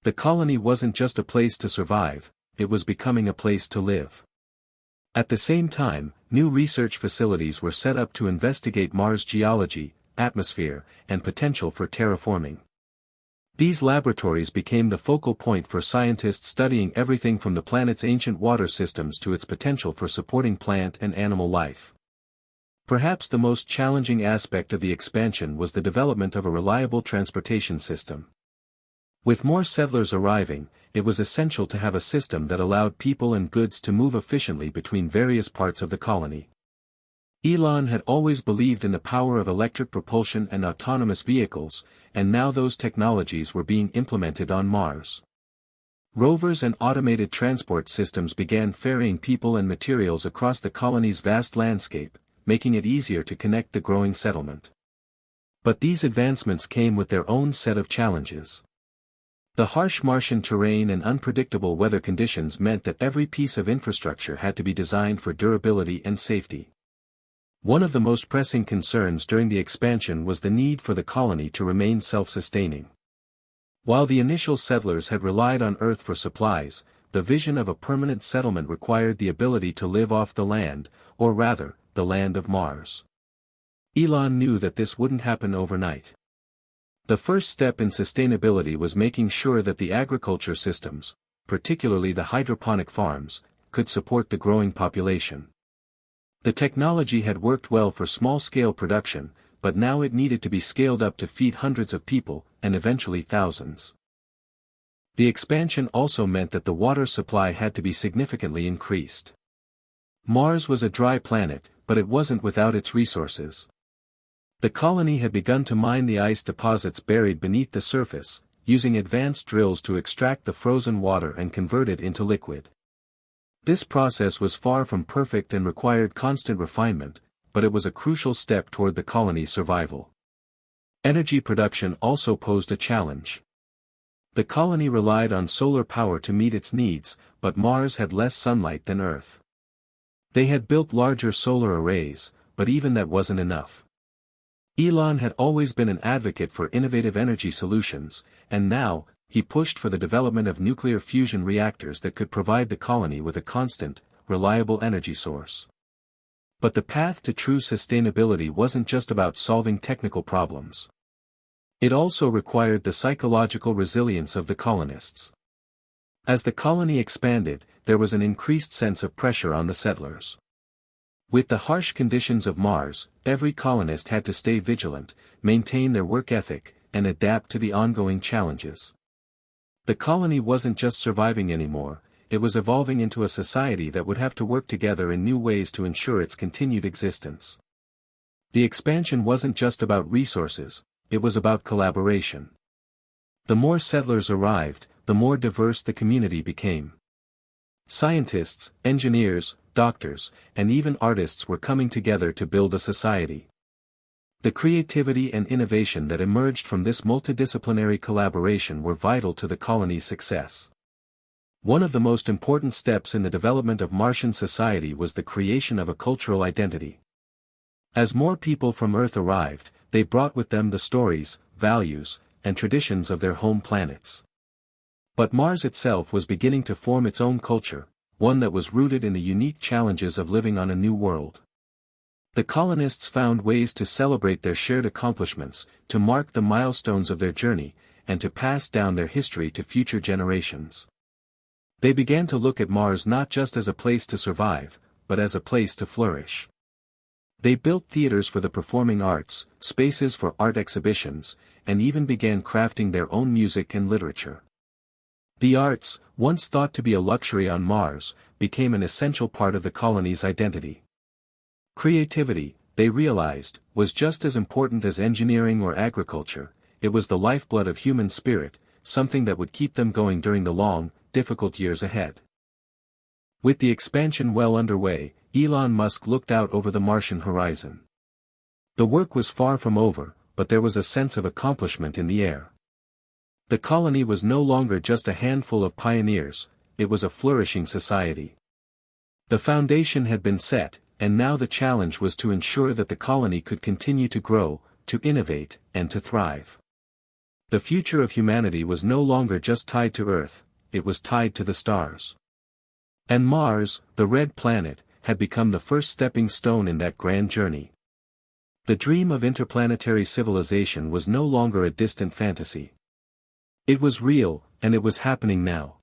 The colony wasn't just a place to survive, it was becoming a place to live. At the same time, new research facilities were set up to investigate Mars' geology, atmosphere, and potential for terraforming. These laboratories became the focal point for scientists studying everything from the planet's ancient water systems to its potential for supporting plant and animal life. Perhaps the most challenging aspect of the expansion was the development of a reliable transportation system. With more settlers arriving, it was essential to have a system that allowed people and goods to move efficiently between various parts of the colony. Elon had always believed in the power of electric propulsion and autonomous vehicles, and now those technologies were being implemented on Mars. Rovers and automated transport systems began ferrying people and materials across the colony's vast landscape, making it easier to connect the growing settlement. But these advancements came with their own set of challenges. The harsh Martian terrain and unpredictable weather conditions meant that every piece of infrastructure had to be designed for durability and safety. One of the most pressing concerns during the expansion was the need for the colony to remain self-sustaining. While the initial settlers had relied on Earth for supplies, the vision of a permanent settlement required the ability to live off the land, or rather, the land of Mars. Elon knew that this wouldn't happen overnight. The first step in sustainability was making sure that the agriculture systems, particularly the hydroponic farms, could support the growing population. The technology had worked well for small-scale production, but now it needed to be scaled up to feed hundreds of people, and eventually thousands. The expansion also meant that the water supply had to be significantly increased. Mars was a dry planet, but it wasn't without its resources. The colony had begun to mine the ice deposits buried beneath the surface, using advanced drills to extract the frozen water and convert it into liquid. This process was far from perfect and required constant refinement, but it was a crucial step toward the colony's survival. Energy production also posed a challenge. The colony relied on solar power to meet its needs, but Mars had less sunlight than Earth. They had built larger solar arrays, but even that wasn't enough. Elon had always been an advocate for innovative energy solutions, and now, he pushed for the development of nuclear fusion reactors that could provide the colony with a constant, reliable energy source. But the path to true sustainability wasn't just about solving technical problems. It also required the psychological resilience of the colonists. As the colony expanded, there was an increased sense of pressure on the settlers. With the harsh conditions of Mars, every colonist had to stay vigilant, maintain their work ethic, and adapt to the ongoing challenges. The colony wasn't just surviving anymore, it was evolving into a society that would have to work together in new ways to ensure its continued existence. The expansion wasn't just about resources, it was about collaboration. The more settlers arrived, the more diverse the community became. Scientists, engineers, doctors, and even artists were coming together to build a society. The creativity and innovation that emerged from this multidisciplinary collaboration were vital to the colony's success. One of the most important steps in the development of Martian society was the creation of a cultural identity. As more people from Earth arrived, they brought with them the stories, values, and traditions of their home planets. But Mars itself was beginning to form its own culture, one that was rooted in the unique challenges of living on a new world. The colonists found ways to celebrate their shared accomplishments, to mark the milestones of their journey, and to pass down their history to future generations. They began to look at Mars not just as a place to survive, but as a place to flourish. They built theaters for the performing arts, spaces for art exhibitions, and even began crafting their own music and literature. The arts, once thought to be a luxury on Mars, became an essential part of the colony's identity. Creativity, they realized, was just as important as engineering or agriculture. It was the lifeblood of human spirit, something that would keep them going during the long, difficult years ahead. With the expansion well underway, Elon Musk looked out over the Martian horizon. The work was far from over, but there was a sense of accomplishment in the air. The colony was no longer just a handful of pioneers, it was a flourishing society. The foundation had been set, and now the challenge was to ensure that the colony could continue to grow, to innovate, and to thrive. The future of humanity was no longer just tied to Earth, it was tied to the stars. And Mars, the red planet, had become the first stepping stone in that grand journey. The dream of interplanetary civilization was no longer a distant fantasy. It was real, and it was happening now.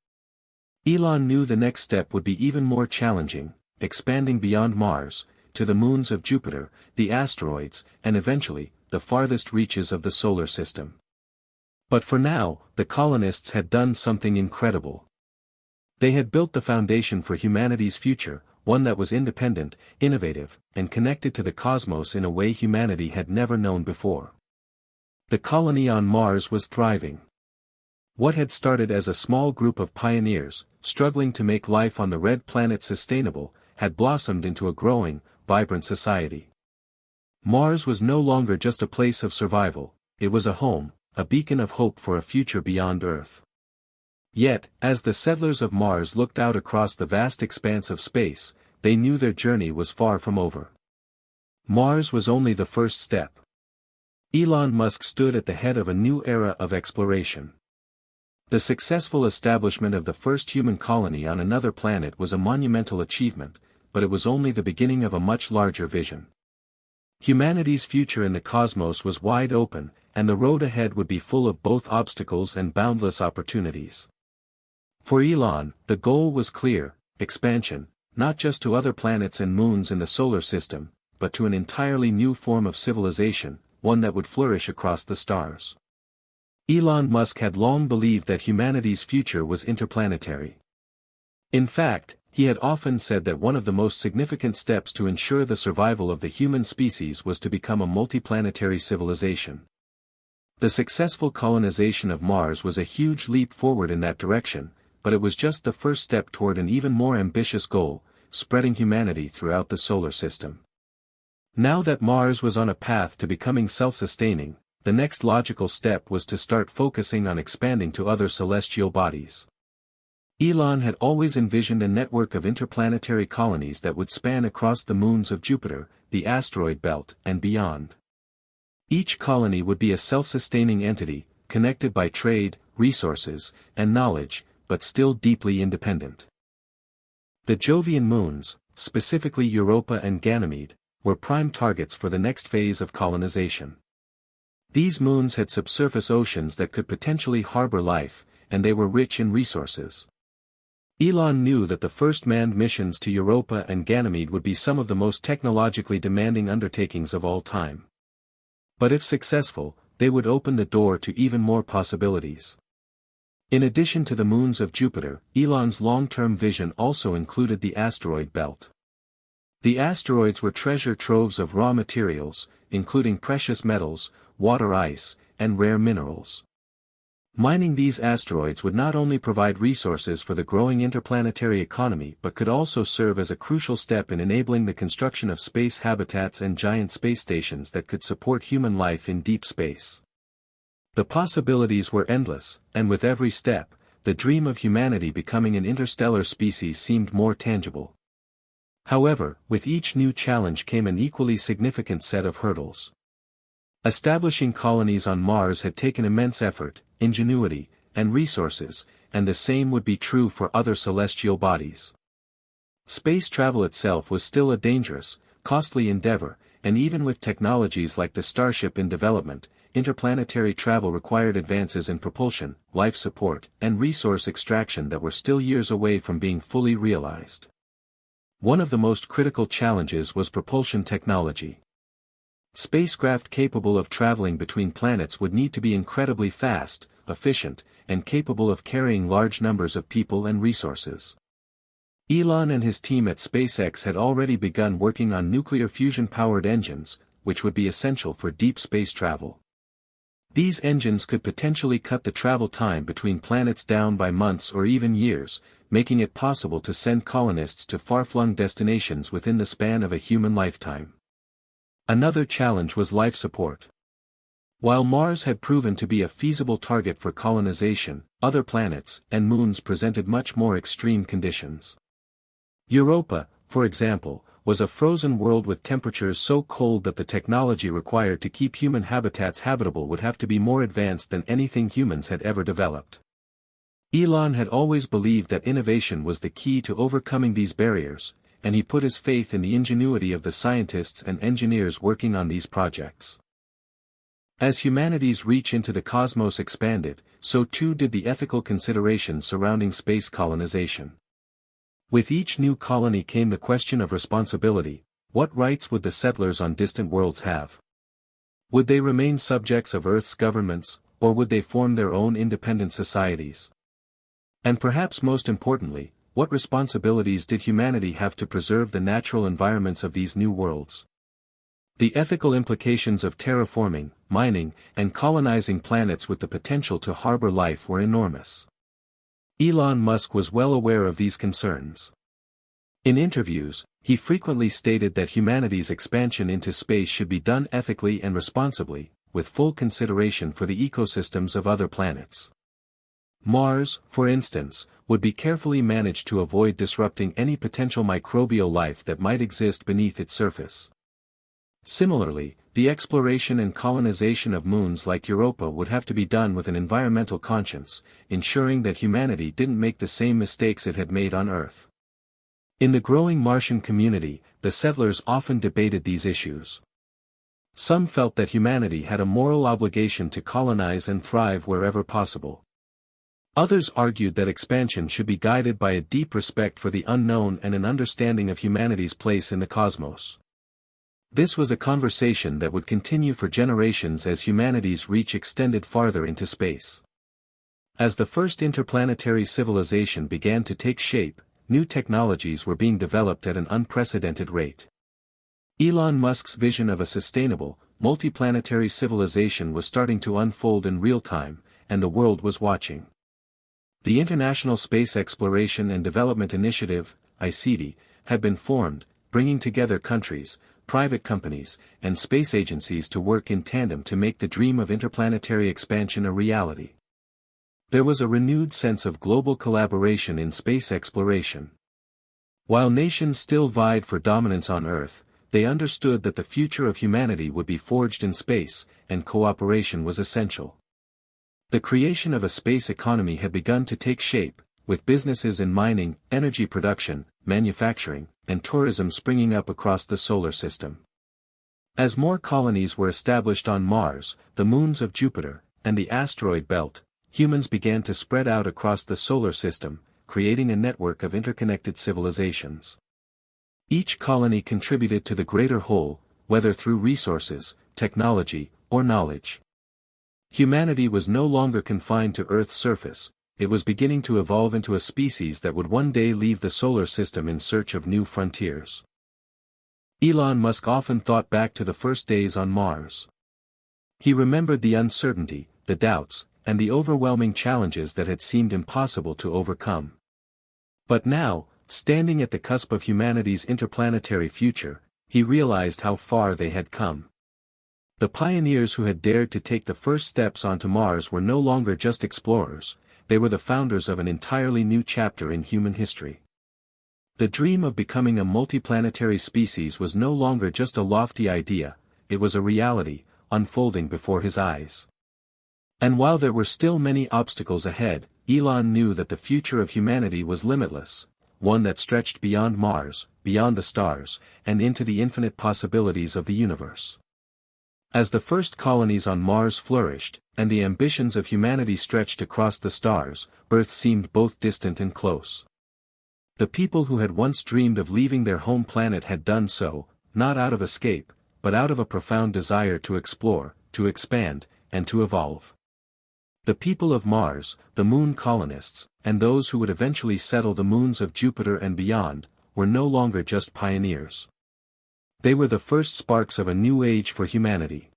Elon knew the next step would be even more challenging, expanding beyond Mars, to the moons of Jupiter, the asteroids, and eventually, the farthest reaches of the solar system. But for now, the colonists had done something incredible. They had built the foundation for humanity's future, one that was independent, innovative, and connected to the cosmos in a way humanity had never known before. The colony on Mars was thriving. What had started as a small group of pioneers, struggling to make life on the red planet sustainable, had blossomed into a growing, vibrant society. Mars was no longer just a place of survival, it was a home, a beacon of hope for a future beyond Earth. Yet, as the settlers of Mars looked out across the vast expanse of space, they knew their journey was far from over. Mars was only the first step. Elon Musk stood at the head of a new era of exploration. The successful establishment of the first human colony on another planet was a monumental achievement, but it was only the beginning of a much larger vision. Humanity's future in the cosmos was wide open, and the road ahead would be full of both obstacles and boundless opportunities. For Elon, the goal was clear: expansion, not just to other planets and moons in the solar system, but to an entirely new form of civilization, one that would flourish across the stars. Elon Musk had long believed that humanity's future was interplanetary. In fact, he had often said that one of the most significant steps to ensure the survival of the human species was to become a multiplanetary civilization. The successful colonization of Mars was a huge leap forward in that direction, but it was just the first step toward an even more ambitious goal, spreading humanity throughout the solar system. Now that Mars was on a path to becoming self-sustaining, the next logical step was to start focusing on expanding to other celestial bodies. Elon had always envisioned a network of interplanetary colonies that would span across the moons of Jupiter, the asteroid belt, and beyond. Each colony would be a self-sustaining entity, connected by trade, resources, and knowledge, but still deeply independent. The Jovian moons, specifically Europa and Ganymede, were prime targets for the next phase of colonization. These moons had subsurface oceans that could potentially harbor life, and they were rich in resources. Elon knew that the first manned missions to Europa and Ganymede would be some of the most technologically demanding undertakings of all time. But if successful, they would open the door to even more possibilities. In addition to the moons of Jupiter, Elon's long-term vision also included the asteroid belt. The asteroids were treasure troves of raw materials, including precious metals, water ice, and rare minerals. Mining these asteroids would not only provide resources for the growing interplanetary economy but could also serve as a crucial step in enabling the construction of space habitats and giant space stations that could support human life in deep space. The possibilities were endless, and with every step, the dream of humanity becoming an interstellar species seemed more tangible. However, with each new challenge came an equally significant set of hurdles. Establishing colonies on Mars had taken immense effort, ingenuity, and resources, and the same would be true for other celestial bodies. Space travel itself was still a dangerous, costly endeavor, and even with technologies like the Starship in development, interplanetary travel required advances in propulsion, life support, and resource extraction that were still years away from being fully realized. One of the most critical challenges was propulsion technology. Spacecraft capable of traveling between planets would need to be incredibly fast, efficient, and capable of carrying large numbers of people and resources. Elon and his team at SpaceX had already begun working on nuclear fusion-powered engines, which would be essential for deep space travel. These engines could potentially cut the travel time between planets down by months or even years, making it possible to send colonists to far-flung destinations within the span of a human lifetime. Another challenge was life support. While Mars had proven to be a feasible target for colonization, other planets and moons presented much more extreme conditions. Europa, for example, was a frozen world with temperatures so cold that the technology required to keep human habitats habitable would have to be more advanced than anything humans had ever developed. Elon had always believed that innovation was the key to overcoming these barriers, and he put his faith in the ingenuity of the scientists and engineers working on these projects. As humanity's reach into the cosmos expanded, so too did the ethical considerations surrounding space colonization. With each new colony came the question of responsibility: what rights would the settlers on distant worlds have? Would they remain subjects of Earth's governments, or would they form their own independent societies? And perhaps most importantly, what responsibilities did humanity have to preserve the natural environments of these new worlds? The ethical implications of terraforming, mining, and colonizing planets with the potential to harbor life were enormous. Elon Musk was well aware of these concerns. In interviews, he frequently stated that humanity's expansion into space should be done ethically and responsibly, with full consideration for the ecosystems of other planets. Mars, for instance, would be carefully managed to avoid disrupting any potential microbial life that might exist beneath its surface. Similarly, the exploration and colonization of moons like Europa would have to be done with an environmental conscience, ensuring that humanity didn't make the same mistakes it had made on Earth. In the growing Martian community, the settlers often debated these issues. Some felt that humanity had a moral obligation to colonize and thrive wherever possible. Others argued that expansion should be guided by a deep respect for the unknown and an understanding of humanity's place in the cosmos. This was a conversation that would continue for generations as humanity's reach extended farther into space. As the first interplanetary civilization began to take shape, new technologies were being developed at an unprecedented rate. Elon Musk's vision of a sustainable, multiplanetary civilization was starting to unfold in real time, and the world was watching. The International Space Exploration and Development Initiative, ICD, had been formed, bringing together countries, private companies, and space agencies to work in tandem to make the dream of interplanetary expansion a reality. There was a renewed sense of global collaboration in space exploration. While nations still vied for dominance on Earth, they understood that the future of humanity would be forged in space, and cooperation was essential. The creation of a space economy had begun to take shape, with businesses in mining, energy production, manufacturing, and tourism springing up across the solar system. As more colonies were established on Mars, the moons of Jupiter, and the asteroid belt, humans began to spread out across the solar system, creating a network of interconnected civilizations. Each colony contributed to the greater whole, whether through resources, technology, or knowledge. Humanity was no longer confined to Earth's surface, it was beginning to evolve into a species that would one day leave the solar system in search of new frontiers. Elon Musk often thought back to the first days on Mars. He remembered the uncertainty, the doubts, and the overwhelming challenges that had seemed impossible to overcome. But now, standing at the cusp of humanity's interplanetary future, he realized how far they had come. The pioneers who had dared to take the first steps onto Mars were no longer just explorers, they were the founders of an entirely new chapter in human history. The dream of becoming a multiplanetary species was no longer just a lofty idea, it was a reality, unfolding before his eyes. And while there were still many obstacles ahead, Elon knew that the future of humanity was limitless, one that stretched beyond Mars, beyond the stars, and into the infinite possibilities of the universe. As the first colonies on Mars flourished, and the ambitions of humanity stretched across the stars, Earth seemed both distant and close. The people who had once dreamed of leaving their home planet had done so, not out of escape, but out of a profound desire to explore, to expand, and to evolve. The people of Mars, the moon colonists, and those who would eventually settle the moons of Jupiter and beyond, were no longer just pioneers. They were the first sparks of a new age for humanity.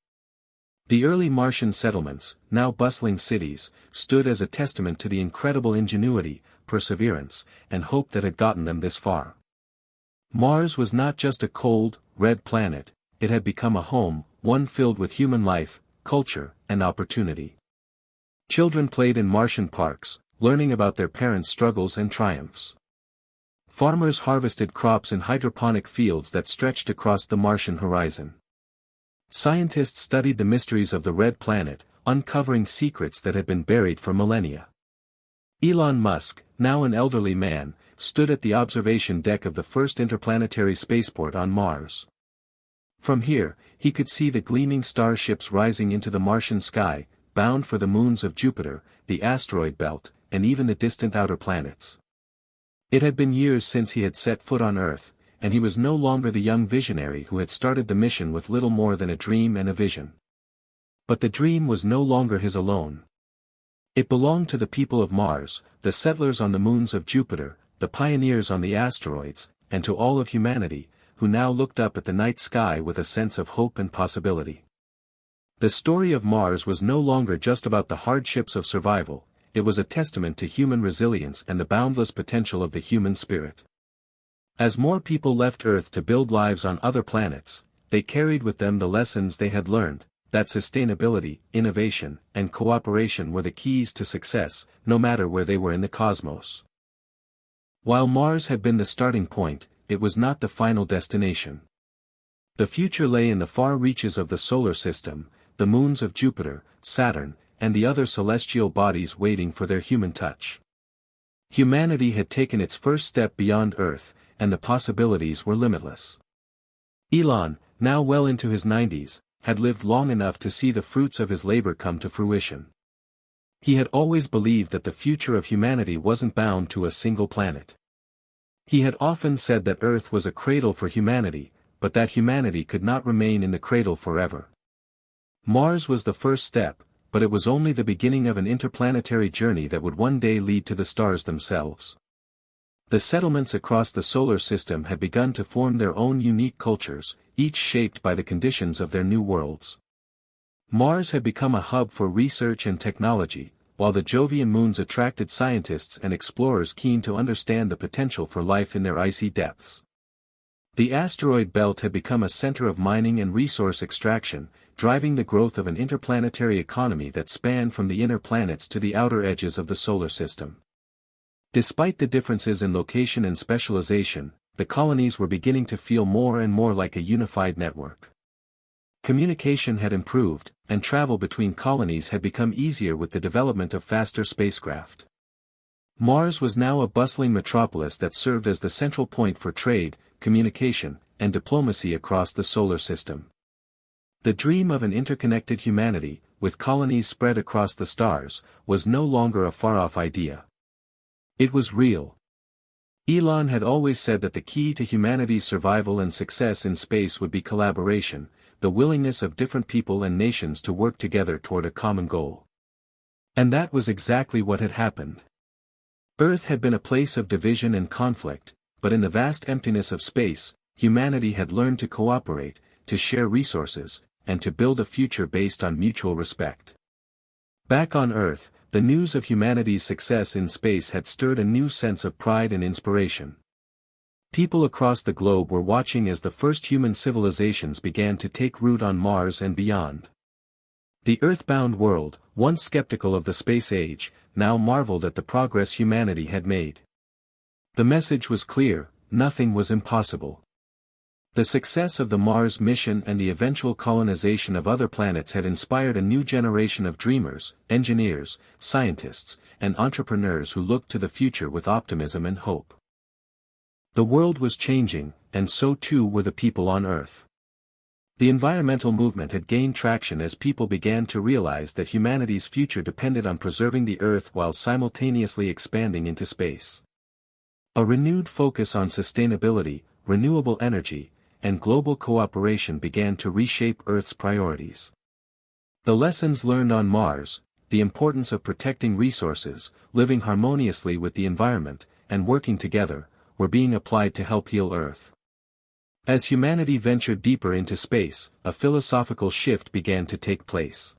The early Martian settlements, now bustling cities, stood as a testament to the incredible ingenuity, perseverance, and hope that had gotten them this far. Mars was not just a cold, red planet, it had become a home, one filled with human life, culture, and opportunity. Children played in Martian parks, learning about their parents' struggles and triumphs. Farmers harvested crops in hydroponic fields that stretched across the Martian horizon. Scientists studied the mysteries of the red planet, uncovering secrets that had been buried for millennia. Elon Musk, now an elderly man, stood at the observation deck of the first interplanetary spaceport on Mars. From here, he could see the gleaming starships rising into the Martian sky, bound for the moons of Jupiter, the asteroid belt, and even the distant outer planets. It had been years since he had set foot on Earth, and he was no longer the young visionary who had started the mission with little more than a dream and a vision. But the dream was no longer his alone. It belonged to the people of Mars, the settlers on the moons of Jupiter, the pioneers on the asteroids, and to all of humanity, who now looked up at the night sky with a sense of hope and possibility. The story of Mars was no longer just about the hardships of survival, it was a testament to human resilience and the boundless potential of the human spirit. As more people left Earth to build lives on other planets, they carried with them the lessons they had learned, that sustainability, innovation, and cooperation were the keys to success, no matter where they were in the cosmos. While Mars had been the starting point, it was not the final destination. The future lay in the far reaches of the solar system, the moons of Jupiter, Saturn, and the other celestial bodies waiting for their human touch. Humanity had taken its first step beyond Earth, and the possibilities were limitless. Elon, now well into his 90s, had lived long enough to see the fruits of his labor come to fruition. He had always believed that the future of humanity wasn't bound to a single planet. He had often said that Earth was a cradle for humanity, but that humanity could not remain in the cradle forever. Mars was the first step, but it was only the beginning of an interplanetary journey that would one day lead to the stars themselves. The settlements across the solar system had begun to form their own unique cultures, each shaped by the conditions of their new worlds. Mars had become a hub for research and technology, while the Jovian moons attracted scientists and explorers keen to understand the potential for life in their icy depths. The asteroid belt had become a center of mining and resource extraction, driving the growth of an interplanetary economy that spanned from the inner planets to the outer edges of the solar system. Despite the differences in location and specialization, the colonies were beginning to feel more and more like a unified network. Communication had improved, and travel between colonies had become easier with the development of faster spacecraft. Mars was now a bustling metropolis that served as the central point for trade, communication, and diplomacy across the solar system. The dream of an interconnected humanity, with colonies spread across the stars, was no longer a far-off idea. It was real. Elon had always said that the key to humanity's survival and success in space would be collaboration, the willingness of different people and nations to work together toward a common goal. And that was exactly what had happened. Earth had been a place of division and conflict, but in the vast emptiness of space, humanity had learned to cooperate, to share resources, and to build a future based on mutual respect. Back on Earth, the news of humanity's success in space had stirred a new sense of pride and inspiration. People across the globe were watching as the first human civilizations began to take root on Mars and beyond. The earthbound world, once skeptical of the space age, now marveled at the progress humanity had made. The message was clear: nothing was impossible. The success of the Mars mission and the eventual colonization of other planets had inspired a new generation of dreamers, engineers, scientists, and entrepreneurs who looked to the future with optimism and hope. The world was changing, and so too were the people on Earth. The environmental movement had gained traction as people began to realize that humanity's future depended on preserving the Earth while simultaneously expanding into space. A renewed focus on sustainability, renewable energy, and global cooperation began to reshape Earth's priorities. The lessons learned on Mars, the importance of protecting resources, living harmoniously with the environment, and working together, were being applied to help heal Earth. As humanity ventured deeper into space, a philosophical shift began to take place.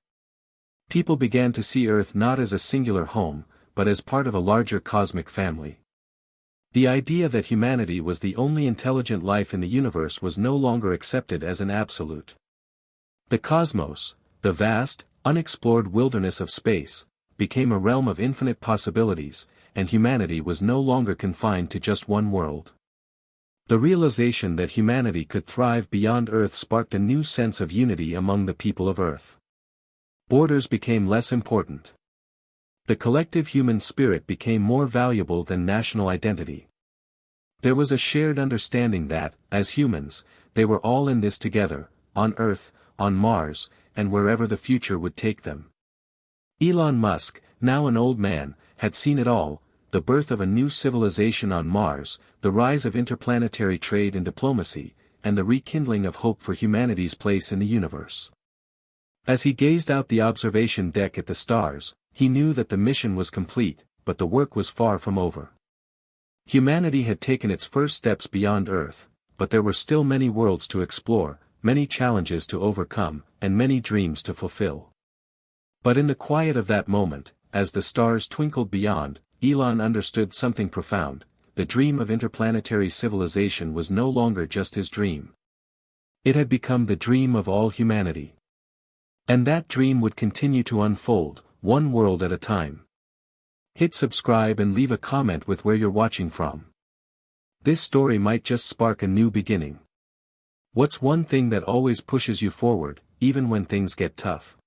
People began to see Earth not as a singular home, but as part of a larger cosmic family. The idea that humanity was the only intelligent life in the universe was no longer accepted as an absolute. The cosmos, the vast, unexplored wilderness of space, became a realm of infinite possibilities, and humanity was no longer confined to just one world. The realization that humanity could thrive beyond Earth sparked a new sense of unity among the people of Earth. Borders became less important. The collective human spirit became more valuable than national identity. There was a shared understanding that, as humans, they were all in this together, on Earth, on Mars, and wherever the future would take them. Elon Musk, now an old man, had seen it all: the birth of a new civilization on Mars, the rise of interplanetary trade and diplomacy, and the rekindling of hope for humanity's place in the universe. As he gazed out the observation deck at the stars, he knew that the mission was complete, but the work was far from over. Humanity had taken its first steps beyond Earth, but there were still many worlds to explore, many challenges to overcome, and many dreams to fulfill. But in the quiet of that moment, as the stars twinkled beyond, Elon understood something profound: the dream of interplanetary civilization was no longer just his dream. It had become the dream of all humanity. And that dream would continue to unfold, one world at a time. Hit subscribe and leave a comment with where you're watching from. This story might just spark a new beginning. What's one thing that always pushes you forward, even when things get tough?